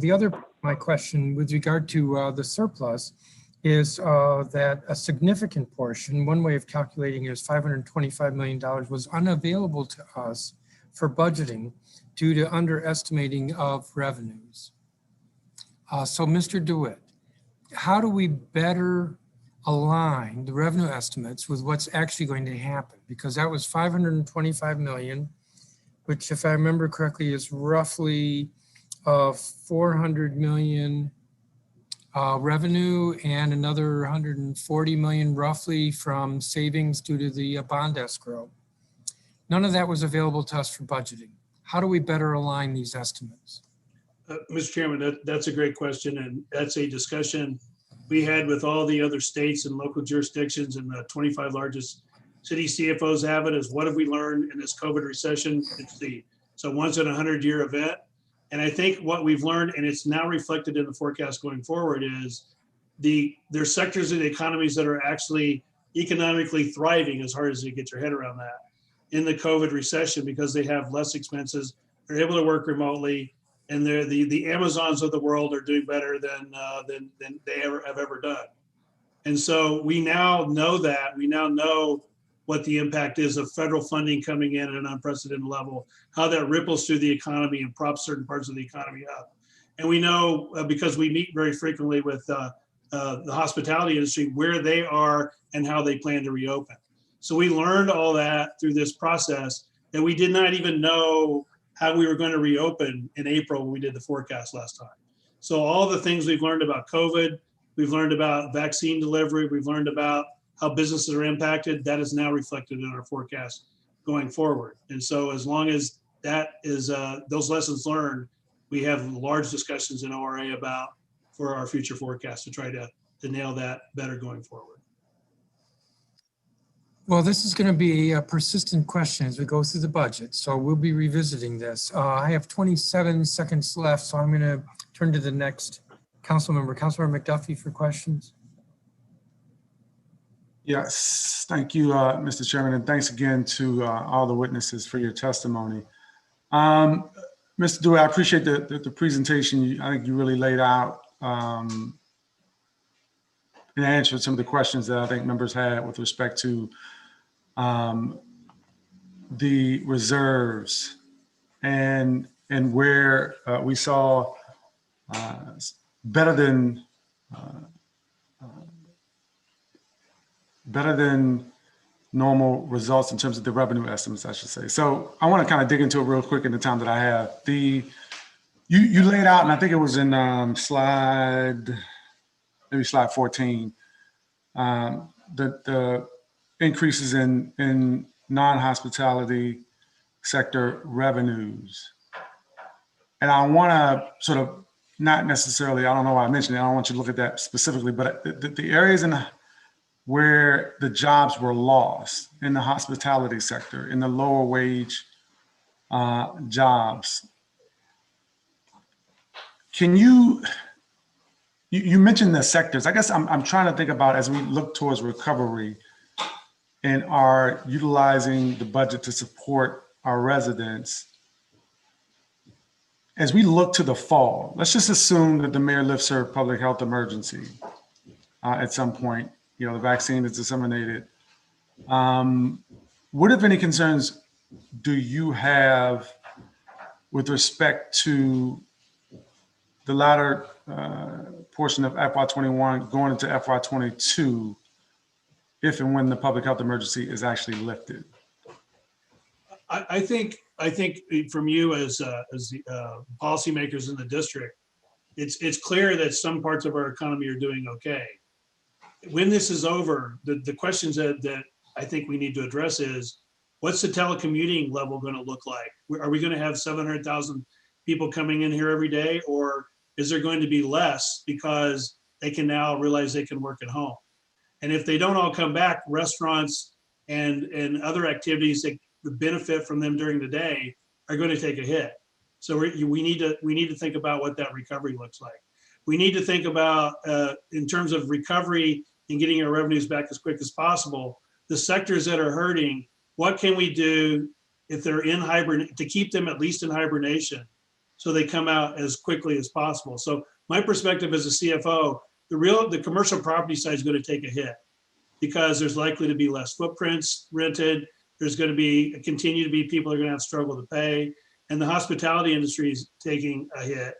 my question with regard to the surplus is that a significant portion, one way of calculating it is $525 million, was unavailable to us for budgeting due to underestimating of revenues. So Mr. DeWitt, how do we better align the revenue estimates with what's actually going to happen? Because that was 525 million, which, if I remember correctly, is roughly 400 million revenue and another 140 million roughly from savings due to the bond escrow. None of that was available to us for budgeting. How do we better align these estimates? Mr. Chairman, that's a great question, and that's a discussion we had with all the other states and local jurisdictions, and the 25 largest city CFOs have it, is what have we learned in this COVID recession? It's a once in a 100-year event. And I think what we've learned, and it's now reflected in the forecast going forward, is there's sectors of the economies that are actually economically thriving, as hard as you get your head around that, in the COVID recession, because they have less expenses, they're able to work remotely, and they're the Amazons of the world are doing better than they have ever done. And so we now know that. We now know what the impact is of federal funding coming in at an unprecedented level, how that ripples through the economy and props certain parts of the economy up. And we know, because we meet very frequently with the hospitality industry, where they are and how they plan to reopen. So we learned all that through this process, and we did not even know how we were going to reopen in April when we did the forecast last time. So all the things we've learned about COVID, we've learned about vaccine delivery, we've learned about how businesses are impacted, that is now reflected in our forecast going forward. And so as long as that is those lessons learned, we have large discussions in ORA about for our future forecast to try to nail that better going forward. Well, this is going to be a persistent question as we go through the budget, so we'll be revisiting this. I have 27 seconds left, so I'm going to turn to the next Councilmember McDuffie, for questions. Yes, thank you, Mr. Chairman, and thanks again to all the witnesses for your testimony. Mr. Dewey, I appreciate the presentation. I think you really laid out and answered some of the questions that I think members had with respect to the reserves and where we saw better than normal results in terms of the revenue estimates, I should say. So I want to kind of dig into it real quick in the time that I have. You laid out, and I think it was in slide 14, the increases in non-hospitality sector revenues. And I want to sort of not necessarily, I don't know why I mentioned it, I don't want you to look at that specifically, but the areas where the jobs were lost in the hospitality sector, in the lower wage jobs, can you mentioned the sectors. I guess I'm trying to think about as we look towards recovery and are utilizing the budget to support our residents. As we look to the fall, let's just assume that the mayor lifts her public health emergency at some point. You know, the vaccine is disseminated. What, if any, concerns do you have with respect to the latter portion of FY21 going into FY22, if and when the public health emergency is actually lifted? I think from you as the policymakers in the district, it's clear that some parts of our economy are doing okay. When this is over, the questions that I think we need to address is, what's the telecommuting level going to look like? Are we going to have 700,000 people coming in here every day, or is there going to be less because they can now realize they can work at home? And if they don't all come back, restaurants and other activities that benefit from them during the day are going to take a hit. So we need to think about what that recovery looks like. We need to think about in terms of recovery and getting our revenues back as quick as possible, the sectors that are hurting, what can we do if they're in hibernation to keep them at least in hibernation so they come out as quickly as possible. So my perspective as a CFO, the commercial property side is going to take a hit because there's likely to be less footprints rented. There's going to continue to be people are going to have struggle to pay, and the hospitality industry is taking a hit.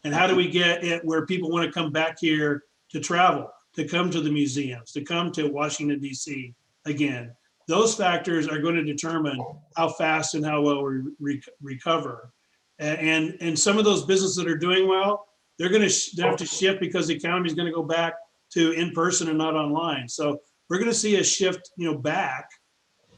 And how do we get it where people want to come back here to travel, to come to the museums, to come to Washington, D.C. again? Those factors are going to determine how fast and how well we recover. And some of those businesses that are doing well, they're going to have to shift because the economy is going to go back to in person and not online. So we're going to see a shift, back.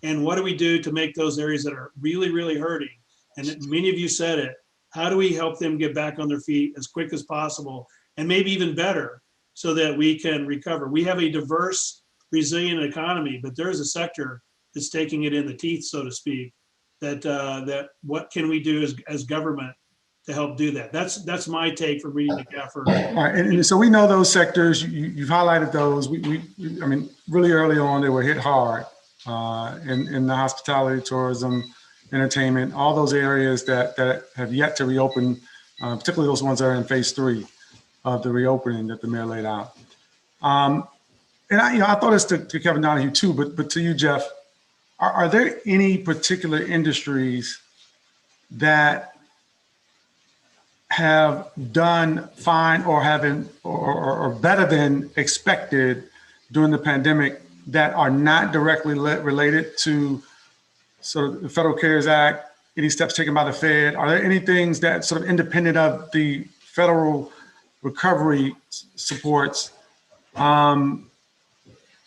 And what do we do to make those areas that are really, really hurting? And many of you said it. How do we help them get back on their feet as quick as possible, and maybe even better, so that we can recover? We have a diverse, resilient economy, but there is a sector that's taking it in the teeth, so to speak. That what can we do as government to help do that? That's my take from reading the CAFR. All right, and so we know those sectors. You've highlighted those. I mean, really early on, they were hit hard in the hospitality, tourism, entertainment, all those areas that have yet to reopen, particularly those ones that are in phase 3 of the reopening that the mayor laid out. And I thought this to Kevin Donahue too, but to you, Jeff, are there any particular industries that have done fine or or better than expected during the pandemic that are not directly related to sort of the Federal CARES Act, any steps taken by the Fed? Are there any things that sort of independent of the federal recovery supports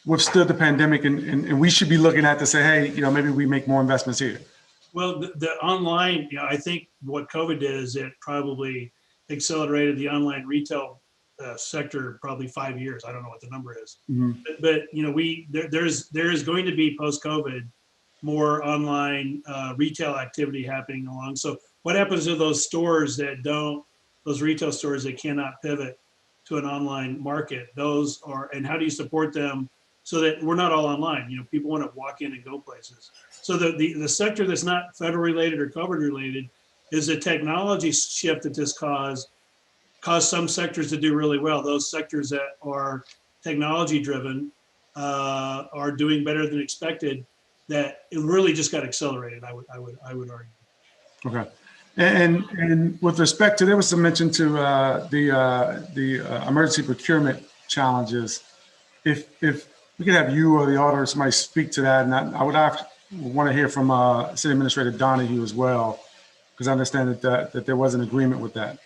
withstood the pandemic and we should be looking at to say, hey, maybe we make more investments here? Well, the online, I think what COVID did is it probably accelerated the online retail sector probably 5 years. I don't know what the number is, but there is going to be post-COVID more online retail activity happening along. So what happens to those stores those retail stores that cannot pivot to an online market? And how do you support them so that we're not all online? People want to walk in and go places. So the sector that's not federal related or COVID related is a technology shift that this caused some sectors to do really well. Those sectors that are technology driven are doing better than expected. That it really just got accelerated. I would argue. Okay. And with respect to, there was some mention to the emergency procurement challenges. If we could have you or the auditor, somebody speak to that, and I would want to hear from City Administrator Donahue as well, because I understand that there was an agreement with that.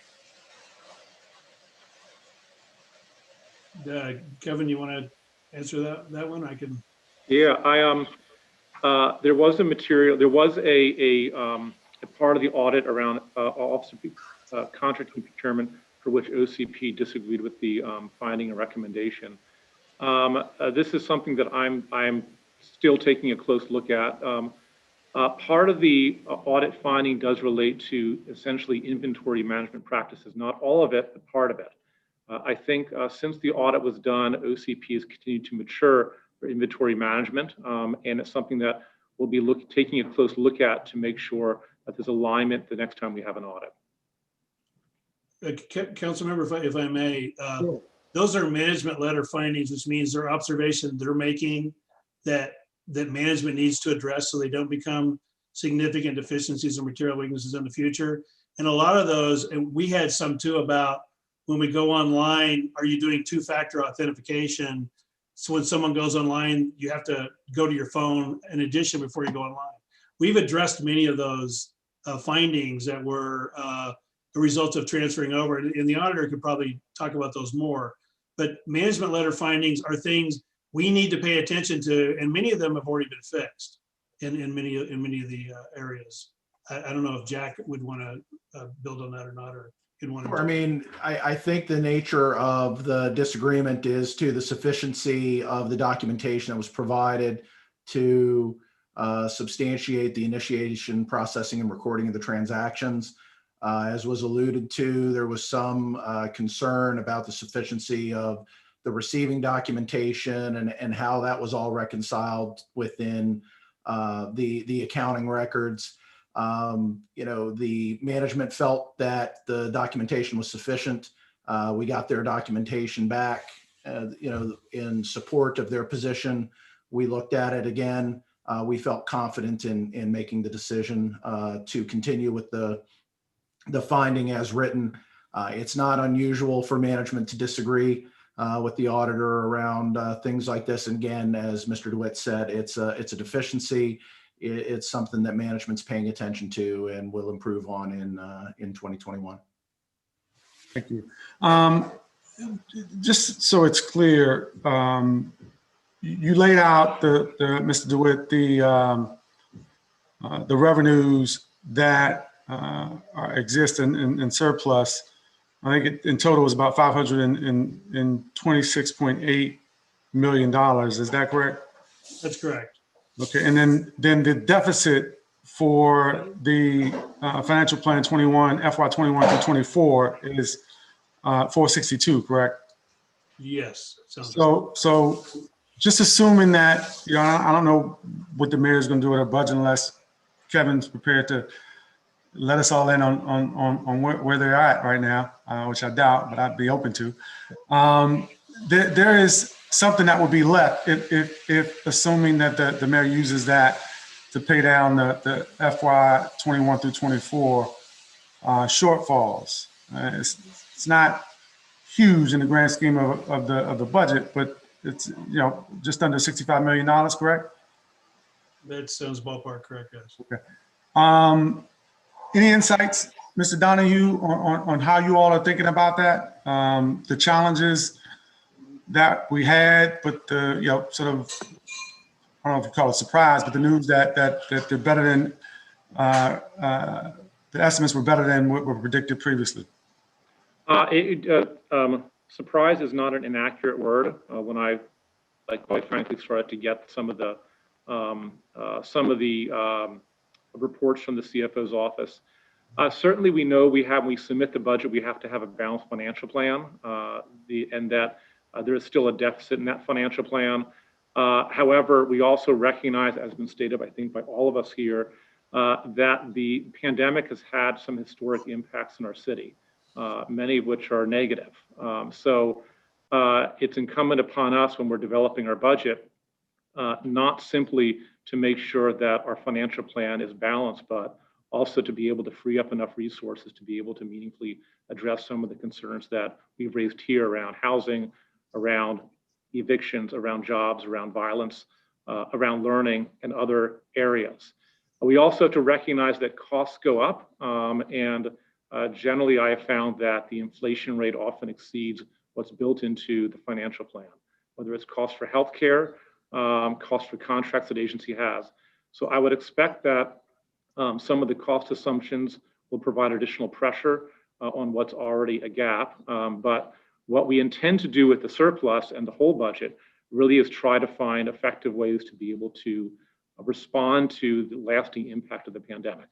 Kevin, you want to answer that one? I can. Yeah, there was a material. There was a part of the audit around Office of Contract and Procurement, for which OCP disagreed with the finding and recommendation. This is something that I'm still taking a close look at. Part of the audit finding does relate to essentially inventory management practices, not all of it, but part of it. I think since the audit was done, OCP has continued to mature for inventory management, and it's something that we'll be taking a close look at to make sure that there's alignment the next time we have an audit. Councilmember, if I may, those are management letter findings, which means they're observations they're making that management needs to address so they don't become significant deficiencies or material weaknesses in the future. And a lot of those, and we had some too, about when we go online, are you doing two-factor authentication? So when someone goes online, you have to go to your phone in addition before you go online. We've addressed many of those findings that were the results of transferring over, and the auditor could probably talk about those more. But management letter findings are things we need to pay attention to, and many of them have already been fixed in many of the areas. I don't know if Jack would want to build on that or not, or he'd want to. I mean, I think the nature of the disagreement is to the sufficiency of the documentation that was provided to substantiate the initiation, processing, and recording of the transactions. As was alluded to, there was some concern about the sufficiency of the receiving documentation and how that was all reconciled within the accounting records. The management felt that the documentation was sufficient. We got their documentation back, in support of their position. We looked at it again. We felt confident in making the decision to continue with the finding as written. It's not unusual for management to disagree with the auditor around things like this. And again, as Mr. DeWitt said, it's a deficiency. It's something that management's paying attention to and will improve on in 2021. Thank you. Just so it's clear, you laid out Mr. DeWitt, the revenues that exist in surplus. I think in total was about $526.8 million. Is that correct? That's correct. Okay, and then the deficit for the financial plan 21, FY21 through 24 is 462, correct? Yes. So just assuming that, I don't know what the mayor is going to do with her budget unless Kevin's prepared to let us all in on where they're at right now, which I doubt, but I'd be open to. There is something that will be left if assuming that the mayor uses that to pay down the FY21 through 24 shortfalls. It's not huge in the grand scheme of the budget, but it's just under $65 million, correct? That sounds ballpark correct, yes. Okay. Any insights, Mr. Donahue, on how you all are thinking about that? The challenges that we had, but the sort of, I don't know if you call it surprise, but the news that they're better than the estimates were better than what were predicted previously. Surprise is not an inaccurate word. When I, quite frankly, started to get some of the reports from the CFO's office. Certainly, we know when we submit the budget, we have to have a balanced financial plan, and that there is still a deficit in that financial plan. However, we also recognize, as has been stated, I think, by all of us here, that the pandemic has had some historic impacts in our city, many of which are negative. So it's incumbent upon us when we're developing our budget, not simply to make sure that our financial plan is balanced, but also to be able to free up enough resources to be able to meaningfully address some of the concerns that we've raised here around housing, around evictions, around jobs, around violence, around learning, and other areas. We also have to recognize that costs go up, and generally I have found that the inflation rate often exceeds what's built into the financial plan, whether it's cost for healthcare, cost for contracts that agency has. So I would expect that Some of the cost assumptions will provide additional pressure on what's already a gap. But what we intend to do with the surplus and the whole budget really is try to find effective ways to be able to respond to the lasting impact of the pandemic.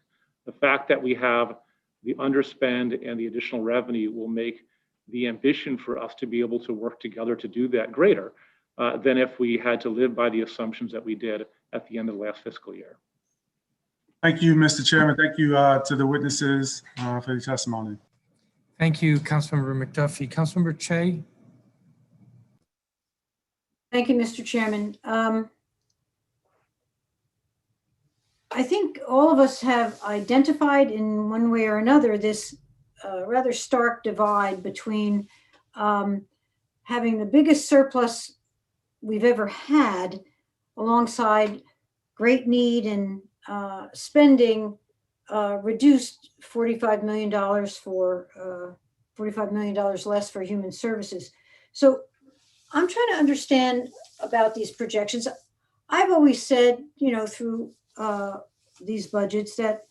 The fact that we have the underspend and the additional revenue will make the ambition for us to be able to work together to do that greater than if we had to live by the assumptions that we did at the end of the last fiscal year. Thank you, Mr. Chairman. Thank you to the witnesses for the testimony. Thank you, Councilmember McDuffie. Councilmember Che? Thank you, Mr. Chairman. I think all of us have identified in one way or another this rather stark divide between having the biggest surplus we've ever had alongside great need and spending reduced $45 million for $45 million less for human services. So I'm trying to understand about these projections. I've always said, you know, through these budgets that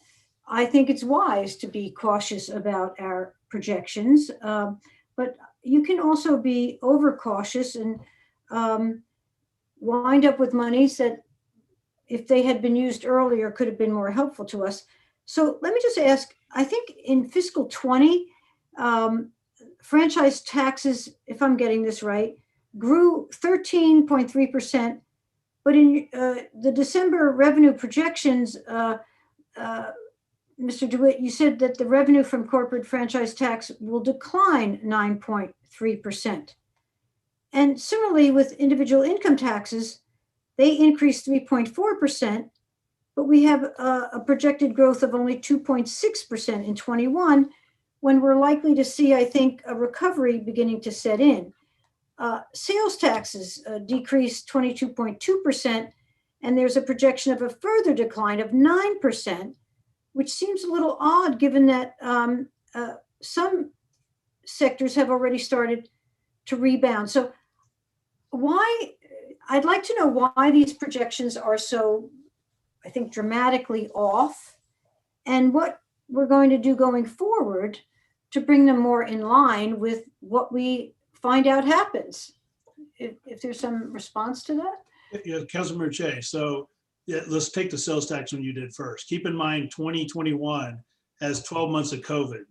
I think it's wise to be cautious about our projections, but you can also be overcautious and wind up with monies that, if they had been used earlier, could have been more helpful to us. So let me just ask, I think in fiscal 20, franchise taxes, if I'm getting this right, grew 13.3%, but in the December revenue projections, Mr. DeWitt, you said that the revenue from corporate franchise tax will decline 9.3%. And similarly with individual income taxes, they increased 3.4%, but we have a projected growth of only 2.6% in 21, when we're likely to see, I think, a recovery beginning to set in. Sales taxes decreased 22.2%, and there's a projection of a further decline of 9%, which seems a little odd given that some sectors have already started to rebound. So I'd like to know why these projections are so, I think, dramatically off, and what we're going to do going forward to bring them more in line with what we find out happens. If there's some response to that? Yeah, Councilmember Che. So yeah, let's take the sales tax one you did first. Keep in mind 2021 has 12 months of COVID.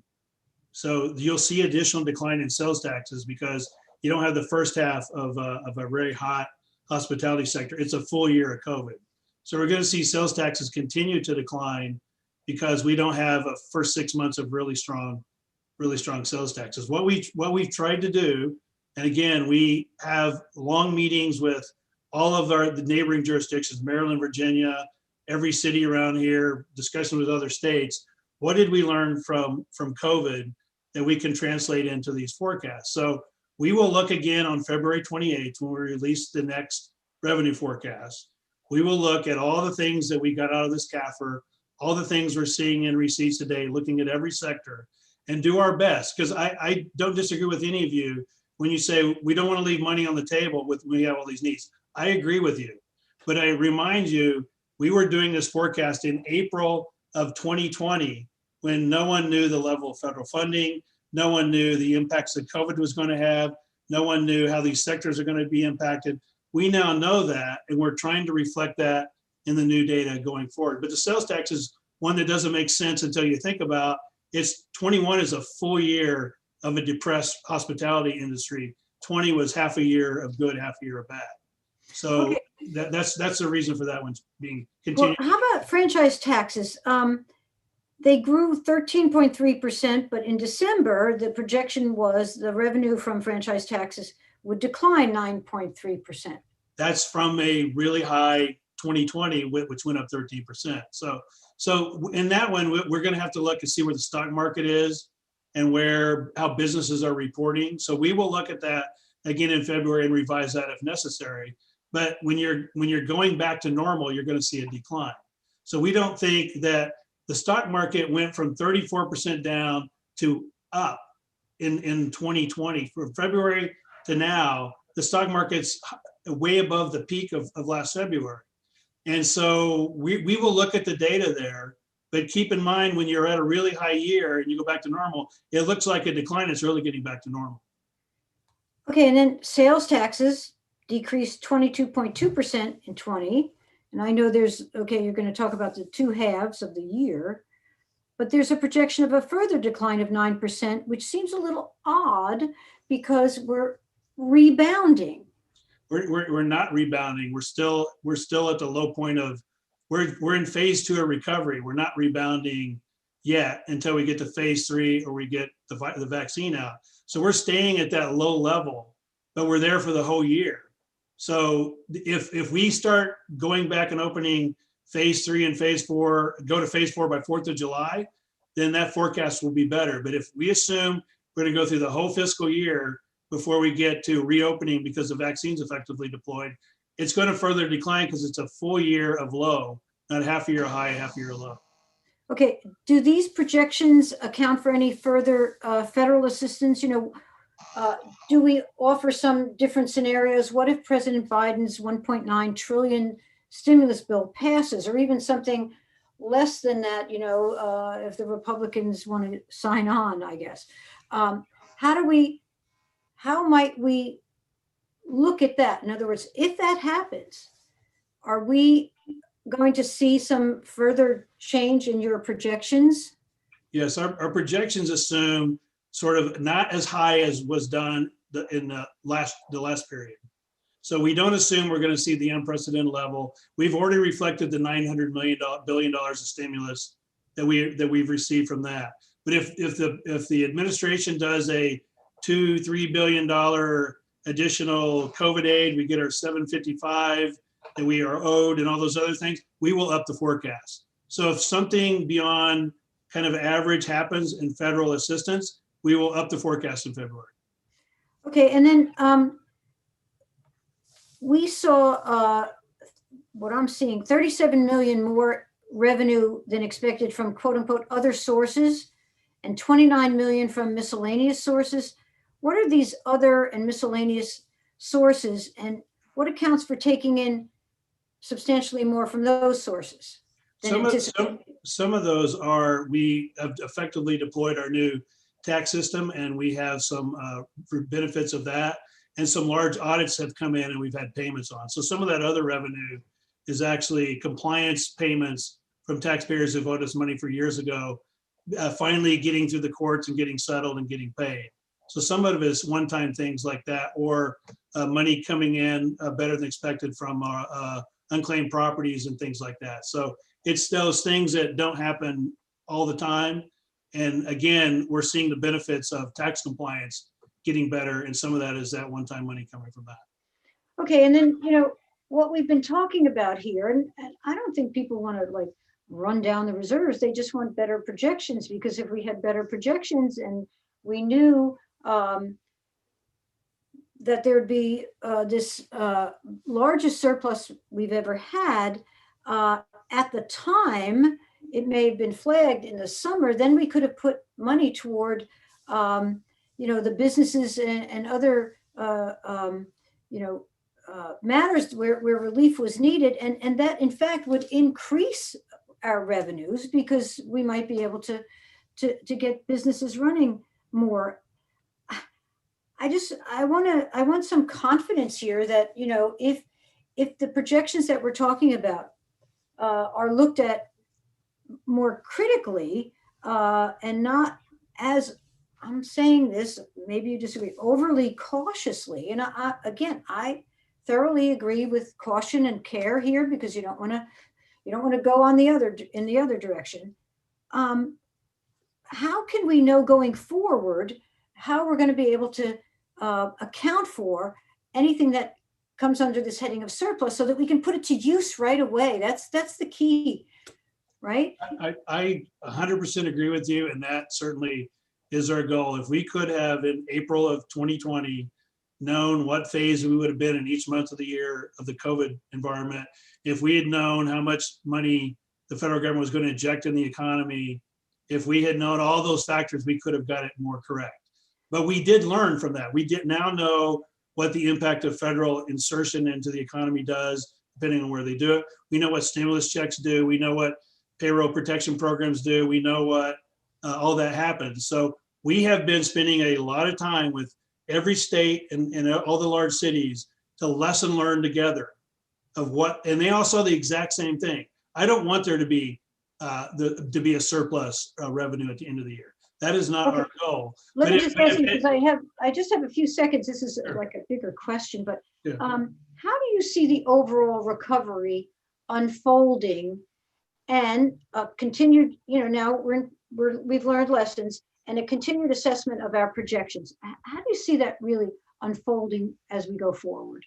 So you'll see additional decline in sales taxes because you don't have the first half of a very hot hospitality sector. It's a full year of COVID. So we're going to see sales taxes continue to decline because we don't have a first 6 months of really strong sales taxes. What we've tried to do, and again, we have long meetings with all of the neighboring jurisdictions, Maryland, Virginia, every city around here, discussing with other states. What did we learn from COVID that we can translate into these forecasts? So we will look again on February 28th when we release the next revenue forecast. We will look at all the things that we got out of this CAFR, all the things we're seeing in receipts today, looking at every sector, and do our best. Because I don't disagree with any of you when you say we don't want to leave money on the table when we have all these needs. I agree with you. But I remind you, we were doing this forecast in April of 2020 when no one knew the level of federal funding. No one knew the impacts that COVID was going to have. No one knew how these sectors are going to be impacted. We now know that, and we're trying to reflect that in the new data going forward. But the sales tax is one that doesn't make sense until you think about it's 21 is a full year of a depressed hospitality industry. 20 was half a year of good, half a year of bad. So okay. That's the reason for that one being continued. Well, how about franchise taxes? They grew 13.3%, but in December, the projection was the revenue from franchise taxes would decline 9.3%. That's from a really high 2020, which went up 13%. So in that one, we're going to have to look and see where the stock market is and how businesses are reporting. So we will look at that again in February and revise that if necessary. But when you're going back to normal, you're going to see a decline. So we don't think that the stock market went from 34% down to up in 2020. From February to now, the stock market's way above the peak of last February. And so we will look at the data there, But keep in mind, when you're at a really high year and you go back to normal, it looks like a decline. It's really getting back to normal. Okay, and then sales taxes decreased 22.2% in 20. And I know there's, okay, you're going to talk about the two halves of the year, but there's a projection of a further decline of 9%, which seems a little odd because we're rebounding. We're not rebounding. We're still at the low point of, we're in phase 2 of recovery. We're not rebounding yet until we get to phase 3 or we get the vaccine out. So we're staying at that low level, but we're there for the whole year. So if we start going back and opening phase 3 and phase 4, go to phase 4 by 4th of July, then that forecast will be better. But if we assume we're going to go through the whole fiscal year before we get to reopening because the vaccine's effectively deployed, it's going to further decline because it's a full year of low, not half a year high, half a year low. Okay, do these projections account for any further federal assistance? You know, do we offer some different scenarios? What if President Biden's 1.9 trillion stimulus bill passes, or even something less than that, you know, if the Republicans want to sign on, I guess. How might we look at that? In other words, if that happens, are we going to see some further change in your projections? Yes, our projections assume sort of not as high as was done in the last period. So we don't assume we're going to see the unprecedented level. We've already reflected the $900 billion of stimulus that we've received from that. But if the administration does a $2-3 billion additional COVID aid, we get our 755 that we are owed and all those other things, we will up the forecast. So if something beyond kind of average happens in federal assistance, we will up the forecast in February. Okay, and then we saw what I'm seeing, 37 million more revenue than expected from quote unquote other sources and 29 million from miscellaneous sources. What are these other and miscellaneous sources, and what accounts for taking in substantially more from those sources? Some of those are, we have effectively deployed our new tax system and we have some benefits of that, and some large audits have come in and we've had payments on. So some of that other revenue is actually compliance payments from taxpayers who've owed us money for years ago, finally getting through the courts and getting settled and getting paid. So some of it is one-time things like that, or money coming in better than expected from unclaimed properties and things like that. So it's those things that don't happen all the time. And again, we're seeing the benefits of tax compliance getting better, and some of that is that one-time money coming from that. Okay, and then, you know, what we've been talking about here, and I don't think people want to like run down the reserves, they just want better projections, because if we had better projections and we knew that there'd be this largest surplus we've ever had at the time, it may have been flagged in the summer, then we could have put money toward, you know, the businesses and other, you know, matters where relief was needed. And that in fact would increase our revenues, because we might be able to get businesses running more. I want some confidence here that, you know, if the projections that we're talking about are looked at more critically and not, as I'm saying this, maybe you disagree, overly cautiously. And I thoroughly agree with caution and care here, because you don't want to go in the other direction. How can we know going forward how we're going to be able to account for anything that comes under this heading of surplus, so that we can put it to use right away? That's the key, right? I 100% agree with you, and that certainly is our goal. If we could have in April of 2020 known what phase we would have been in each month of the year of the COVID environment, if we had known how much money the federal government was going to inject in the economy, if we had known all those factors, we could have got it more correct. But we did learn from that. We did now know what the impact of federal insertion into the economy does, depending on where they do it. We know what stimulus checks do. We know what payroll protection programs do. We know what all that happens. So we have been spending a lot of time with every state and all the large cities to lesson learn together of what, and they all saw the exact same thing. I don't want there to be a surplus revenue at the end of the year. That is not our goal. Let me just ask you, because I just have a few seconds. This is like a bigger question, but how do you see the overall recovery unfolding and continued, now we've learned lessons and a continued assessment of our projections. How do you see that really unfolding as we go forward?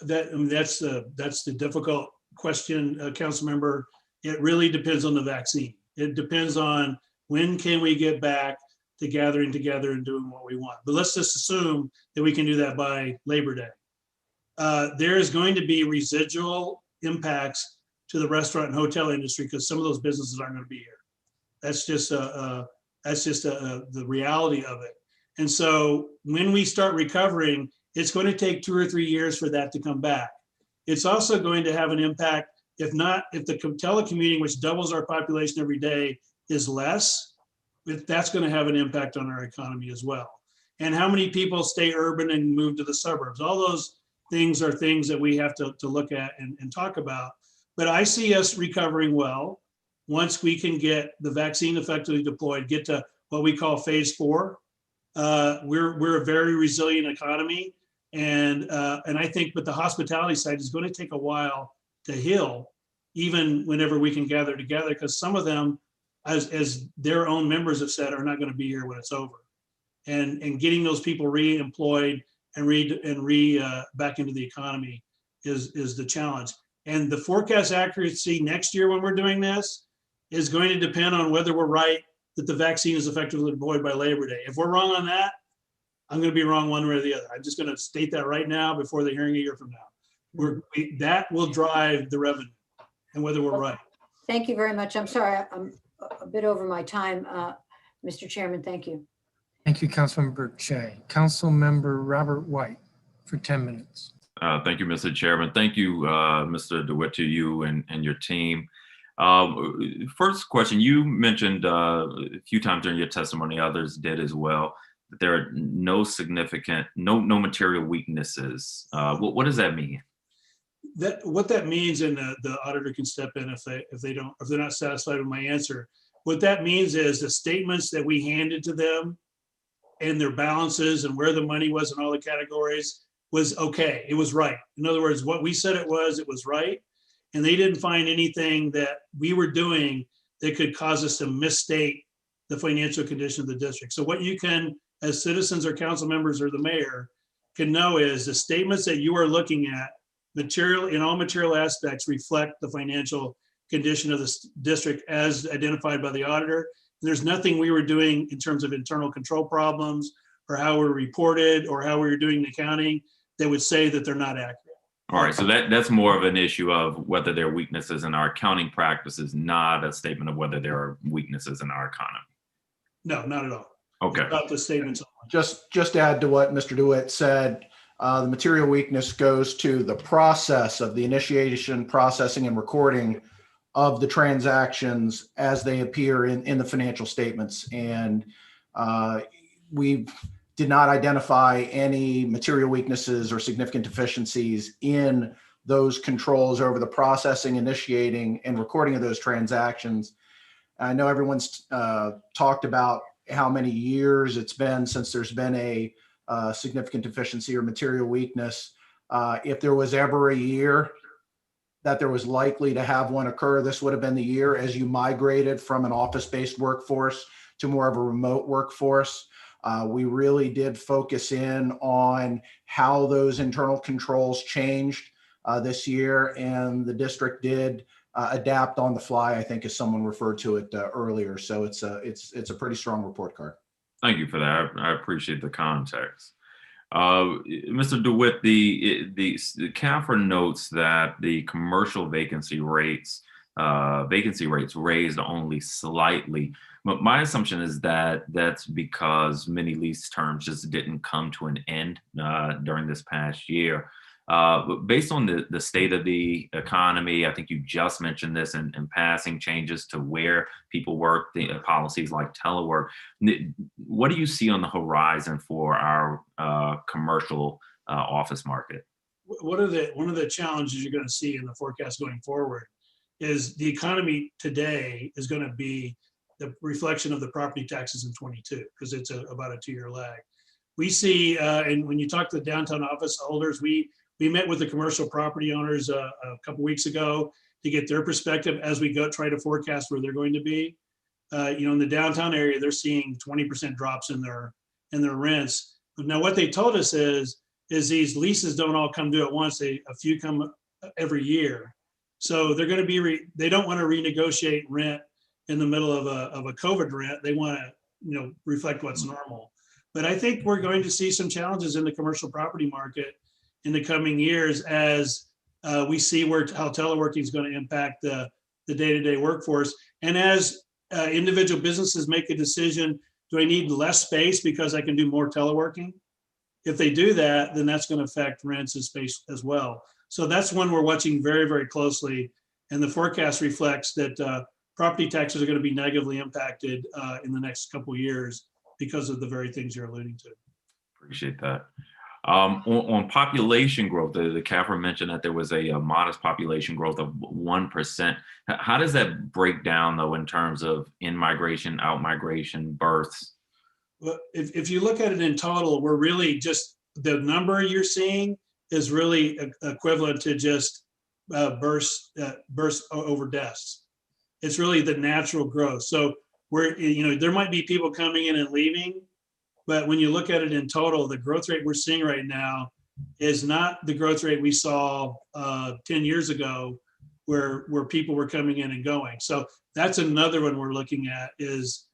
That's the difficult question, council member. It really depends on the vaccine. It depends on when can we get back to gathering together and doing what we want. But let's just assume that we can do that by Labor Day. There is going to be residual impacts to the restaurant and hotel industry because some of those businesses aren't going to be here. That's just the reality of it. And so when we start recovering, it's going to take 2 or 3 years for that to come back. It's also going to have an impact if the telecommuting, which doubles our population every day, is less, that's going to have an impact on our economy as well. And how many people stay urban and move to the suburbs? All those things are things that we have to look at and talk about. But I see us recovering well once we can get the vaccine effectively deployed, get to what we call phase 4. We're a very resilient economy. And I think, but the hospitality side is going to take a while to heal, even whenever we can gather together, because some of them, as their own members have said, are not going to be here when it's over. And getting those people re-employed and back into the economy is the challenge. And the forecast accuracy next year when we're doing this is going to depend on whether we're right that the vaccine is effectively deployed by Labor Day. If we're wrong on that, I'm going to be wrong one way or the other. I'm just going to state that right now before the hearing a year from now. That will drive the revenue and whether we're right. Thank you very much. I'm sorry, I'm a bit over my time. Mr. Chairman, thank you. Thank you, Councilmember Che. Councilmember Robert White for 10 minutes. Thank you, Mr. Chairman. Thank you, Mr. DeWitt, to you and your team. First question, you mentioned a few times during your testimony, others did as well, that there are no significant, no material weaknesses. What does that mean? What that means, and the auditor can step in if they're not satisfied with my answer. What that means is the statements that we handed to them and their balances and where the money was in all the categories was okay. It was right. In other words, what we said it was right. And they didn't find anything that we were doing that could cause us to misstate the financial condition of the district. So what you can, as citizens or council members or the mayor, can know is the statements that you are looking at in all material aspects reflect the financial condition of the district as identified by the auditor. There's nothing we were doing in terms of internal control problems or how we're reported or how we were doing the accounting that would say that they're not accurate. All right, so that's more of an issue of whether there are weaknesses in our accounting practices, not a statement of whether there are weaknesses in our economy. No, not at all. Okay. About the statements. Just add to what Mr. DeWitt said. The material weakness goes to the process of the initiation, processing, and recording of the transactions as they appear in the financial statements. And we did not identify any material weaknesses or significant deficiencies in those controls over the processing, initiating, and recording of those transactions. I know everyone's talked about how many years it's been since there's been a significant deficiency or material weakness. If there was ever a year that there was likely to have one occur, this would have been the year as you migrated from an office-based workforce to more of a remote workforce. We really did focus in on how those internal controls changed this year, and the district did adapt on the fly, I think, as someone referred to it earlier. So it's a pretty strong report card. Thank you for that. I appreciate the context. Mr. DeWitt, the CAFR notes that the commercial vacancy rates raised only slightly. But my assumption is that that's because many lease terms just didn't come to an end during this past year. But based on the state of the economy, I think you just mentioned this in passing, changes to where people work, the policies like telework. What do you see on the horizon for our commercial office market? One of the challenges you're going to see in the forecast going forward is the economy today is going to be the reflection of the property taxes in 22, because it's about a 2-year lag. We see, and when you talk to the downtown office holders, we met with the commercial property owners a couple weeks ago to get their perspective as we go try to forecast where they're going to be. In the downtown area, they're seeing 20% drops in their rents. But now what they told us is these leases don't all come due at once. A few come every year. So they're going to they don't want to renegotiate rent in the middle of a COVID rent. They want to, reflect what's normal. But I think we're going to see some challenges in the commercial property market in the coming years as we see how teleworking is going to impact the day-to-day workforce. And as individual businesses make a decision, do I need less space because I can do more teleworking? If they do that, then that's going to affect rents and space as well. So that's one we're watching very, very closely. And the forecast reflects that property taxes are going to be negatively impacted in the next couple of years because of the very things you're alluding to. Appreciate that. On population growth, the CAFR mentioned that there was a modest population growth of 1%. How does that break down, though, in terms of in-migration, out-migration, births? Well, if you look at it in total, we're really just, the number you're seeing is really equivalent to just births over deaths. It's really the natural growth. So there might be people coming in and leaving, but when you look at it in total, the growth rate we're seeing right now is not the growth rate we saw 10 years ago where people were coming in and going. So that's another one we're looking at is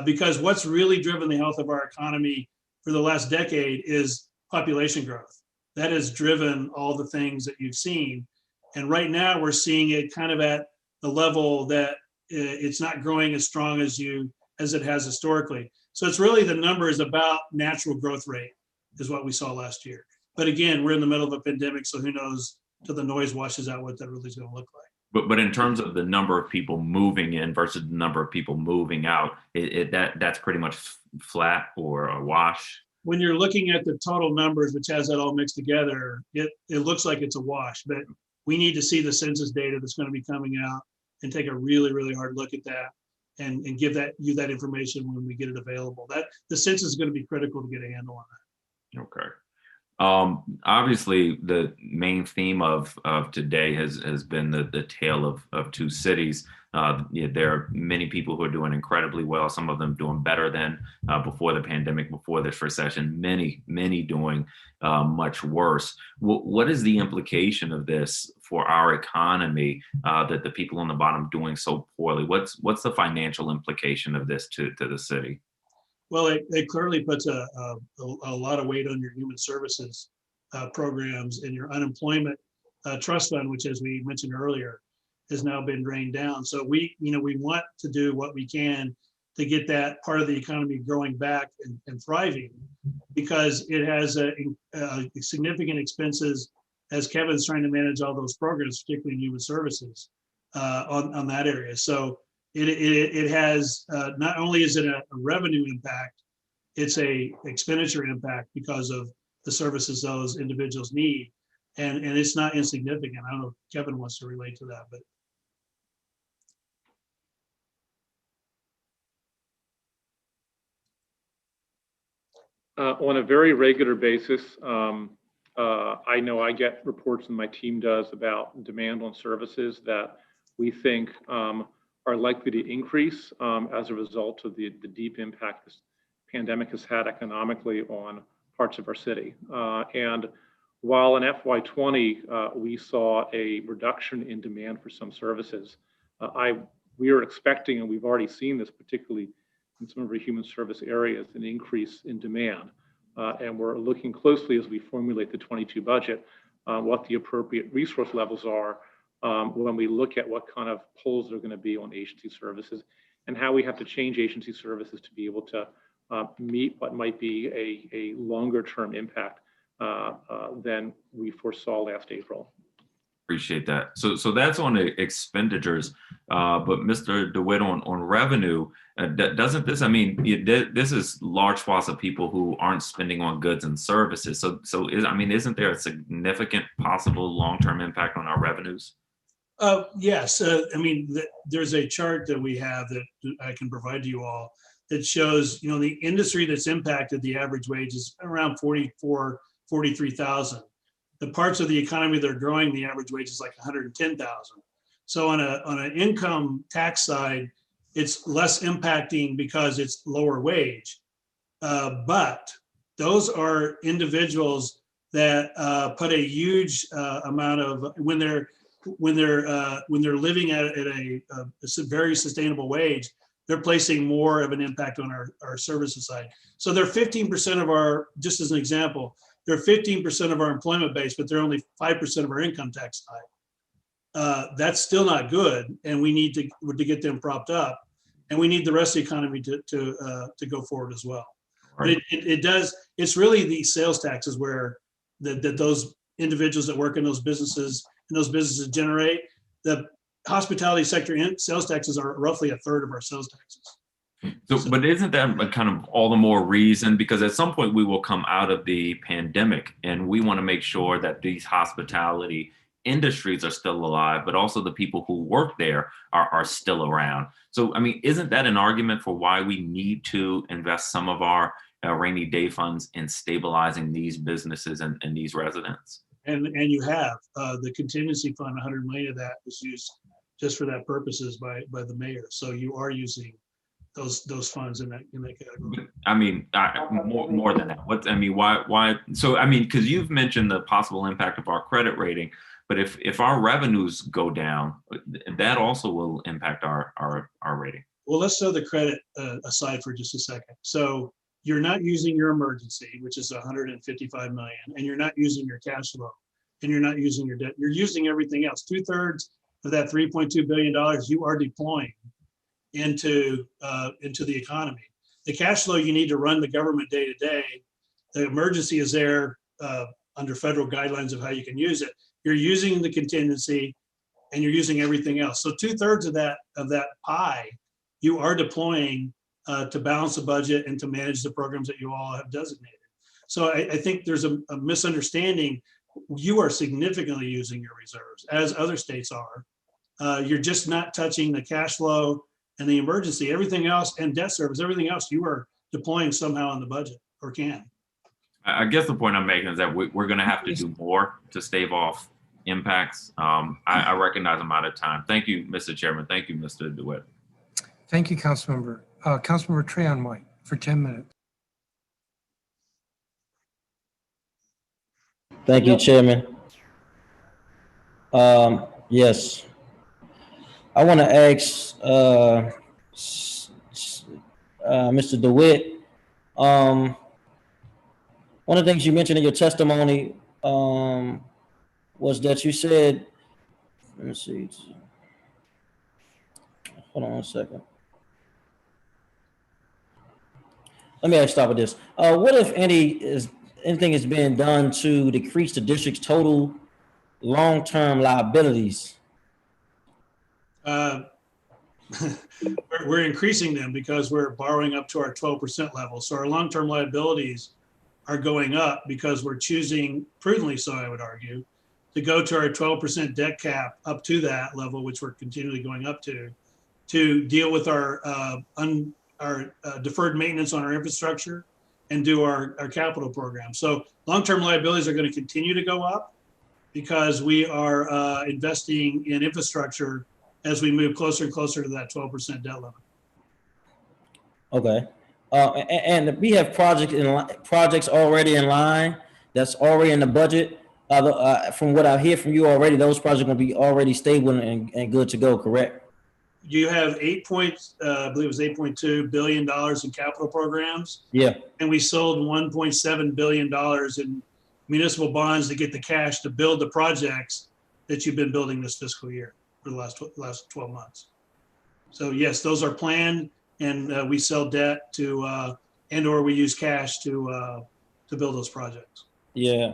because what's really driven the health of our economy for the last decade is population growth. That has driven all the things that you've seen. And right now we're seeing it kind of at the level that it's not growing as strong as it has historically. So it's really the number is about natural growth rate is what we saw last year. But again, we're in the middle of a pandemic, so who knows till the noise washes out what that really is going to look like. But in terms of the number of people moving in versus the number of people moving out, that's pretty much flat or a wash. When you're looking at the total numbers, which has that all mixed together, it looks like it's a wash. But we need to see the census data that's going to be coming out and take a really, really hard look at that and give you that information when we get it available. That the census is going to be critical to get a handle on that. Okay. Obviously, the main theme of today has been the tale of two cities. There are many people who are doing incredibly well, some of them doing better than before the pandemic, before this recession, many doing much worse. What is the implication of this for our economy, that the people on the bottom doing so poorly? What's the financial implication of this to the city? Well, it clearly puts a lot of weight on your human services programs, and your unemployment trust fund, which, as we mentioned earlier, has now been drained down. So we want to do what we can to get that part of the economy growing back and thriving, because it has significant expenses as Kevin's trying to manage all those programs, particularly in human services on that area. So it has, not only is it a revenue impact, it's a expenditure impact because of the services those individuals need. And it's not insignificant. I don't know if Kevin wants to relate to that, but. On a very regular basis, I know I get reports, and my team does, about demand on services that we think are likely to increase as a result of the deep impact this pandemic has had economically on parts of our city. And while in FY20 we saw a reduction in demand for some services, we are expecting, and we've already seen this particularly in some of our human service areas, an increase in demand. And we're looking closely as we formulate the 22 budget, what the appropriate resource levels are when we look at what kind of pulls are going to be on agency services, and how we have to change agency services to be able to meet what might be a longer term impact than we foresaw last April. Appreciate that. So that's on the expenditures, but Mr. DeWitt, on revenue, doesn't this, I mean, this is large swaths of people who aren't spending on goods and services. Isn't there a significant possible long-term impact on our revenues? Yes. There's a chart that we have that I can provide to you all that shows, the industry that's impacted, the average wage is around 43,000. The parts of the economy that are growing, the average wage is like 110,000. So on an income tax side, it's less impacting because it's lower wage. But those are individuals that put a huge amount of, when they're living at a very sustainable wage, they're placing more of an impact on our services side. So they're 15% of our, just as an example, they're 15% of our employment base, but they're only 5% of our income tax side. That's still not good, and we need to get them propped up, and we need the rest of the economy to go forward as well. Right. But it does. It's really the sales taxes where that those individuals that work in those businesses generate. The hospitality sector sales taxes are roughly a third of our sales taxes. So, but isn't that kind of all the more reason? Because at some point we will come out of the pandemic, and we want to make sure that these hospitality industries are still alive, but also the people who work there are still around. So, isn't that an argument for why we need to invest some of our rainy day funds in stabilizing these businesses and these residents? And you have the contingency fund, 100 million of that was used just for that purposes by the mayor. So you are using those funds in that category. More than that. Why? So, because you've mentioned the possible impact of our credit rating, but if our revenues go down, that also will impact our rating. Well, let's throw the credit aside for just a second. So you're not using your emergency, which is 155 million, and you're not using your cash flow, and you're not using your debt. You're using everything else. 2/3 of that $3.2 billion you are deploying into the economy. The cash flow you need to run the government day to day. The emergency is there under federal guidelines of how you can use it. You're using the contingency, and you're using everything else. So 2/3 of that pie you are deploying to balance the budget and to manage the programs that you all have designated. So I think there's a misunderstanding. You are significantly using your reserves, as other states are. You're just not touching the cash flow and the emergency. Everything else, and debt service, everything else you are deploying somehow in the budget, or can. I guess the point I'm making is that we're going to have to do more to stave off impacts. I recognize I'm out of time. Thank you, Mr. Chairman. Thank you, Mr. DeWitt. Thank you, Councilmember. Councilmember Trayon White for 10 minutes. Thank you, Chairman. Yes. I want to ask Mr. DeWitt, one of the things you mentioned in your testimony was that you said, let me see, hold on one second. Let me start with this. What, if anything is being done to decrease the district's total long-term liabilities? We're increasing them because we're borrowing up to our 12% level. So our long-term liabilities are going up because we're choosing, prudently so I would argue, to go to our 12% debt cap up to that level, which we're continually going up to deal with our deferred maintenance on our infrastructure and do our capital program. So long-term liabilities are going to continue to go up because we are investing in infrastructure as we move closer and closer to that 12% debt limit. Okay. And we have projects already in line that's already in the budget. From what I hear from you already, those projects are going to be already stable and good to go, correct? You have I believe it was $8.2 billion in capital programs. Yeah. And we sold $1.7 billion in municipal bonds to get the cash to build the projects that you've been building this fiscal year for the last 12 months. So yes, those are planned, and we sell debt to and or we use cash to build those projects. Yeah.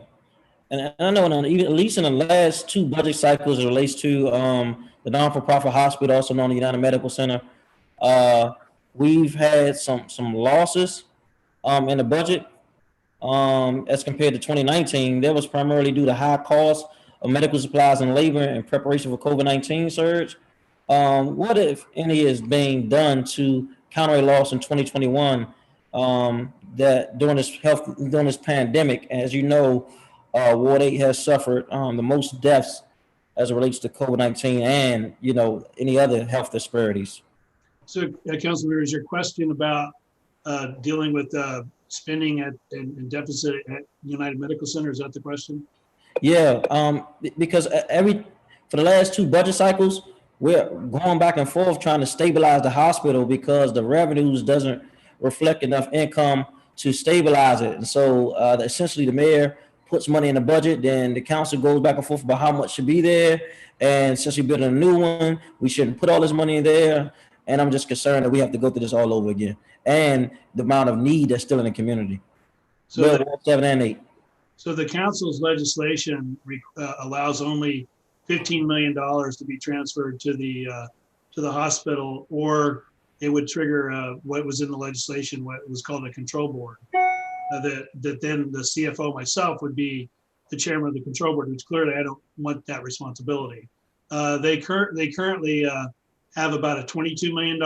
And I know even at least in the last two budget cycles, it relates to the non-for-profit hospital, also known as United Medical Center. We've had some losses in the budget as compared to 2019. That was primarily due to high costs of medical supplies and labor in preparation for COVID-19 surge. What, if any, is being done to counter a loss in 2021 that during this pandemic? As you know, Ward 8 has suffered the most deaths as it relates to COVID-19 and, you know, any other health disparities. So, Councilman, is your question about dealing with spending and deficit at United Medical Center? Is that the question? Yeah, because for the last two budget cycles, we're going back and forth trying to stabilize the hospital because the revenues doesn't reflect enough income to stabilize it. And so essentially the mayor puts money in the budget, then the council goes back and forth about how much should be there. And since we're building a new one, we shouldn't put all this money in there. And I'm just concerned that we have to go through this all over again. And the amount of need that's still in the community. So, 7 and 8. So the council's legislation allows only $15 million to be transferred to the hospital, or it would trigger what was in the legislation, what was called a control board. That then the CFO, myself, would be the chairman of the control board, which clearly I don't want that responsibility. They currently have about a $22 million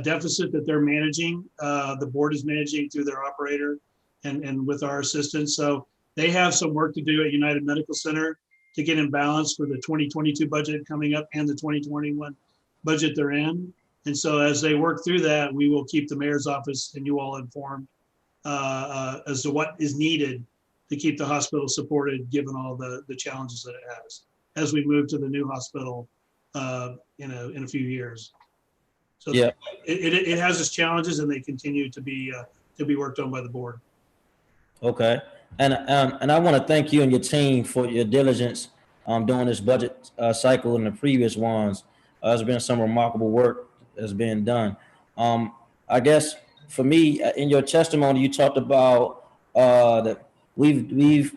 deficit that they're managing. The board is managing through their operator and with our assistance. So they have some work to do at United Medical Center to get in balance for the 2022 budget coming up and the 2021 budget they're in. And so as they work through that, we will keep the mayor's office and you all informed as to what is needed to keep the hospital supported, given all the challenges that it has as we move to the new hospital in a few years. So yeah, it has its challenges, and they continue to be worked on by the board. Okay, and I want to thank you and your team for your diligence during this budget cycle and the previous ones. There's been some remarkable work that's been done. I guess for me, in your testimony, you talked about that we've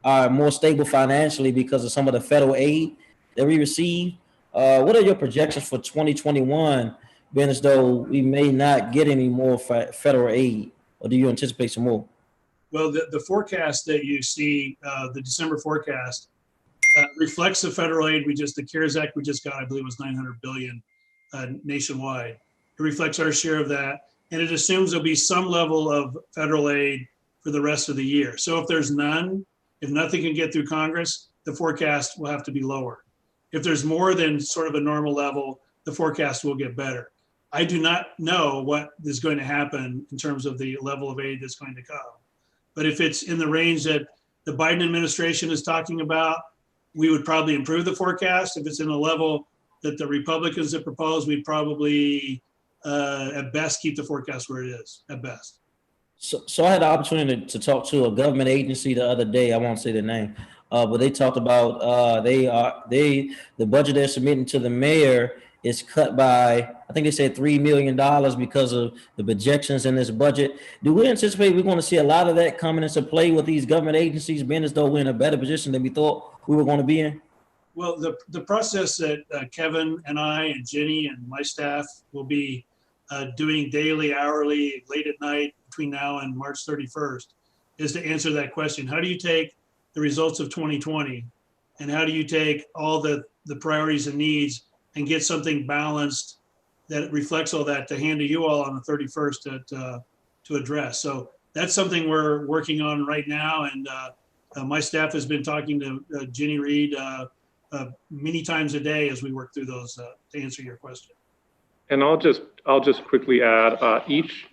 are more stable financially because of some of the federal aid that we receive. What are your projections for 2021, being as though we may not get any more federal aid, or do you anticipate some more? Well, the forecast that you see, the December forecast, reflects the federal aid the CARES Act we just got, I believe was $900 billion nationwide. It reflects our share of that, and it assumes there'll be some level of federal aid for the rest of the year. So if there's none, if nothing can get through Congress, the forecast will have to be lower. If there's more than sort of a normal level, the forecast will get better. I do not know what is going to happen in terms of the level of aid that's going to come. But if it's in the range that the Biden administration is talking about, we would probably improve the forecast. If it's in a level that the Republicans have proposed, we'd probably, at best, keep the forecast where it is, at best. So I had the opportunity to talk to a government agency the other day. I won't say the name, but they talked about the budget they're submitting to the mayor is cut by, I think they said $3 million because of the projections in this budget. Do we anticipate we're going to see a lot of that coming into play with these government agencies, being as though we're in a better position than we thought we were going to be in? Well, the process that Kevin and I and Jenny and my staff will be doing daily, hourly, late at night between now and March 31st is to answer that question. How do you take the results of 2020 and how do you take all the priorities and needs and get something balanced that reflects all that to hand to you all on the 31st to address? So that's something we're working on right now. And my staff has been talking to Jenny Reed many times a day as we work through those to answer your question. And I'll just quickly add,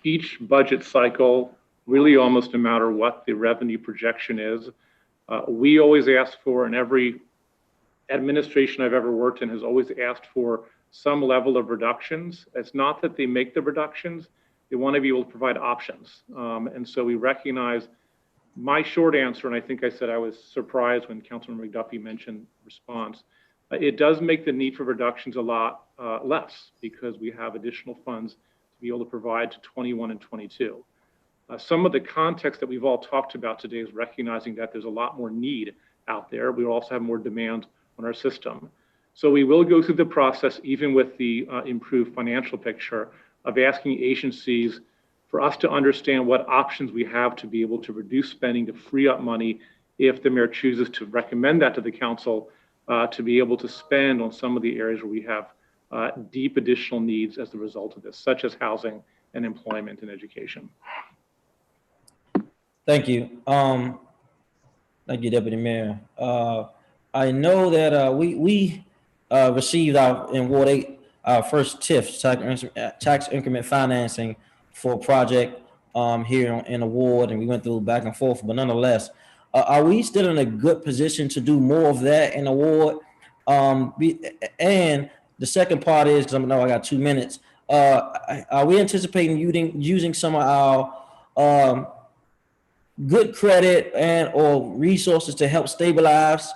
each budget cycle, really almost no matter what the revenue projection is, we always ask for, and every administration I've ever worked in has always asked for some level of reductions. It's not that they make the reductions, they want to be able to provide options. And so we recognize, my short answer, and I think I said I was surprised when Councilman McDuffie mentioned response, it does make the need for reductions a lot less because we have additional funds to be able to provide to 21 and 22. Some of the context that we've all talked about today is recognizing that there's a lot more need out there. We also have more demand on our system. So we will go through the process, even with the improved financial picture, of asking agencies for us to understand what options we have to be able to reduce spending, to free up money if the mayor chooses to recommend that to the council, to be able to spend on some of the areas where we have deep additional needs as a result of this, such as housing and employment and education. Thank you. Thank you, Deputy Mayor. I know that we received in Ward 8 our first TIF, tax increment financing for a project here in the ward, and we went through back and forth, but nonetheless, are we still in a good position to do more of that in the ward? And the second part is, because I know I got 2 minutes, are we anticipating using some of our good credit and or resources to help stabilize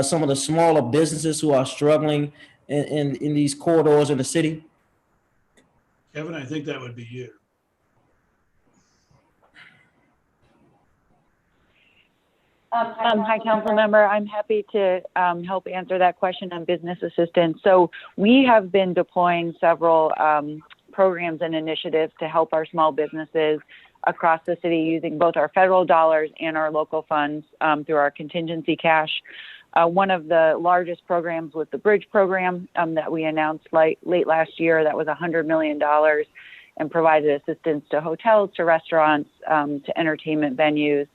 some of the smaller businesses who are struggling in these corridors in the city? Kevin, I think that would be you. Hi, council member. I'm happy to help answer that question on business assistance. So we have been deploying several programs and initiatives to help our small businesses across the city using both our federal dollars and our local funds through our contingency cash. One of the largest programs was the Bridge program that we announced late last year. That was $100 million and provided assistance to hotels, to restaurants, to entertainment venues,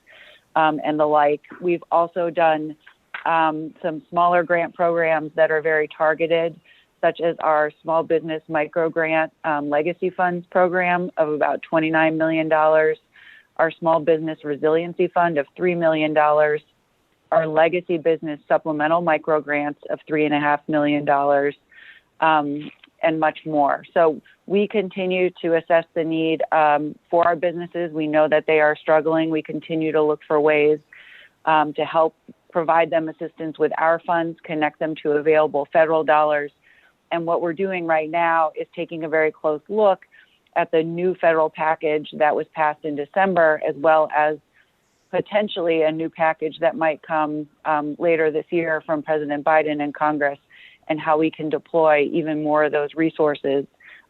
and the like. We've also done some smaller grant programs that are very targeted, such as our small business micro grant legacy funds program of about $29 million, our small business resiliency fund of $3 million, our legacy business supplemental micro grants of $3.5 million, and much more. So we continue to assess the need for our businesses. We know that they are struggling. We continue to look for ways to help provide them assistance with our funds, connect them to available federal dollars. And what we're doing right now is taking a very close look at the new federal package that was passed in December, as well as potentially a new package that might come later this year from President Biden and Congress, and how we can deploy even more of those resources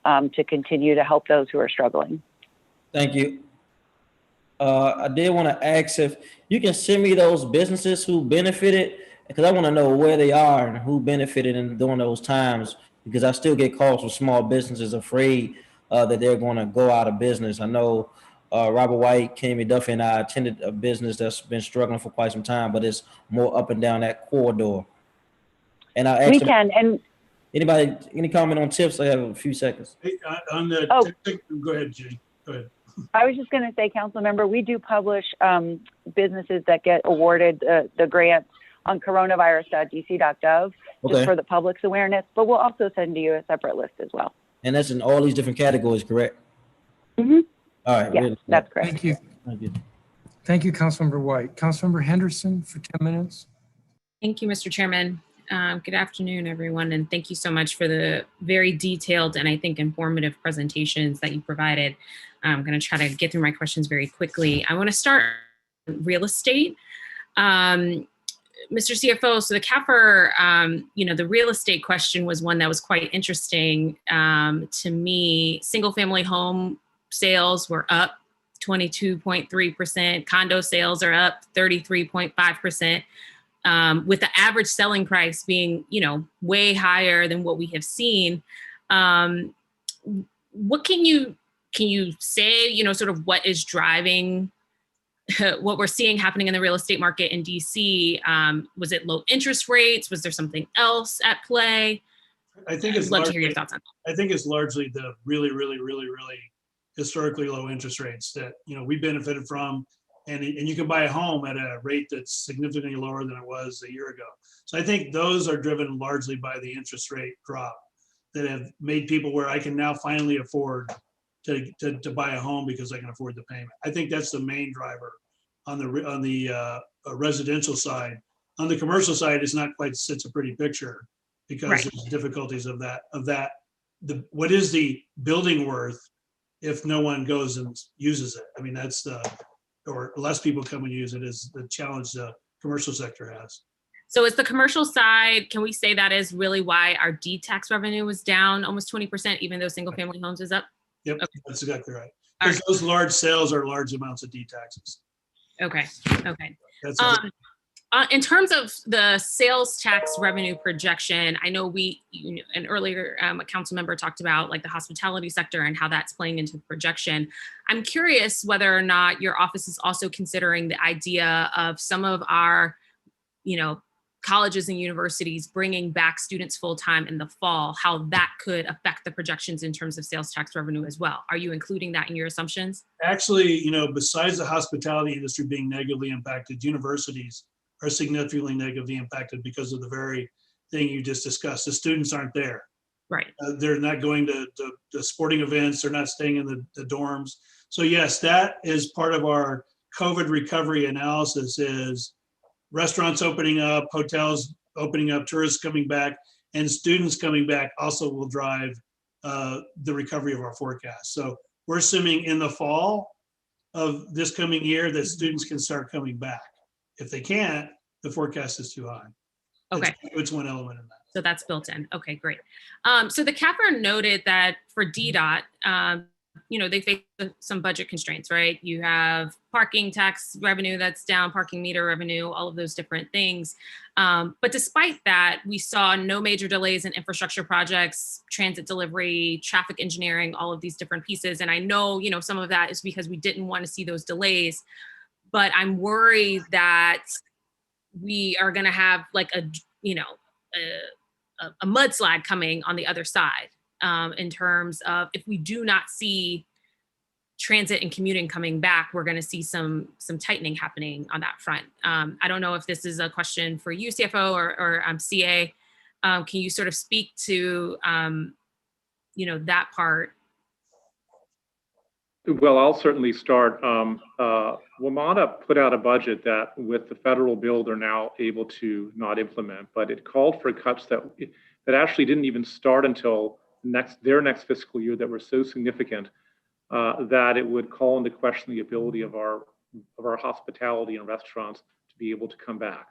to continue to help those who are struggling. Thank you. I did want to ask if you can send me those businesses who benefited, because I want to know where they are and who benefited during those times, because I still get calls from small businesses afraid that they're going to go out of business. I know Robert White, Kenny McDuffie, and I attended a business that's been struggling for quite some time, but it's more up and down that corridor. And I asked anybody, any comment on tips? I have a few seconds. Hey, go ahead, Jenny. Go ahead. I was just going to say, council member, we do publish businesses that get awarded the grants on coronavirus.dc.gov, just for the public's awareness, but we'll also send you a separate list as well. And that's in all these different categories, correct? Mm-hmm. All right. Yeah, that's correct. Thank you. Thank you. Thank you, Councilmember White. Councilmember Henderson for 10 minutes. Thank you, Mr. Chairman. Good afternoon, everyone, and thank you so much for the very detailed and I think informative presentations that you provided. I'm going to try to get through my questions very quickly. I want to start with real estate. Mr. CFO, so the CAFR, the real estate question was one that was quite interesting to me. Single family home sales were up 22.3%. Condo sales are up 33.5%. With the average selling price being, way higher than what we have seen. What can you say, sort of what is driving what we're seeing happening in the real estate market in DC? Was it low interest rates? Was there something else at play? I think it's I'd love to hear your thoughts on that. I think it's largely the really historically low interest rates that, we benefited from. And you can buy a home at a rate that's significantly lower than it was a year ago. So I think those are driven largely by the interest rate drop that have made people where I can now finally afford to buy a home because I can afford the payment. I think that's the main driver on the residential side. On the commercial side, it's not quite such a pretty picture because there's difficulties of that. What is the building worth if no one goes and uses it. I mean, that's the, or less people come and use it is the challenge the commercial sector has. So is the commercial side, can we say that is really why our D tax revenue was down almost 20%, even though single family homes is up? Yep, Okay. that's exactly right. All Because those large sales are large amounts of D taxes. Okay, okay. That's In terms of the sales tax revenue projection, I know an earlier a council member talked about like the hospitality sector and how that's playing into the projection. I'm curious whether or not your office is also considering the idea of some of our, colleges and universities bringing back students full-time in the fall, how that could affect the projections in terms of sales tax revenue as well. Are you including that in your assumptions? actually, besides the hospitality industry being negatively impacted, universities are significantly negatively impacted because of the very thing you just discussed. The students aren't there. Right. They're not going to the sporting events. They're not staying in the dorms. So yes, that is part of our COVID recovery analysis is restaurants opening up, hotels opening up, tourists coming back, and students coming back also will drive the recovery of our forecast. So we're assuming in the fall of this coming year that students can start coming back. If they can't, the forecast is too high. Okay. It's one element in that. So that's built in. Okay, great. So the CAFR noted that for DDOT, they face some budget constraints, right? You have parking tax revenue that's down, parking meter revenue, all of those different things. But despite that, we saw no major delays in infrastructure projects, transit delivery, traffic engineering, all of these different pieces. And I know, some of that is because we didn't want to see those delays, but I'm worried that we are going to have like a mudslide coming on the other side in terms of if we do not see transit and commuting coming back, we're going to see some tightening happening on that front. I don't know if this is a question for you, CFO or CA. Can you sort of speak to that part? Well, I'll certainly start. WMATA put out a budget that with the federal bill, they're now able to not implement, but it called for cuts that actually didn't even start until their next fiscal year that were so significant that it would call into question the ability of our hospitality and restaurants to be able to come back.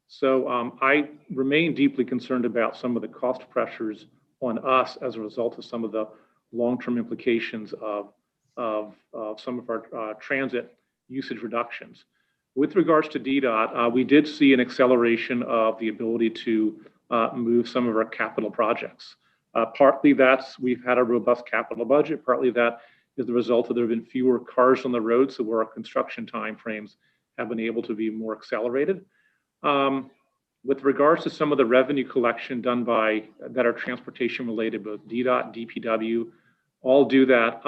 So I remain deeply concerned about some of the cost pressures on us as a result of some of the long-term implications of some of our transit usage reductions. With regards to DDOT, we did see an acceleration of the ability to move some of our capital projects. Partly we've had a robust capital budget, partly that is the result of there have been fewer cars on the road, so where our construction timeframes have been able to be more accelerated. With regards to some of the revenue collection done that are transportation related, both DDOT, DPW, all do that.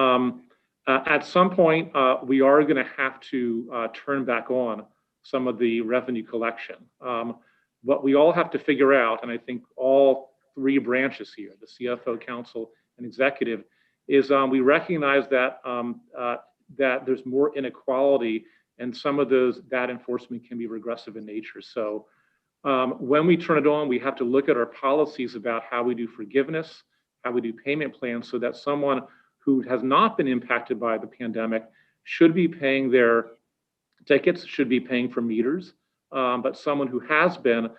At some point, we are going to have to turn back on some of the revenue collection. What we all have to figure out, and I think all three branches here, the CFO, council, and executive, is we recognize that that there's more inequality, and some of that enforcement can be regressive in nature. So when we turn it on, we have to look at our policies about how we do forgiveness, how we do payment plans, so that someone who has not been impacted by the pandemic should be paying their tickets, should be paying for meters. But someone who has been,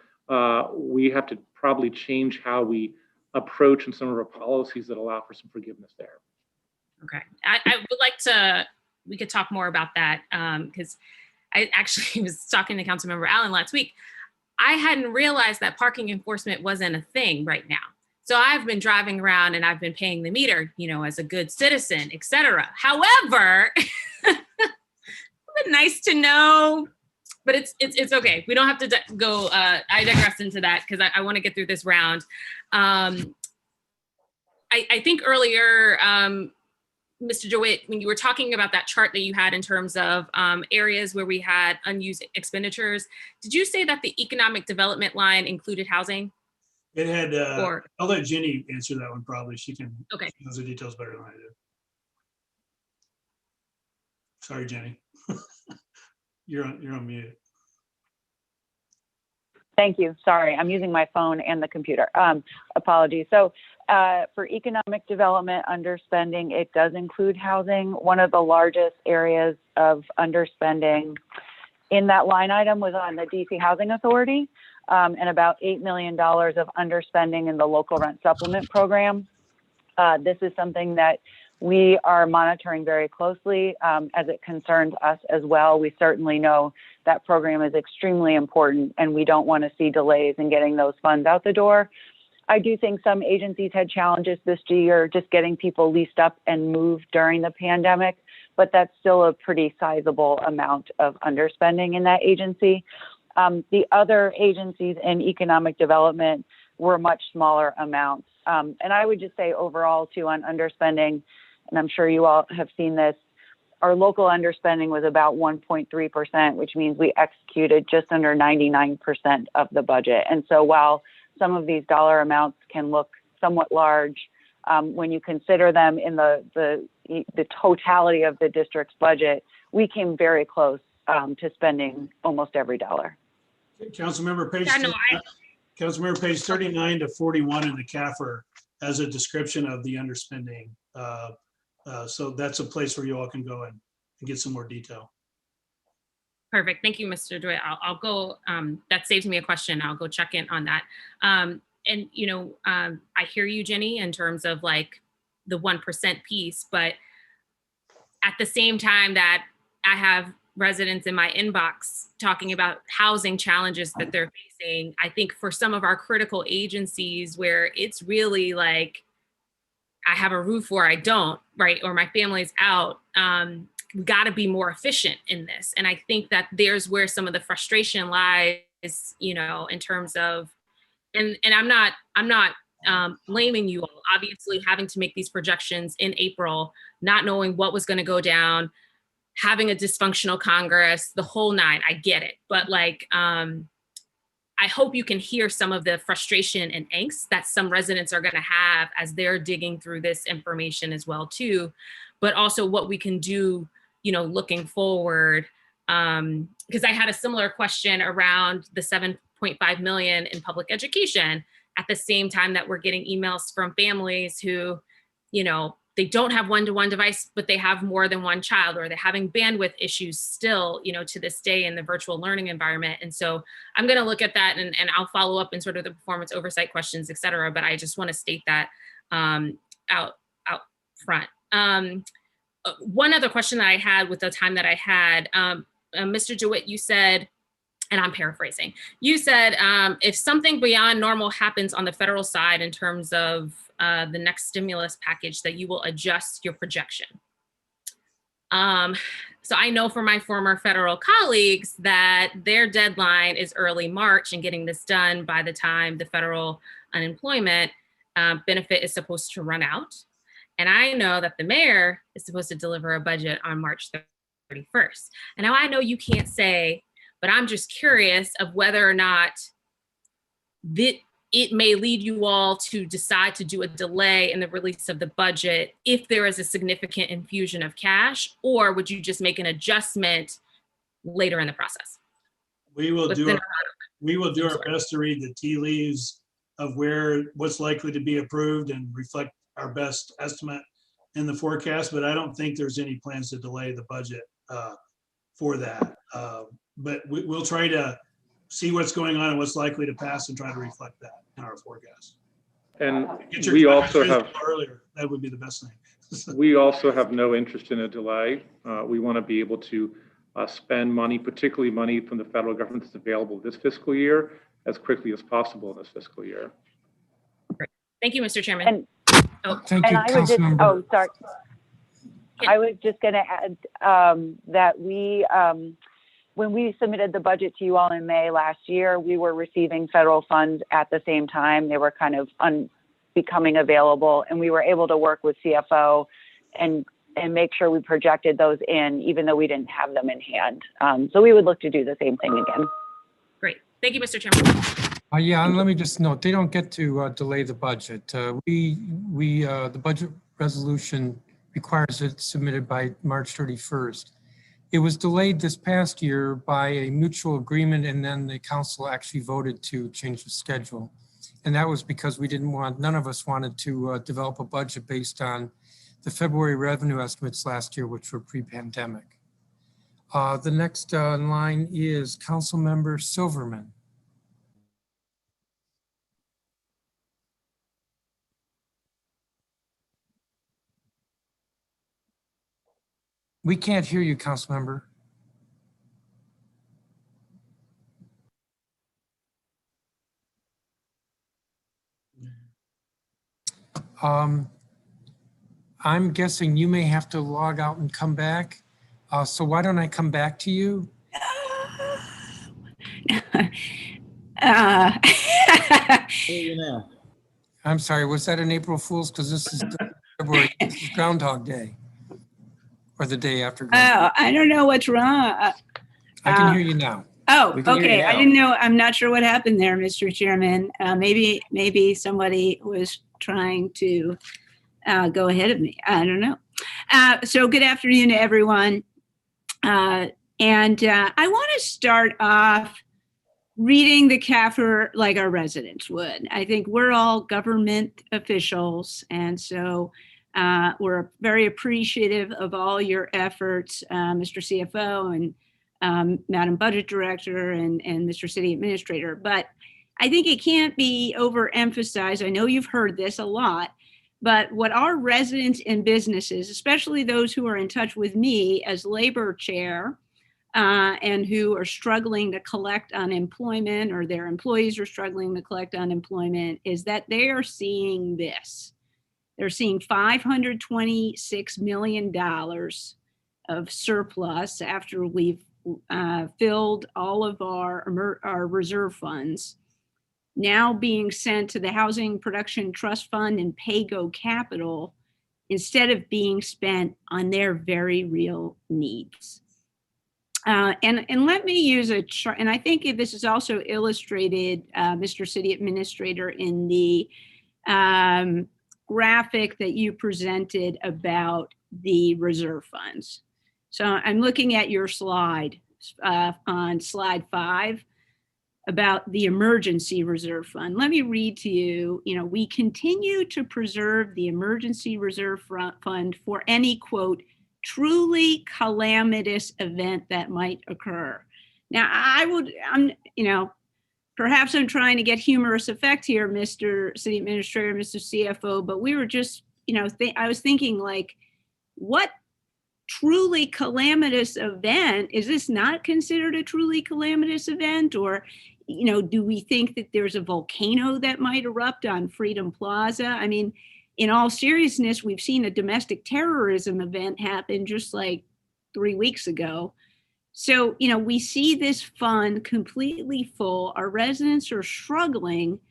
we have to probably change how we approach and some of our policies that allow for some forgiveness there. Okay, I would like we could talk more about that because I actually was talking to Councilmember Allen last week. I hadn't realized that parking enforcement wasn't a thing right now. So I've been driving around and I've been paying the meter, as a good citizen, etc. However, it's been nice to know, but it's okay. We don't have to go. I digress into that because I want to get through this round. I think earlier, Mr. DeWitt, when you were talking about that chart that you had in terms of areas where we had unused expenditures, did you say that the economic development line included housing? It had, I'll let Jenny answer that one probably. She can, okay. She knows the details better than I do. Sorry, Jenny. You're on mute. Thank you. Sorry, I'm using my phone and the computer. Apologies. So for economic development underspending, it does include housing. One of the largest areas of underspending in that line item was on the DC Housing Authority, and about $8 million of underspending in the local rent supplement program. This is something that we are monitoring very closely as it concerns us as well. We certainly know that program is extremely important, and we don't want to see delays in getting those funds out the door. I do think some agencies had challenges this year just getting people leased up and moved during the pandemic, but that's still a pretty sizable amount of underspending in that agency. The other agencies in economic development were much smaller amounts. And I would just say overall too on underspending, and I'm sure you all have seen this, our local underspending was about 1.3%, which means we executed just under 99% of the budget. And so while some of these dollar amounts can look somewhat large, when you consider them in the totality of the district's budget, we came very close to spending almost every dollar. Councilmember page, Councilmember page 39 to 41 in the CAFR has a description of the underspending. So that's a place where you all can go and get some more detail. Perfect. Thank you, Mr. DeWitt. I'll go, that saves me a question. I'll go check in on that. And, you know, I hear you, Jenny, in terms of like the 1% piece, but at the same time that I have residents in my inbox talking about housing challenges that they're facing, I think for some of our critical agencies where it's really like, I have a roof or I don't, right? Or my family's out. We got to be more efficient in this. And I think that there's where some of the frustration lies, you know, in terms of, and I'm not blaming you all, obviously having to make these projections in April, not knowing what was going to go down, having a dysfunctional Congress, the whole nine, I get it. But like, I hope you can hear some of the frustration and angst that some residents are going to have as they're digging through this information as well too, but also what we can do, you know, looking forward. Because I had a similar question around the 7.5 million in public education at the same time that we're getting emails from families who, you know, they don't have one-to-one device, but they have more than one child, or they're having bandwidth issues still, you know, to this day in the virtual learning environment. And so I'm going to look at that and I'll follow up in sort of the performance oversight questions, et cetera. But I just want to state that out front. One other question that I had with the time that I had, Mr. DeWitt, you said, and I'm paraphrasing, you said if something beyond normal happens on the federal side in terms of the next stimulus package, that you will adjust your projection. So I know from my former federal colleagues that their deadline is early March and getting this done by the time the federal unemployment benefit is supposed to run out. And I know that the mayor is supposed to deliver a budget on March 31st. And now I know you can't say, but I'm just curious of whether or not it may lead you all to decide to do a delay in the release of the budget if there is a significant infusion of cash, or would you just make an adjustment later in the process? We will do our best to read the tea leaves of what's likely to be approved and reflect our best estimate in the forecast, but I don't think there's any plans to delay the budget for that. But we'll try to see what's going on and what's likely to pass and try to reflect that in our forecast. And we also have, earlier, that would be the best thing. we also have no interest in a delay. We want to be able to spend money, particularly money from the federal government that's available this fiscal year, as quickly as possible in this fiscal year. Great. Thank you, Mr. Chairman. Thank you, Councilmember. Sorry. I was just going to add that when we submitted the budget to you all in May last year, we were receiving federal funds at the same time. They were kind of becoming available, and we were able to work with CFO and make sure we projected those in, even though we didn't have them in hand. So we would look to do the same thing again. Great. Thank you, Mr. Chairman. Yeah, and let me just note, they don't get to delay the budget. The budget resolution requires it submitted by March 31st. It was delayed this past year by a mutual agreement, and then the council actually voted to change the schedule. And that was because none of us wanted to develop a budget based on the February revenue estimates last year, which were pre-pandemic. The next in line is Councilmember Silverman. We can't hear you, Councilmember. I'm guessing you may have to log out and come back. So why don't I come back to you? Hear you now. I'm sorry, was that an April Fool's? Because this is February, this is Groundhog Day. Or the day after. Oh, I don't know what's wrong. I can hear you now. Oh, We can hear you okay. I now. didn't know. I'm not sure what happened there, Mr. Chairman. Maybe somebody was trying to go ahead of me. I don't know. So good afternoon to everyone. I want to start off reading the CAFR like our residents would. I think we're all government officials, and so we're very appreciative of all your efforts, Mr. CFO and Madam Budget Director and Mr. City Administrator. But I think it can't be overemphasized. I know you've heard this a lot, but what our residents and businesses, especially those who are in touch with me as labor chair, and who are struggling to collect unemployment, or their employees are struggling to collect unemployment, is that they are seeing this. They're seeing $526 million of surplus after we've filled all of our reserve funds, now being sent to the Housing Production Trust Fund and PayGo Capital instead of being spent on their very real needs. And let me use a chart, and I think this is also illustrated, Mr. City Administrator, in the graphic that you presented about the reserve funds. So I'm looking at your slide on slide 5 about the emergency reserve fund. Let me read to you, we continue to preserve the emergency reserve fund for any, quote, truly calamitous event that might occur. Now, perhaps I'm trying to get humorous effect here, Mr. City Administrator, Mr. CFO, but we were just, I was thinking, like, what truly calamitous event? Is this not considered a truly calamitous event? Or, do we think that there's a volcano that might erupt on Freedom Plaza? I mean, in all seriousness, we've seen a domestic terrorism event happen just like 3 weeks ago. So, we see this fund completely full. Our residents are struggling,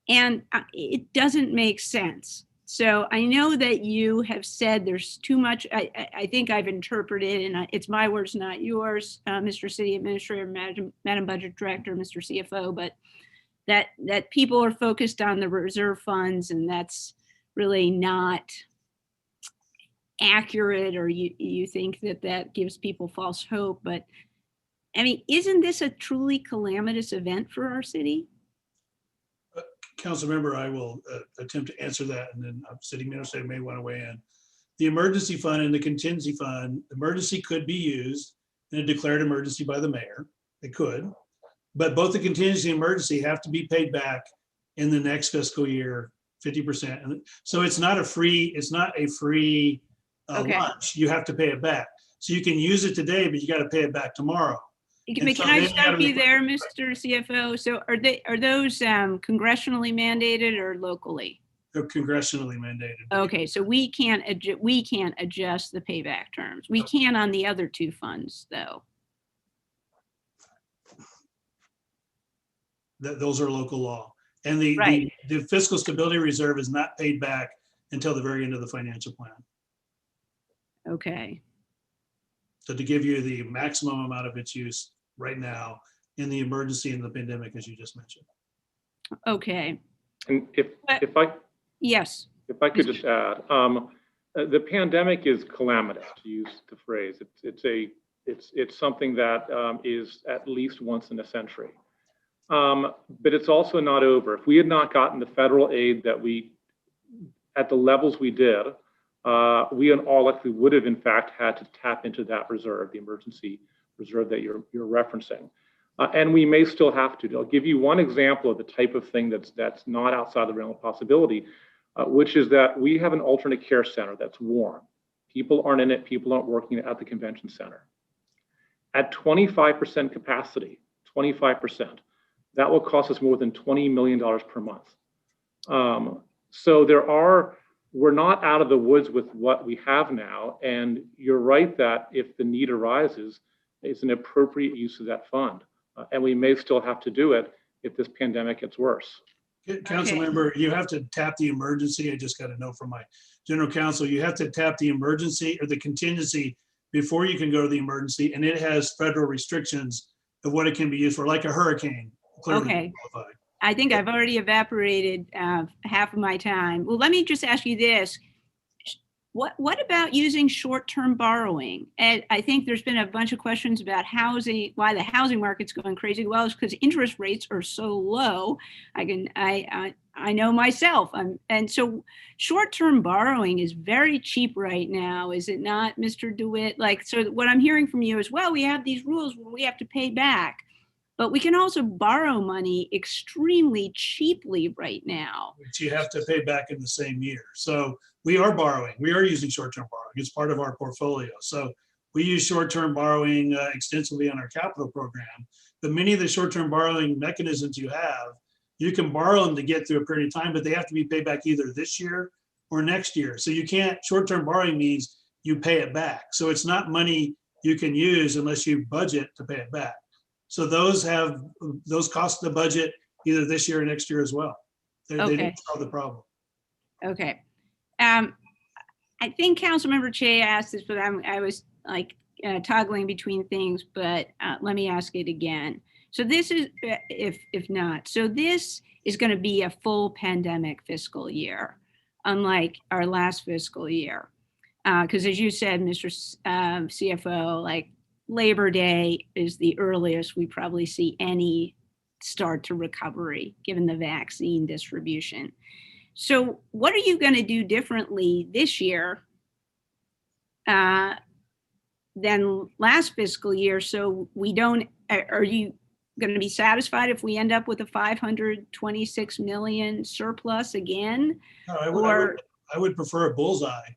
and it doesn't make sense. So I know that you have said there's too much. I think I've interpreted, and it's my words, not yours, Mr. City Administrator, Madam Budget Director, Mr. CFO, but that people are focused on the reserve funds, and that's really not accurate, or you think that gives people false hope. But I mean, isn't this a truly calamitous event for our city? Council member, I will attempt to answer that, and then City Administrator may want to weigh in. The emergency fund and the contingency fund, emergency could be used in a declared emergency by the mayor. It could, but both the contingency and emergency have to be paid back in the next fiscal year, 50%. And so it's not a free Okay. lunch. You have to pay it back. So you can use it today, but you got to pay it back tomorrow. Can I stop you there, Mr. CFO? So are those congressionally mandated or locally? They're congressionally mandated. Okay, so we can't adjust the payback terms. We can on the other two funds, though. Those are local law. And the fiscal stability reserve is not paid back until the very end of the financial plan. Okay. So to give you the maximum amount of its use right now in the emergency and the pandemic, as you just mentioned. Okay. And if I could just add, the pandemic is calamitous, to use the phrase. It's a It's something that is at least once in a century. But it's also not over. If we had not gotten the federal aid that we, at the levels we did, we in all likely would have in fact had to tap into that reserve, the emergency reserve that you're referencing. And we may still have to. I'll give you one example of the type of thing that's not outside the realm of possibility, which is that we have an alternate care center that's warm. People aren't in it, people aren't working at the convention center. At 25% capacity, 25%, that will cost us more than $20 million per month. So we're not out of the woods with what we have now. And you're right that if the need arises, it's an appropriate use of that fund. And we may still have to do it if this pandemic gets worse. Council member, you have to tap the emergency. I just got a note from my general counsel. You have to tap the emergency or the contingency before you can go to the emergency. And it has federal restrictions of what it can be used for, like a hurricane. Okay. I think I've already evaporated half of my time. Well, let me just ask you this. What about using short-term borrowing? And I think there's been a bunch of questions about housing, why the housing market's going crazy. Well, it's because interest rates are so low. I know myself. And so short-term borrowing is very cheap right now, is it not, Mr. DeWitt? Like, so what I'm hearing from you is, well, we have these rules where we have to pay back, but we can also borrow money extremely cheaply right now. Which you have to pay back in the same year. So we are borrowing. We are using short-term borrowing. It's part of our portfolio. So we use short-term borrowing extensively on our capital program. But many of the short-term borrowing mechanisms you have, you can borrow them to get through a period of time, but they have to be paid back either this year or next year. So you can't, short-term borrowing means you pay it back. So it's not money you can use unless you budget to pay it back. So those cost the budget either this year or next year as well. They don't solve the problem. Okay. I think Councilmember Che asked this, but I was like toggling between things, but let me ask it again. So this is, if not, so this is going to be a full pandemic fiscal year, unlike our last fiscal year. Because as you said, Mr. CFO, like Labor Day is the earliest we probably see any start to recovery, given the vaccine distribution. So what are you going to do differently this year than last fiscal year? So we don't, are you going to be satisfied if we end up with a 526 million surplus again? No, I would prefer a bullseye.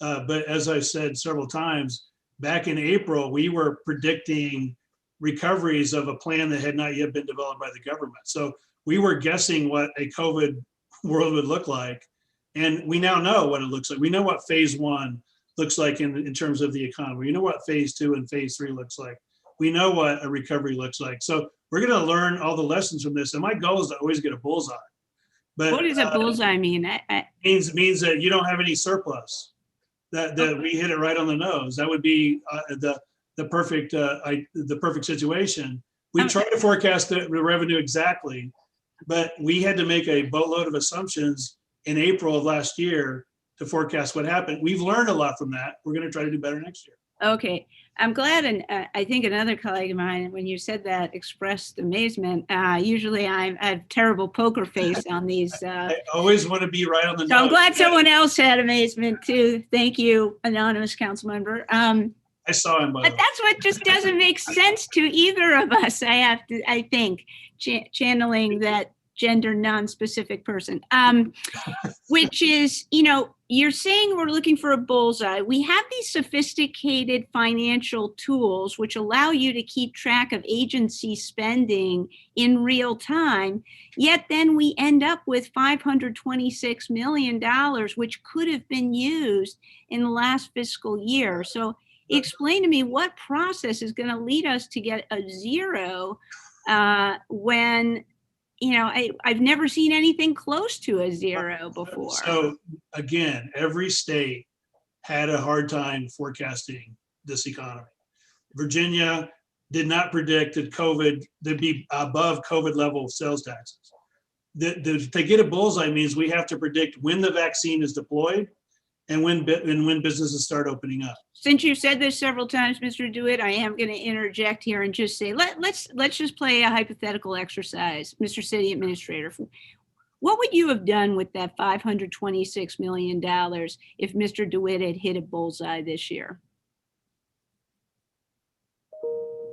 But as I've said several times, back in April, we were predicting recoveries of a plan that had not yet been developed by the government. So we were guessing what a COVID world would look like. And we now know what it looks like. We know what phase one looks like in terms of the economy. We know what phase two and phase three looks like. We know what a recovery looks like. So we're going to learn all the lessons from this. And my goal is to always get a bullseye. But what does a bullseye mean? Means that you don't have any surplus. That we hit it right on the nose. That would be the perfect situation. We try to forecast the revenue exactly, but we had to make a boatload of assumptions in April of last year to forecast what happened. We've learned a lot from that. We're going to try to do better next year. Okay, I'm glad, and I think another colleague of mine, when you said that, expressed amazement. Usually I have terrible poker face on these. I always want to be right on the nose. So I'm glad someone else had amazement too. Thank you, anonymous council member. I saw him. But that's what just doesn't make sense to either of us. I think, channeling that gender non-specific person, which is, you're saying we're looking for a bullseye. We have these sophisticated financial tools which allow you to keep track of agency spending in real time, yet then we end up with $526 million, which could have been used in the last fiscal year. So explain to me what process is going to lead us to get a zero when I've never seen anything close to a zero before. So again, every state had a hard time forecasting this economy. Virginia did not predict that there'd be above COVID level sales taxes. To get a bullseye means we have to predict when the vaccine is deployed and when businesses start opening up. Since you said this several times, Mr. DeWitt, I am going to interject here and just say, let's just play a hypothetical exercise, Mr. City Administrator. What would you have done with that $526 million if Mr. DeWitt had hit a bullseye this year?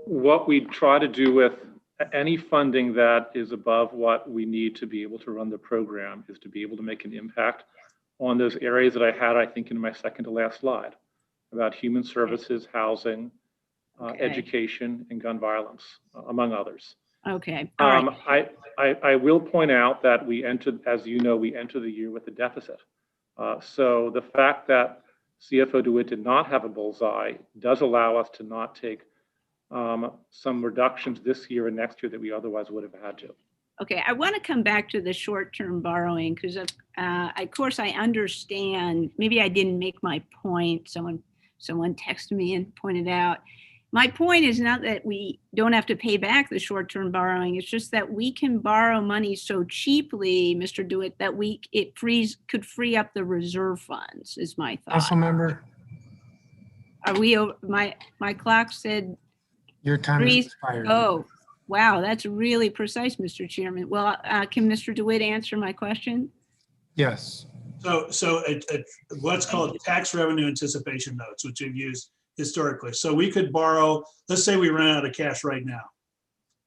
What we try to do with any funding that is above what we need to be able to run the program is to be able to make an impact on those areas that I had, I think, in my second to last slide about human services, housing, education, and gun violence, among others. Okay. All right. I will point out that we entered, as you know, we entered the year with a deficit. So the fact that CFO DeWitt did not have a bullseye does allow us to not take some reductions this year and next year that we otherwise would have had to. Okay, I want to come back to the short-term borrowing because, of course, I understand. Maybe I didn't make my point. Someone texted me and pointed out. My point is not that we don't have to pay back the short-term borrowing. It's just that we can borrow money so cheaply, Mr. DeWitt, that it could free up the reserve funds. Is my thought. Councilmember, Are we? My clock said. your time has expired. Oh, wow, that's really precise, Mr. Chairman. Well, can Mr. DeWitt answer my question? Yes. So what's called tax revenue anticipation notes, which we've used historically. So we could borrow, let's say we run out of cash right now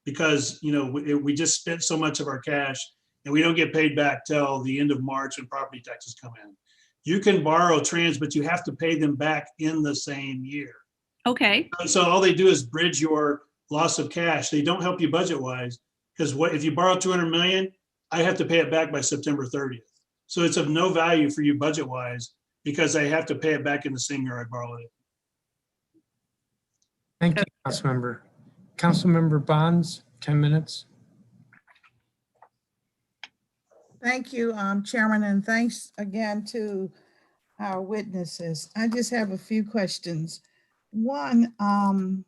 because, you know, we just spent so much of our cash and we don't get paid back till the end of March when property taxes come in. You can borrow trans, but you have to pay them back in the same year. Okay. So all they do is bridge your loss of cash. They don't help you budget wise because if you borrow 200 million, I have to pay it back by September 30th. So it's of no value for you budget wise because I have to pay it back in the same year I borrowed it. Thank you, Councilmember. Councilmember Bonds, 10 minutes. Thank you, Chairman, and thanks again to our witnesses. I just have a few questions. One, I'll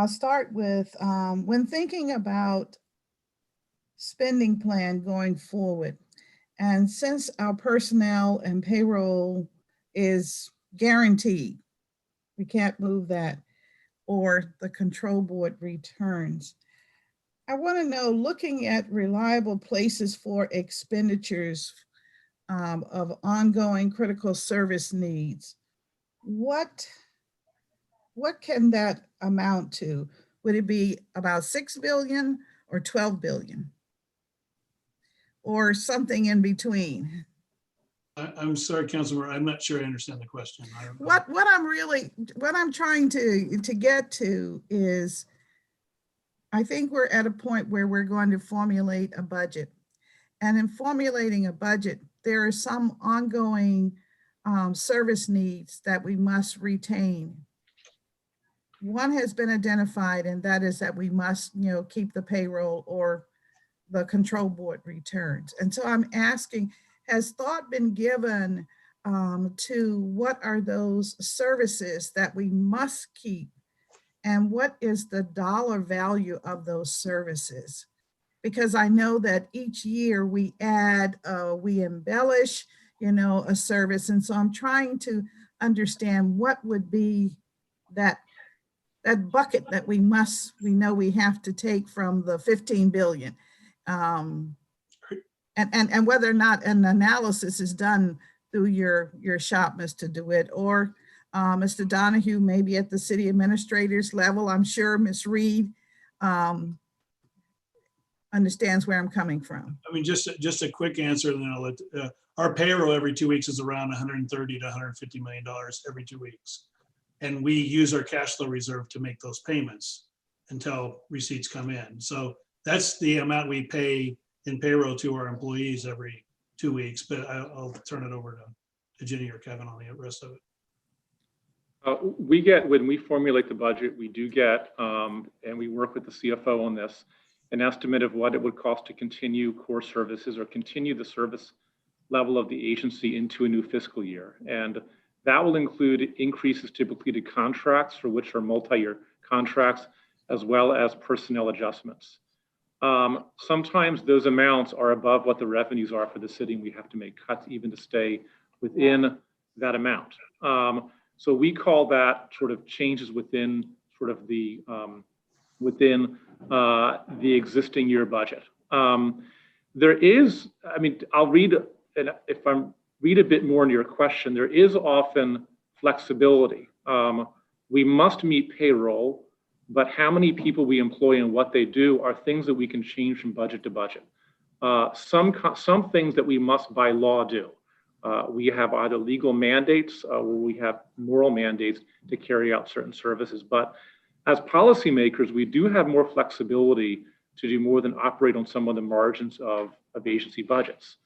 start with when thinking about spending plan going forward, and since our personnel and payroll is guaranteed, we can't move that, or the control board returns. I want to know, looking at reliable places for expenditures of ongoing critical service needs, what can that amount to? Would it be about 6 billion or 12 billion? Or something in between? I'm sorry, Councilmember, I'm not sure I understand the question. What I'm trying to get to is, I think we're at a point where we're going to formulate a budget. And in formulating a budget, there are some ongoing service needs that we must retain. One has been identified, and that is that we must, keep the payroll or the control board returns. And so I'm asking, has thought been given to what are those services that we must keep, and what is the dollar value of those services? Because I know that each year we add, we embellish, a service. And so I'm trying to understand what would be that bucket that we know we have to take from the 15 billion. And whether or not an analysis is done through your shop, Mr. DeWitt, or Mr. Donahue, maybe at the city administrator's level. I'm sure Ms. Reed understands where I'm coming from. I mean, just a quick answer, and then I'll let, our payroll every 2 weeks is around 130 to 150 million dollars every 2 weeks. And we use our cash flow reserve to make those payments until receipts come in. So that's the amount we pay in payroll to our employees every 2 weeks, but I'll turn it over to Jenny or Kevin on the rest of it. We get, when we formulate the budget, we do get, and we work with the CFO on this, an estimate of what it would cost to continue core services or continue the service level of the agency into a new fiscal year. And that will include increases typically to contracts, for which are multi-year contracts, as well as personnel adjustments. Sometimes those amounts are above what the revenues are for the city, and we have to make cuts even to stay within that amount. So we call that sort of changes within sort of the existing year budget. There is, I mean, I'll read, and if I'm read a bit more into your question, there is often flexibility. We must meet payroll, but how many people we employ and what they do are things that we can change from budget to budget. Some things that we must by law do. We have either legal mandates or we have moral mandates to carry out certain services. But as policymakers, we do have more flexibility to do more than operate on some of the margins of agency budgets.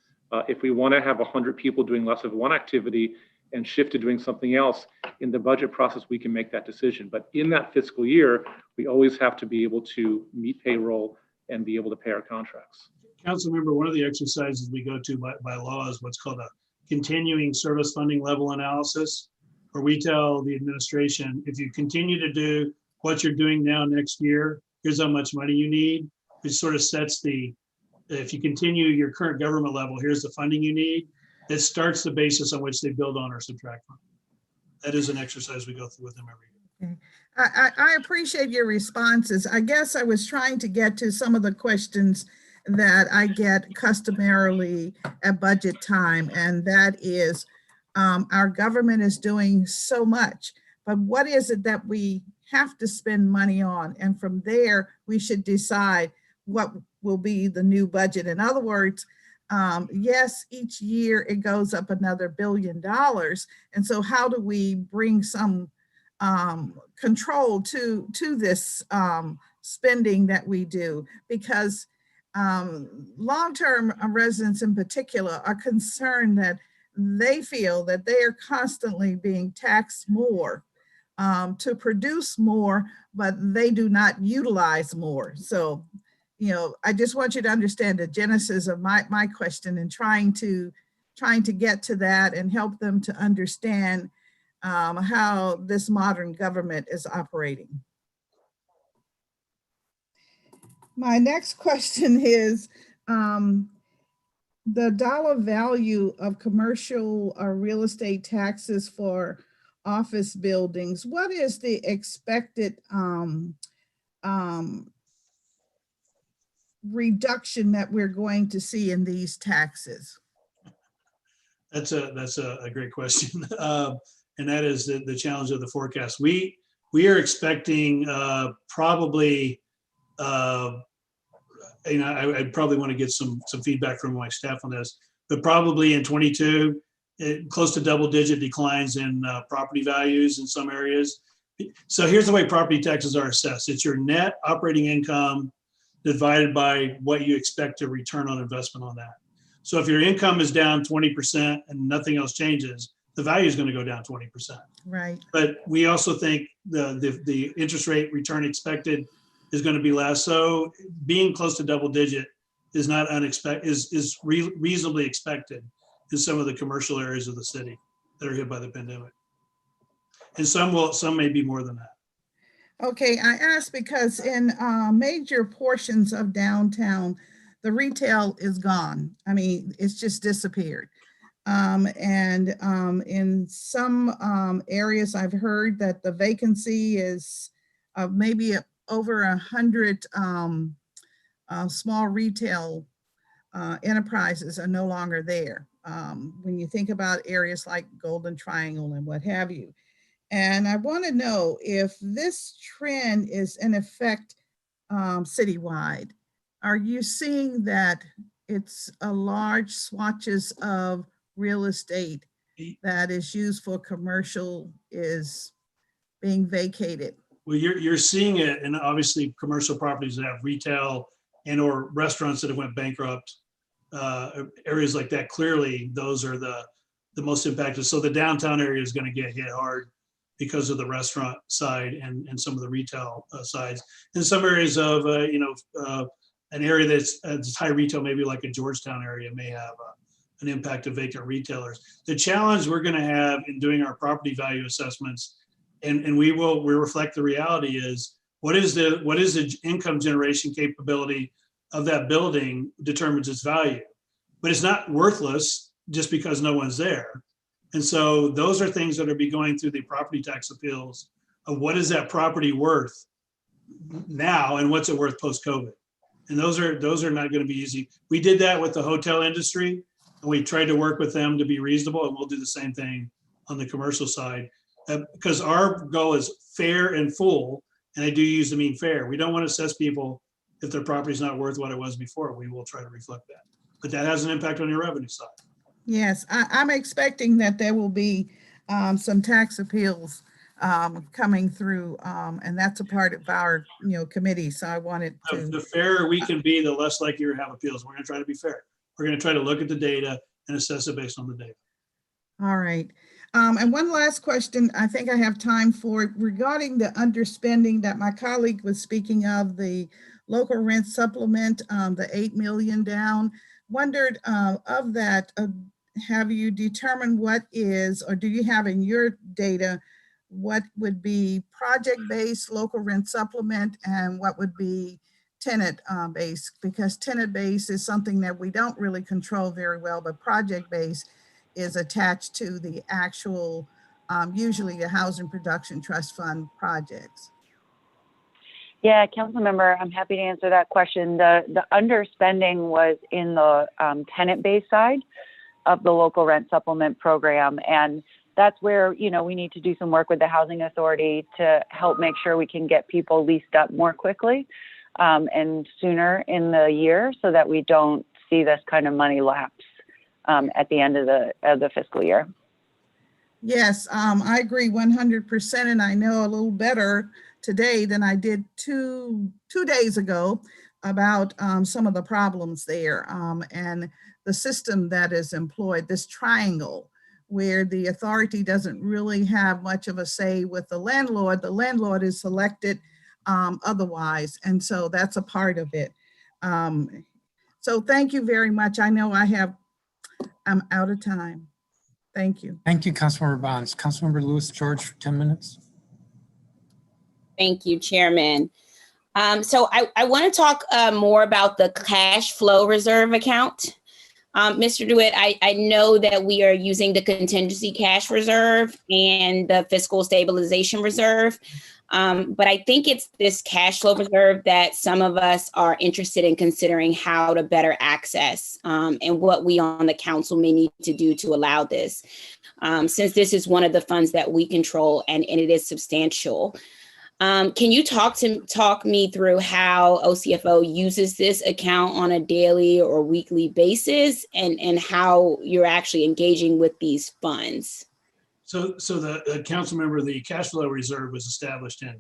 If we want to have 100 people doing less of one activity and shift to doing something else in the budget process, we can make that decision. But in that fiscal year, we always have to be able to meet payroll and be able to pay our contracts. Council member, one of the exercises we go to by law is what's called a continuing service funding level analysis, where we tell the administration, if you continue to do what you're doing now next year, here's how much money you need. It sort of sets the, if you continue your current government level, here's the funding you need. It starts the basis on which they build on or subtract from. That is an exercise we go through with them every year. I appreciate your responses. I guess I was trying to get to some of the questions that I get customarily at budget time, and that is our government is doing so much, but what is it that we have to spend money on? And from there, we should decide what will be the new budget. In other words, yes, each year it goes up another $1 billion. And so how do we bring some control to this spending that we do? Because long-term residents in particular are concerned that they feel that they are constantly being taxed more to produce more, but they do not utilize more. So, you know, I just want you to understand the genesis of my question and trying to get to that and help them to understand how this modern government is operating. My next question is the dollar value of commercial or real estate taxes for office buildings. What is the expected reduction that we're going to see in these taxes? That's a great question. And that is the challenge of the forecast. We are expecting probably, and I'd probably want to get some feedback from my staff on this, but probably in 22, close to double-digit declines in property values in some areas. So here's the way property taxes are assessed. It's your net operating income divided by what you expect to return on investment on that. So if your income is down 20% and nothing else changes, the value is going to go down 20%. Right. But we also think the interest rate return expected is going to be less. So being close to double digit is not unexpected, is reasonably expected in some of the commercial areas of the city that are hit by the pandemic. And some may be more than that. Okay, I asked because in major portions of downtown, the retail is gone. I mean, it's just disappeared. And in some areas, I've heard that the vacancy is maybe over 100 small retail enterprises are no longer there. When you think about areas like Golden Triangle and what have you. And I want to know if this trend is in effect citywide. Are you seeing that it's a large swatches of real estate that is used for commercial is being vacated? Well, you're seeing it, and obviously commercial properties that have retail and or restaurants that have went bankrupt, areas like that, clearly those are the most impacted. So the downtown area is going to get hit hard because of the restaurant side and some of the retail sides. In some areas of, an area that's high retail, maybe like a Georgetown area, may have an impact of vacant retailers. The challenge we're going to have in doing our property value assessments, and we reflect the reality is, what is the income generation capability of that building determines its value. But it's not worthless just because no one's there. And so those are things that are be going through the property tax appeals of what is that property worth now and what's it worth post-COVID. And those are not going to be easy. We did that with the hotel industry, and we tried to work with them to be reasonable, and we'll do the same thing on the commercial side, because our goal is fair and full, and I do use the mean fair. We don't want to assess people if their property is not worth what it was before. We will try to reflect that, but that has an impact on your revenue side. Yes, I'm expecting that there will be some tax appeals coming through, and that's a part of our, committee. So I wanted to. The fairer we can be, the less likely you have appeals. We're going to try to be fair. We're going to try to look at the data and assess it based on the data. All right. And one last question I think I have time for regarding the underspending that my colleague was speaking of, the local rent supplement, the 8 million down. Wondered of that, have you determined what is, or do you have in your data, what would be project-based local rent supplement and what would be tenant-based? Because tenant-based is something that we don't really control very well, but project-based is attached to the actual, usually the Housing Production Trust Fund projects. Yeah, council member, I'm happy to answer that question. The underspending was in the tenant-based side of the local rent supplement program. And that's where, we need to do some work with the housing authority to help make sure we can get people leased up more quickly and sooner in the year, so that we don't see this kind of money lapse at the end of the fiscal year. Yes, I agree 100%. And I know a little better today than I did two days ago about some of the problems there, and the system that is employed, this triangle, where the authority doesn't really have much of a say with the landlord. The landlord is selected otherwise, and so that's a part of it. So thank you very much. I know I'm out of time. Thank you. Thank you, Councilmember Bonds. Councilmember Lewis George for 10 minutes. Thank you, Chairman. So I want to talk more about the cash flow reserve account. Mr. DeWitt, I know that we are using the contingency cash reserve and the fiscal stabilization reserve, but I think it's this cash flow reserve that some of us are interested in considering how to better access, and what we on the council may need to do to allow this, since this is one of the funds that we control and it is substantial. Can you talk me through how OCFO uses this account on a daily or weekly basis, and how you're actually engaging with these funds? So the council member, the cash flow reserve was established in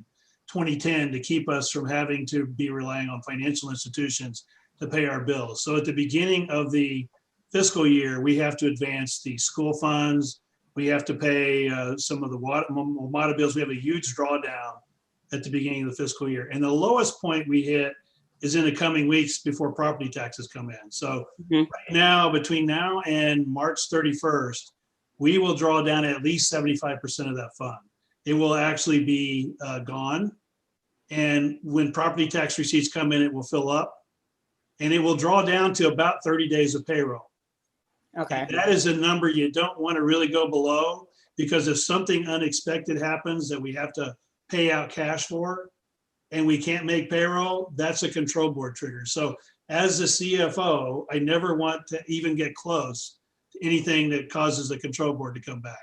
2010 to keep us from having to be relying on financial institutions to pay our bills. So at the beginning of the fiscal year, we have to advance the school funds. We have to pay some of the water bills. We have a huge drawdown at the beginning of the fiscal year. And the lowest point we hit is in the coming weeks before property taxes come in. So right now, between now and March 31st, we will draw down at least 75% of that fund. It will actually be gone. And when property tax receipts come in, it will fill up, and it will draw down to about 30 days of payroll. Okay. And that is a number you don't want to really go below, because if something unexpected happens that we have to pay out cash for and we can't make payroll, that's a control board trigger. So as the CFO, I never want to even get close to anything that causes the control board to come back.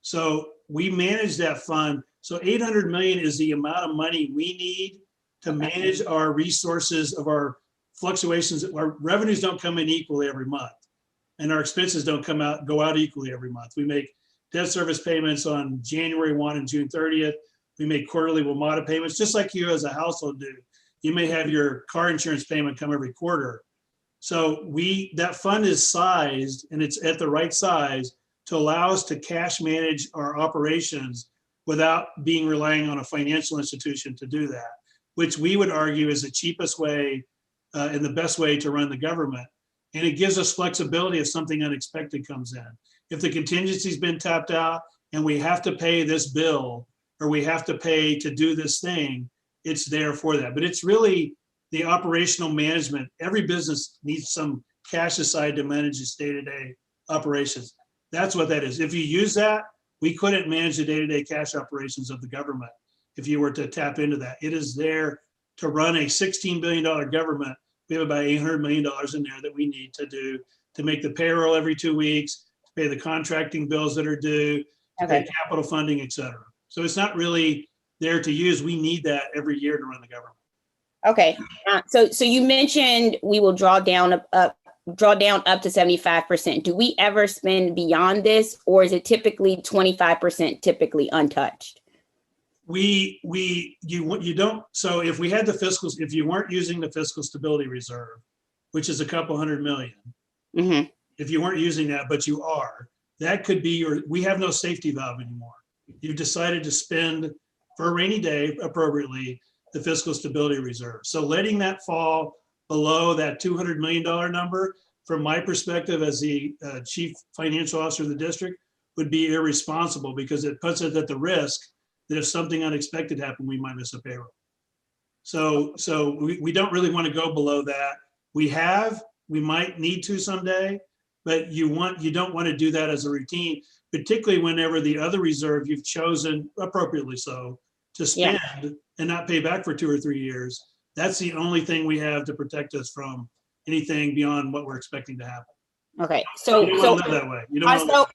So we manage that fund. So 800 million is the amount of money we need to manage our resources of our fluctuations. Our revenues don't come in equally every month, and our expenses don't go out equally every month. We make debt service payments on January 1 and June 30th. We make quarterly WMATA payments, just like you as a household do. You may have your car insurance payment come every quarter. So that fund is sized, and it's at the right size to allow us to cash manage our operations without being relying on a financial institution to do that, which we would argue is the cheapest way and the best way to run the government. And it gives us flexibility if something unexpected comes in. If the contingency's been tapped out and we have to pay this bill, or we have to pay to do this thing, it's there for that. But it's really the operational management. Every business needs some cash aside to manage its day-to-day operations. That's what that is. If you use that, we couldn't manage the day-to-day cash operations of the government if you were to tap into that. It is there to run a $16 billion government. We have about $800 million in there that we need to do to make the payroll every 2 weeks, to pay the contracting bills that are due, to pay capital funding, et cetera. So it's not really there to use. We need that every year to run the government. Okay. So you mentioned we will draw down up to 75%. Do we ever spend beyond this, or is it typically 25% typically untouched? You don't. So if we had the fiscal, if you weren't using the fiscal stability reserve, which is a couple $100 million, if you weren't using that, but you are, that could be we have no safety valve anymore. You've decided to spend for a rainy day appropriately the fiscal stability reserve. So letting that fall below that $200 million number, from my perspective as the chief financial officer of the district, would be irresponsible, because it puts it at the risk that if something unexpected happened, we might miss a payroll. So we don't really want to go below that. We might need to someday, but you don't want to do that as a routine, particularly whenever the other reserve you've chosen, appropriately so, to spend and not pay back for 2 or 3 years. That's the only thing we have to protect us from anything beyond what we're expecting to happen. Okay, you don't want to live that way. You don't want to live that way.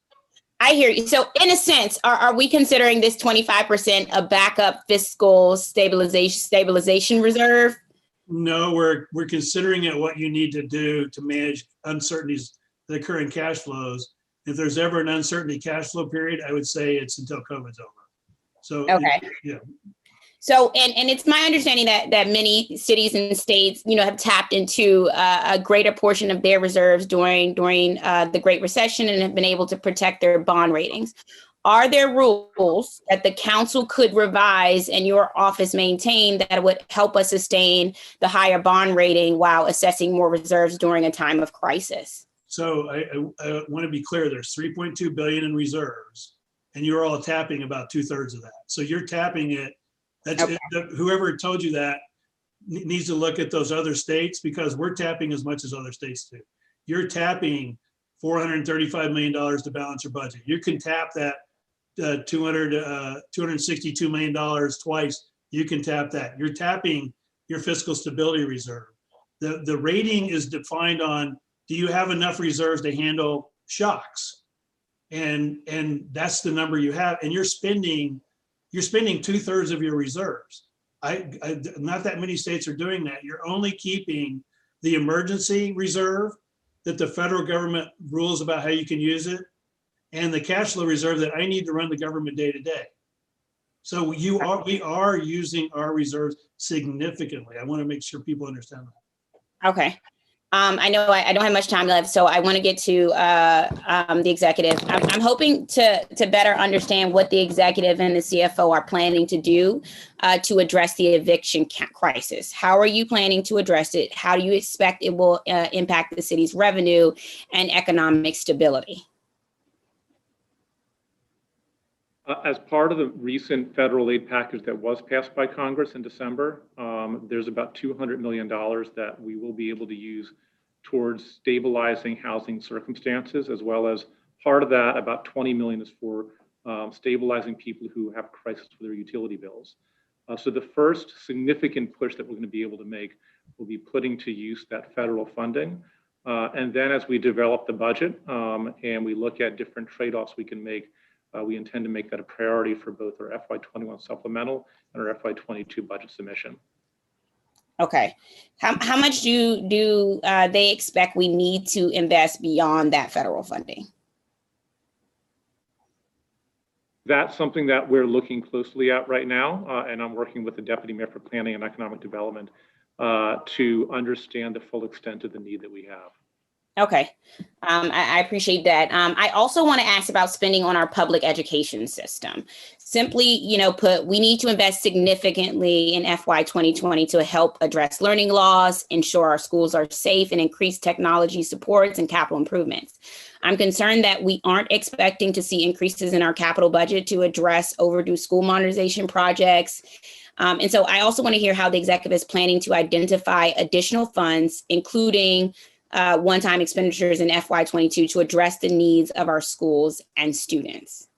I hear you. So in a sense, are we considering this 25% a backup fiscal stabilization reserve? No, we're considering it what you need to do to manage uncertainties that occur in cash flows. If there's ever an uncertainty cash flow period, I would say it's until COVID's over. So, yeah. So, and it's my understanding that many cities and states, have tapped into a greater portion of their reserves during the Great Recession and have been able to protect their bond ratings. Are there rules that the council could revise and your office maintain that would help us sustain the higher bond rating while assessing more reserves during a time of crisis? So I want to be clear, there's $3.2 billion in reserves, and you're all tapping about 2/3 of that. So you're tapping it. Whoever told you that needs to look at those other states, because we're tapping as much as other states do. You're tapping $435 million to balance your budget. You can tap that $262 million twice. You can tap that. You're tapping your fiscal stability reserve. The rating is defined on, do you have enough reserves to handle shocks? And that's the number you have. And you're spending 2/3 of your reserves. Not that many states are doing that. You're only keeping the emergency reserve that the federal government rules about how you can use it, and the cash flow reserve that I need to run the government day to day. So we are using our reserves significantly. I want to make sure people understand that. Okay. I know I don't have much time left, so I want to get to the executive. I'm hoping to better understand what the executive and the CFO are planning to do to address the eviction crisis. How are you planning to address it? How do you expect it will impact the city's revenue and economic stability? As part of the recent federal aid package that was passed by Congress in December, there's about $200 million that we will be able to use towards stabilizing housing circumstances, as well as part of that, about $20 million is for stabilizing people who have crisis with their utility bills. So the first significant push that we're going to be able to make will be putting to use that federal funding. And then as we develop the budget and we look at different trade-offs we can make, we intend to make that a priority for both our FY21 supplemental and our FY22 budget submission. Okay. How much do they expect we need to invest beyond that federal funding? That's something that we're looking closely at right now, and I'm working with the Deputy Mayor for Planning and Economic Development to understand the full extent of the need that we have. Okay, I appreciate that. I also want to ask about spending on our public education system. Simply, put, we need to invest significantly in FY2020 to help address learning loss, ensure our schools are safe, and increase technology supports and capital improvements. I'm concerned that we aren't expecting to see increases in our capital budget to address overdue school modernization projects. And so I also want to hear how the executive is planning to identify additional funds, including one-time expenditures in FY22 to address the needs of our schools and students?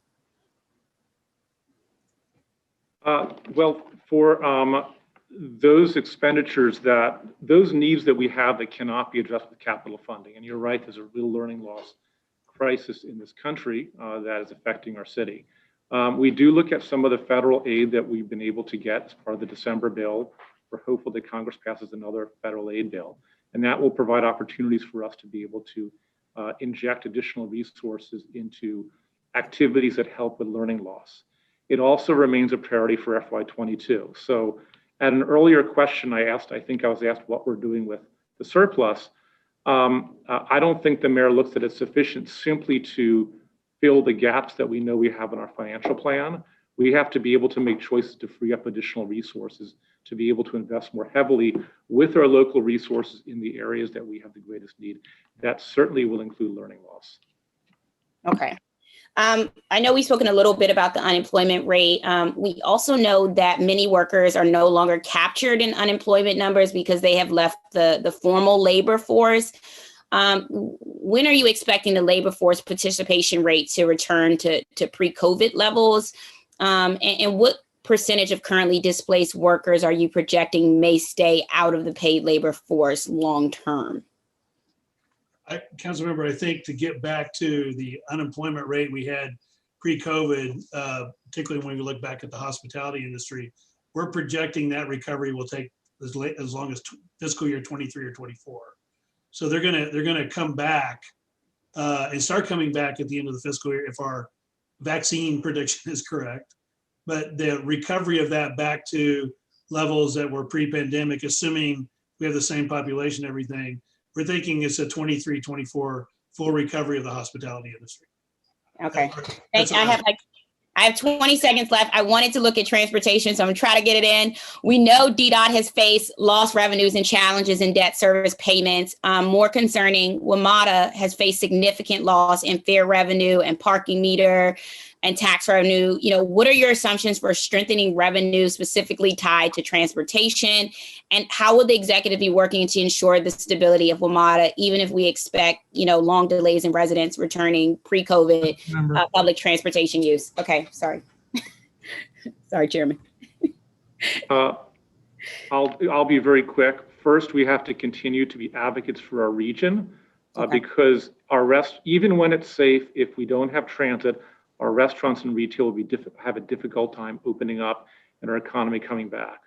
Well, for those expenditures those needs that we have that cannot be addressed with capital funding, and you're right, there's a real learning loss crisis in this country that is affecting our city. We do look at some of the federal aid that we've been able to get as part of the December bill. We're hopeful that Congress passes another federal aid bill, and that will provide opportunities for us to be able to inject additional resources into activities that help with learning loss. It also remains a priority for FY22. So at an earlier question I think I was asked what we're doing with the surplus. I don't think the mayor looks at it sufficient simply to fill the gaps that we know we have in our financial plan. We have to be able to make choices to free up additional resources to be able to invest more heavily with our local resources in the areas that we have the greatest need. That certainly will include learning loss. Okay. I know we've spoken a little bit about the unemployment rate. We also know that many workers are no longer captured in unemployment numbers because they have left the formal labor force. When are you expecting the labor force participation rate to return to pre-COVID levels? And what percentage of currently displaced workers are you projecting may stay out of the paid labor force long term? Councilmember, I think to get back to the unemployment rate we had pre-COVID, particularly when we look back at the hospitality industry, we're projecting that recovery will take as long as fiscal year 23 or 24. So they're gonna come back and start coming back at the end of the fiscal year if our vaccine prediction is correct. But the recovery of that back to levels that were pre-pandemic, assuming we have the same population, everything, we're thinking it's a 23, 24 full recovery of the hospitality industry. Okay. I have 20 seconds left. I wanted to look at transportation, so I'm gonna try to get it in. We know DDOT has faced lost revenues and challenges in debt service payments. More concerning, WMATA has faced significant loss in fare revenue and parking meter and tax revenue. What are your assumptions for strengthening revenue specifically tied to transportation? And how will the executive be working to ensure the stability of WMATA, even if we expect, long delays in residents returning pre-COVID public transportation use? Okay, sorry. Sorry, Chairman. I'll be very quick. First, we have to continue to be advocates for our region because even when it's safe, if we don't have transit, our restaurants and retail will have a difficult time opening up and our economy coming back.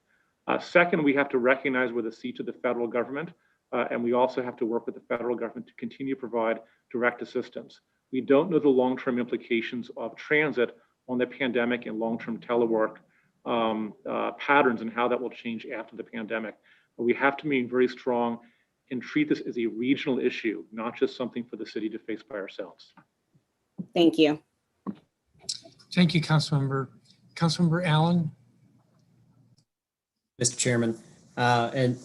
Second, we have to recognize we're the seat of the federal government, and we also have to work with the federal government to continue to provide direct assistance. We don't know the long-term implications of transit on the pandemic and long-term telework patterns and how that will change after the pandemic. But we have to be very strong and treat this as a regional issue, not just something for the city to face by ourselves. Thank you. Thank you, Councilmember. Councilmember Allen. Mr. Chairman, and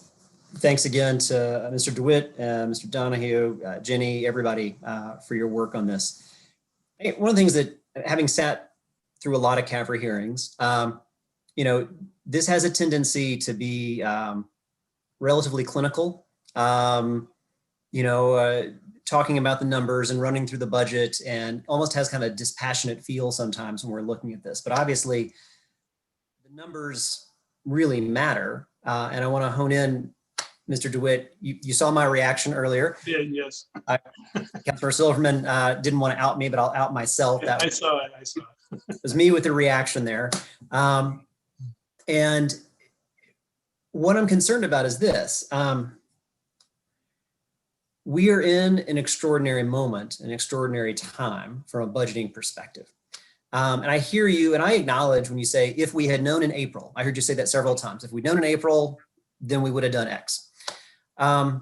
thanks again to Mr. DeWitt, Mr. Donahue, Jenny, everybody for your work on this. One of the things that, having sat through a lot of CAFR hearings, this has a tendency to be relatively clinical, talking about the numbers and running through the budget, and almost has kind of dispassionate feel sometimes when we're looking at this. But obviously, the numbers really matter. And I want to hone in, Mr. DeWitt, you saw my reaction earlier. Yeah, yes. Councilor Silverman didn't want to out me, but I'll out myself. I saw it. It was me with the reaction there. And what I'm concerned about is this. We are in an extraordinary moment, an extraordinary time from a budgeting perspective. And I hear you, and I acknowledge when you say, if we had known in April, I heard you say that several times. If we'd known in April, then we would have done X. But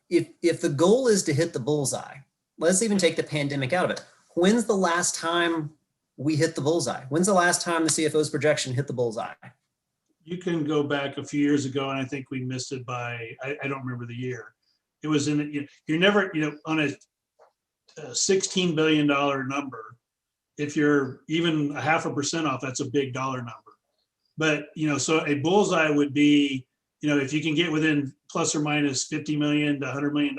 if the goal is to hit the bullseye, let's even take the pandemic out of it. When's the last time we hit the bullseye? When's the last time the CFO's projection hit the bullseye? You can go back a few years ago, and I think we missed it by, I don't remember the year. It was in, you're never, on a $16 billion number, if you're even 0.5% off, that's a big dollar number. But, so a bullseye would be, if you can get within plus or minus $50 million to $100 million.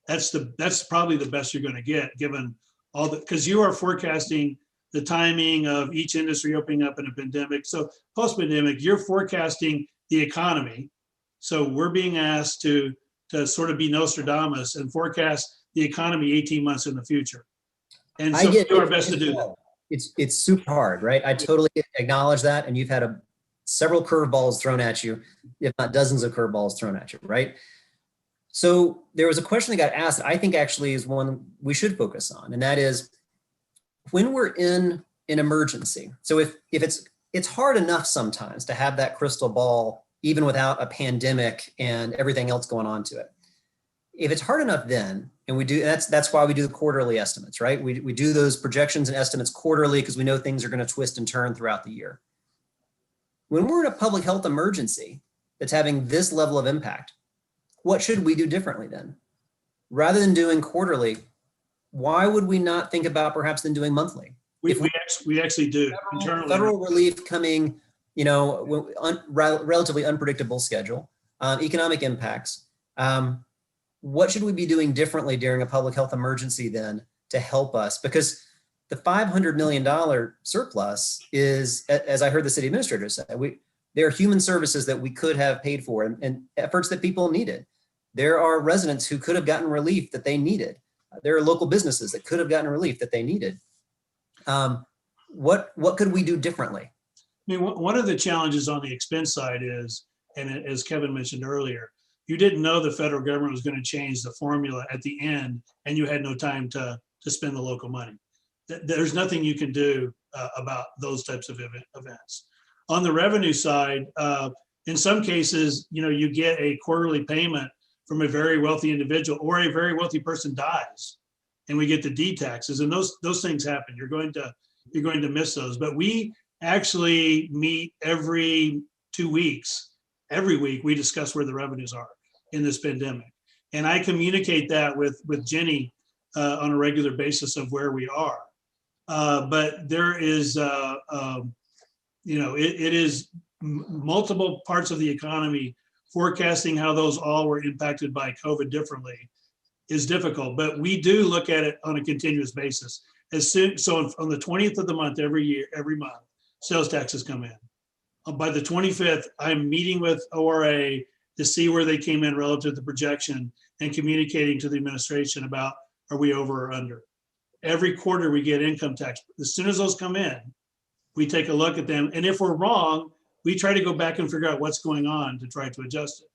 That's probably the best you're going to get, given all the, because you are forecasting the timing of each industry opening up in a pandemic. So post-pandemic, you're forecasting the economy. So we're being asked to sort of be Nostradamus and forecast the economy 18 months in the future. And so we do our best to do that. It's super hard, right? I totally acknowledge that. And you've had several curveballs thrown at you, if not dozens of curveballs thrown at you, right? So there was a question that got asked that I think actually is one we should focus on. And that is when we're in an emergency. So if it's hard enough sometimes to have that crystal ball, even without a pandemic and everything else going on to it. If it's hard enough then, and we do, that's why we do the quarterly estimates, right? We do those projections and estimates quarterly because we know things are going to twist and turn throughout the year. When we're in a public health emergency that's having this level of impact, what should we do differently then? Rather than doing quarterly, why would we not think about perhaps then doing monthly? We actually do. Federal relief coming, relatively unpredictable schedule, economic impacts. What should we be doing differently during a public health emergency then to help us? Because the $500 million surplus is, as I heard the city administrator say, there are human services that we could have paid for and efforts that people needed. There are residents who could have gotten relief that they needed. There are local businesses that could have gotten relief that they needed. What could we do differently? I mean, one of the challenges on the expense side is, and as Kevin mentioned earlier, you didn't know the federal government was going to change the formula at the end, and you had no time to spend the local money. There's nothing you can do about those types of events. On the revenue side, in some cases, you get a quarterly payment from a very wealthy individual, or a very wealthy person dies, and we get the D taxes, and those things happen. You're going to miss those. But we actually meet every 2 weeks. Every week we discuss where the revenues are in this pandemic, and I communicate that with Jenny on a regular basis of where we are. But there is, it is multiple parts of the economy. Forecasting how those all were impacted by COVID differently is difficult, but we do look at it on a continuous basis. So on the 20th of the month, every month, sales taxes come in. By the 25th, I'm meeting with ORA to see where they came in relative to the projection and communicating to the administration about, are we over or under? Every quarter we get income tax. As soon as those come in, we take a look at them. And if we're wrong, we try to go back and figure out what's going on to try to adjust it.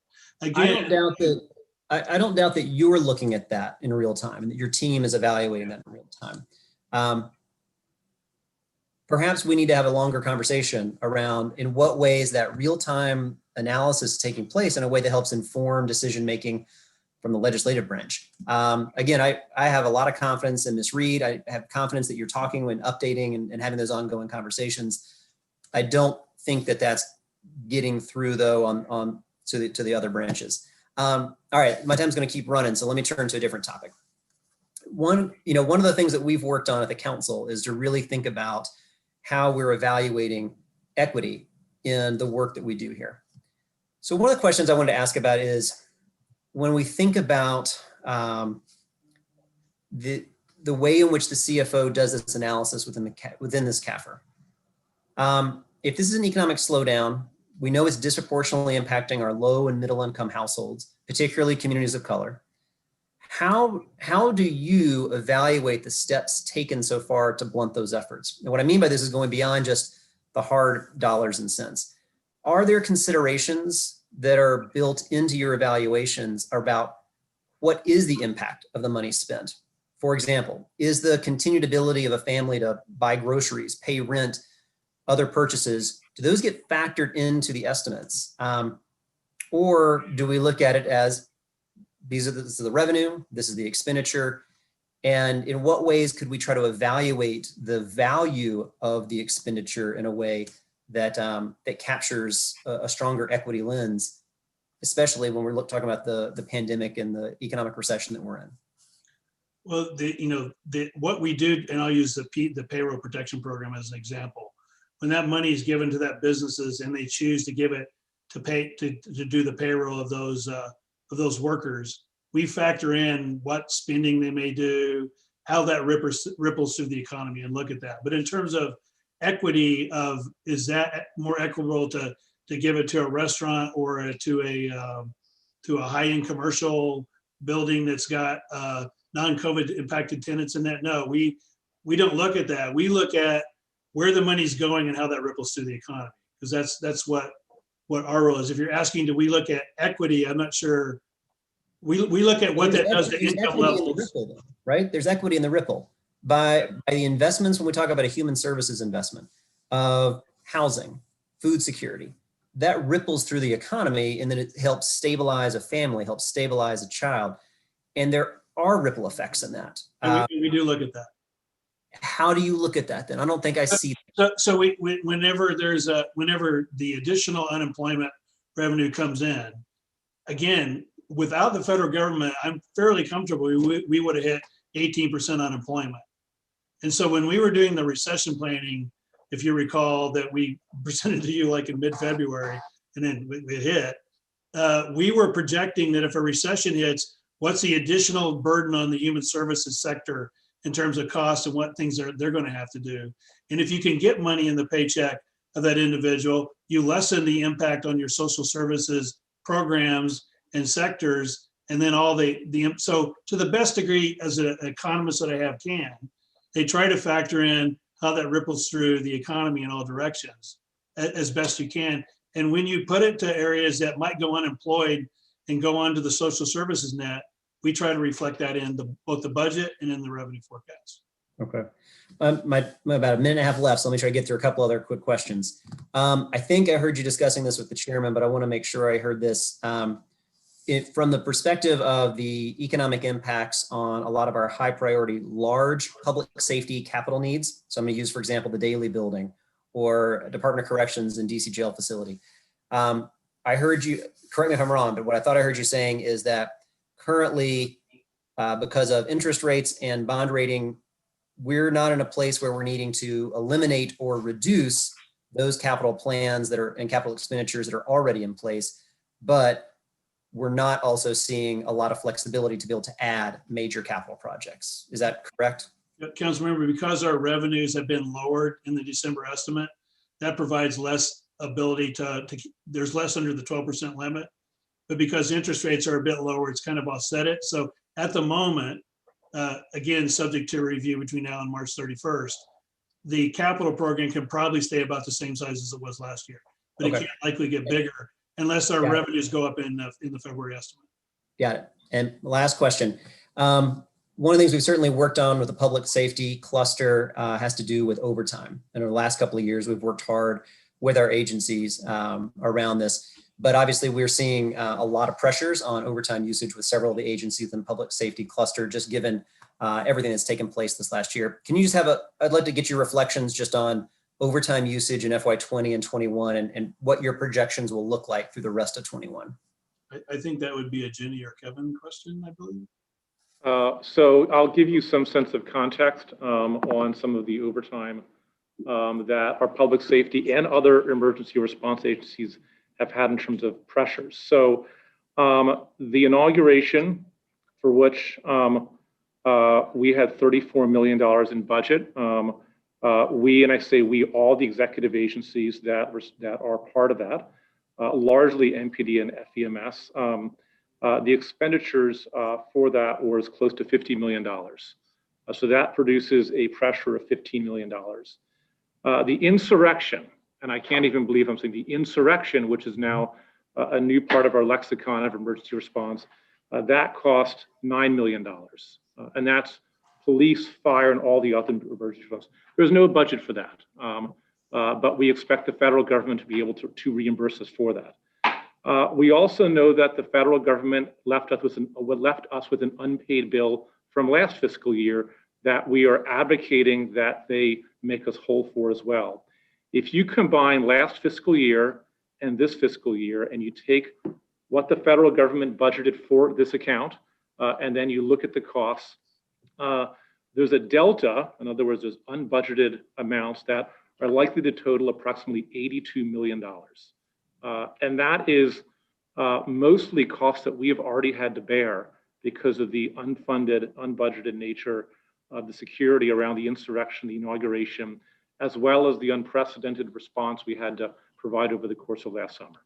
Again, I don't doubt that you're looking at that in real time and that your team is evaluating that in real time. Perhaps we need to have a longer conversation around in what ways that real-time analysis is taking place in a way that helps inform decision-making from the legislative branch. Again, I have a lot of confidence in Ms. Reed. I have confidence that you're talking and updating and having those ongoing conversations. I don't think that that's getting through though to the other branches. All right, my time's going to keep running, so let me turn to a different topic. One of the things that we've worked on at the council is to really think about how we're evaluating equity in the work that we do here. So one of the questions I wanted to ask about is when we think about the way in which the CFO does this analysis within this CAFR. If this is an economic slowdown, we know it's disproportionately impacting our low and middle income households, particularly communities of color. How do you evaluate the steps taken so far to blunt those efforts? And what I mean by this is going beyond just the hard dollars and cents. Are there considerations that are built into your evaluations about what is the impact of the money spent? For example, is the continued ability of a family to buy groceries, pay rent, other purchases, do those get factored into the estimates? Or do we look at it as this is the revenue, this is the expenditure, and in what ways could we try to evaluate the value of the expenditure in a way that that captures a stronger equity lens, especially when we're talking about the pandemic and the economic recession that we're in? Well, what we do, and I'll use the payroll protection program as an example. When that money is given to that businesses and they choose to give it to do the payroll of those workers. We factor in what spending they may do, how that ripples through the economy, and look at that. But in terms of equity, is that more equitable to give it to a restaurant or to a high-end commercial building that's got non-COVID impacted tenants in that? No, we don't look at that. We look at where the money's going and how that ripples through the economy, because that's what our role is. If you're asking, do we look at equity? I'm not sure. We look at what that does to income levels. Right? There's equity in the ripple by the investments. When we talk about a human services investment of housing, food security, that ripples through the economy, and then it helps stabilize a family, helps stabilize a child. And there are ripple effects in that. We do look at that. How do you look at that then? I don't think I see. So whenever the additional unemployment revenue comes in, again, without the federal government, I'm fairly comfortable we would have hit 18% unemployment. And so when we were doing the recession planning, if you recall that we presented to you like in mid-February, and then it hit, we were projecting that if a recession hits, what's the additional burden on the human services sector in terms of cost and what things they're going to have to do. And if you can get money in the paycheck of that individual, you lessen the impact on your social services programs and sectors, and then so to the best degree as an economist that I have they try to factor in how that ripples through the economy in all directions as best you can. And when you put it to areas that might go unemployed and go onto the social services net, we try to reflect that in both the budget and in the revenue forecast. Okay. My about a minute and a half left, so let me try to get through a couple other quick questions. I think I heard you discussing this with the chairman, but I want to make sure I heard this. From the perspective of the economic impacts on a lot of our high priority, large public safety capital needs. So I'm going to use, for example, the Daily building or Department of Corrections and DC jail facility. I heard you, correct me if I'm wrong, but what I thought I heard you saying is that currently, because of interest rates and bond rating, we're not in a place where we're needing to eliminate or reduce those capital plans that are and capital expenditures that are already in place, but we're not also seeing a lot of flexibility to be able to add major capital projects. Is that correct? Councilmember, because our revenues have been lowered in the December estimate, that provides less ability there's less under the 12% limit, but because interest rates are a bit lower, it's kind of offset it. So at the moment, again, subject to review between now and March 31st, the capital program can probably stay about the same size as it was last year, but it can't likely get bigger unless our revenues go up in the February estimate. Got it. And last question. One of the things we've certainly worked on with the public safety cluster has to do with overtime. And over the last couple of years, we've worked hard with our agencies around this. But obviously, we're seeing a lot of pressures on overtime usage with several of the agencies in the public safety cluster, just given everything that's taken place this last year. Can you just I'd like to get your reflections just on overtime usage in FY20 and 21 and what your projections will look like through the rest of 21. I think that would be a Jenny or Kevin question, I believe. So I'll give you some sense of context on some of the overtime that our public safety and other emergency response agencies have had in terms of pressures. So the inauguration, for which we had $34 million in budget, and I say we, all the executive agencies that are part of that, largely NPD and FEMS, the expenditures for that was close to $50 million. So that produces a pressure of $15 million. The insurrection, and I can't even believe I'm saying the insurrection, which is now a new part of our lexicon of emergency response, that cost $9 million. And that's police, fire, and all the other emergency response. There's no budget for that, but we expect the federal government to be able to reimburse us for that. We also know that the federal government left us with an unpaid bill from last fiscal year that we are advocating that they make us whole for as well. If you combine last fiscal year and this fiscal year, and you take what the federal government budgeted for this account, and then you look at the costs, there's a delta. In other words, there's unbudgeted amounts that are likely to total approximately $82 million. And that is mostly costs that we have already had to bear because of the unfunded, unbudgeted nature of the security around the insurrection, the inauguration, as well as the unprecedented response we had to provide over the course of last summer.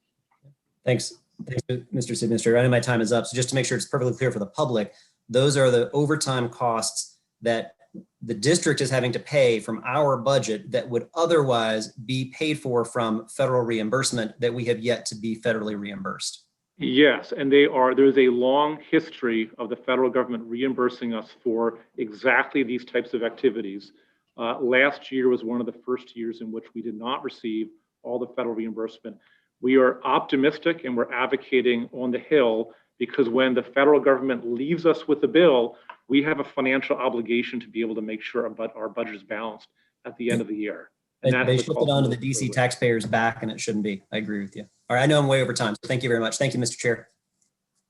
Thanks, Mr. City Administrator. I know my time is up. So just to make sure it's perfectly clear for the public, those are the overtime costs that the district is having to pay from our budget that would otherwise be paid for from federal reimbursement that we have yet to be federally reimbursed. Yes, and there's a long history of the federal government reimbursing us for exactly these types of activities. Last year was one of the first years in which we did not receive all the federal reimbursement. We are optimistic and we're advocating on the Hill because when the federal government leaves us with a bill, we have a financial obligation to be able to make sure our budget is balanced at the end of the year. And They shifted onto the DC taxpayers' back and it shouldn't be. I agree with you. All right, I know I'm way over time, so thank you very much. Thank you, Mr. Chair.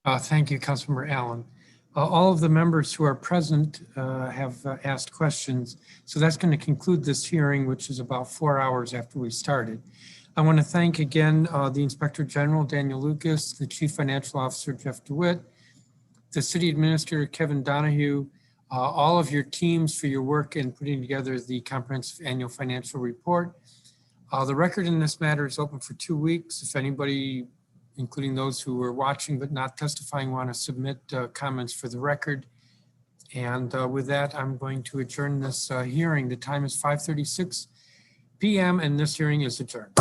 Thank you, Councilmember Allen. All of the members who are present have asked questions. So that's going to conclude this hearing, which is about 4 hours after we started. I want to thank again the Inspector General, Daniel Lucas, the Chief Financial Officer, Jeff DeWitt, the City Administrator, Kevin Donahue, all of your teams for your work in putting together the comprehensive annual financial report. The record in this matter is open for 2 weeks. If anybody, including those who were watching but not testifying, want to submit comments for the record. And with that, I'm going to adjourn this hearing. The time is 5:36 p.m. and this hearing is adjourned.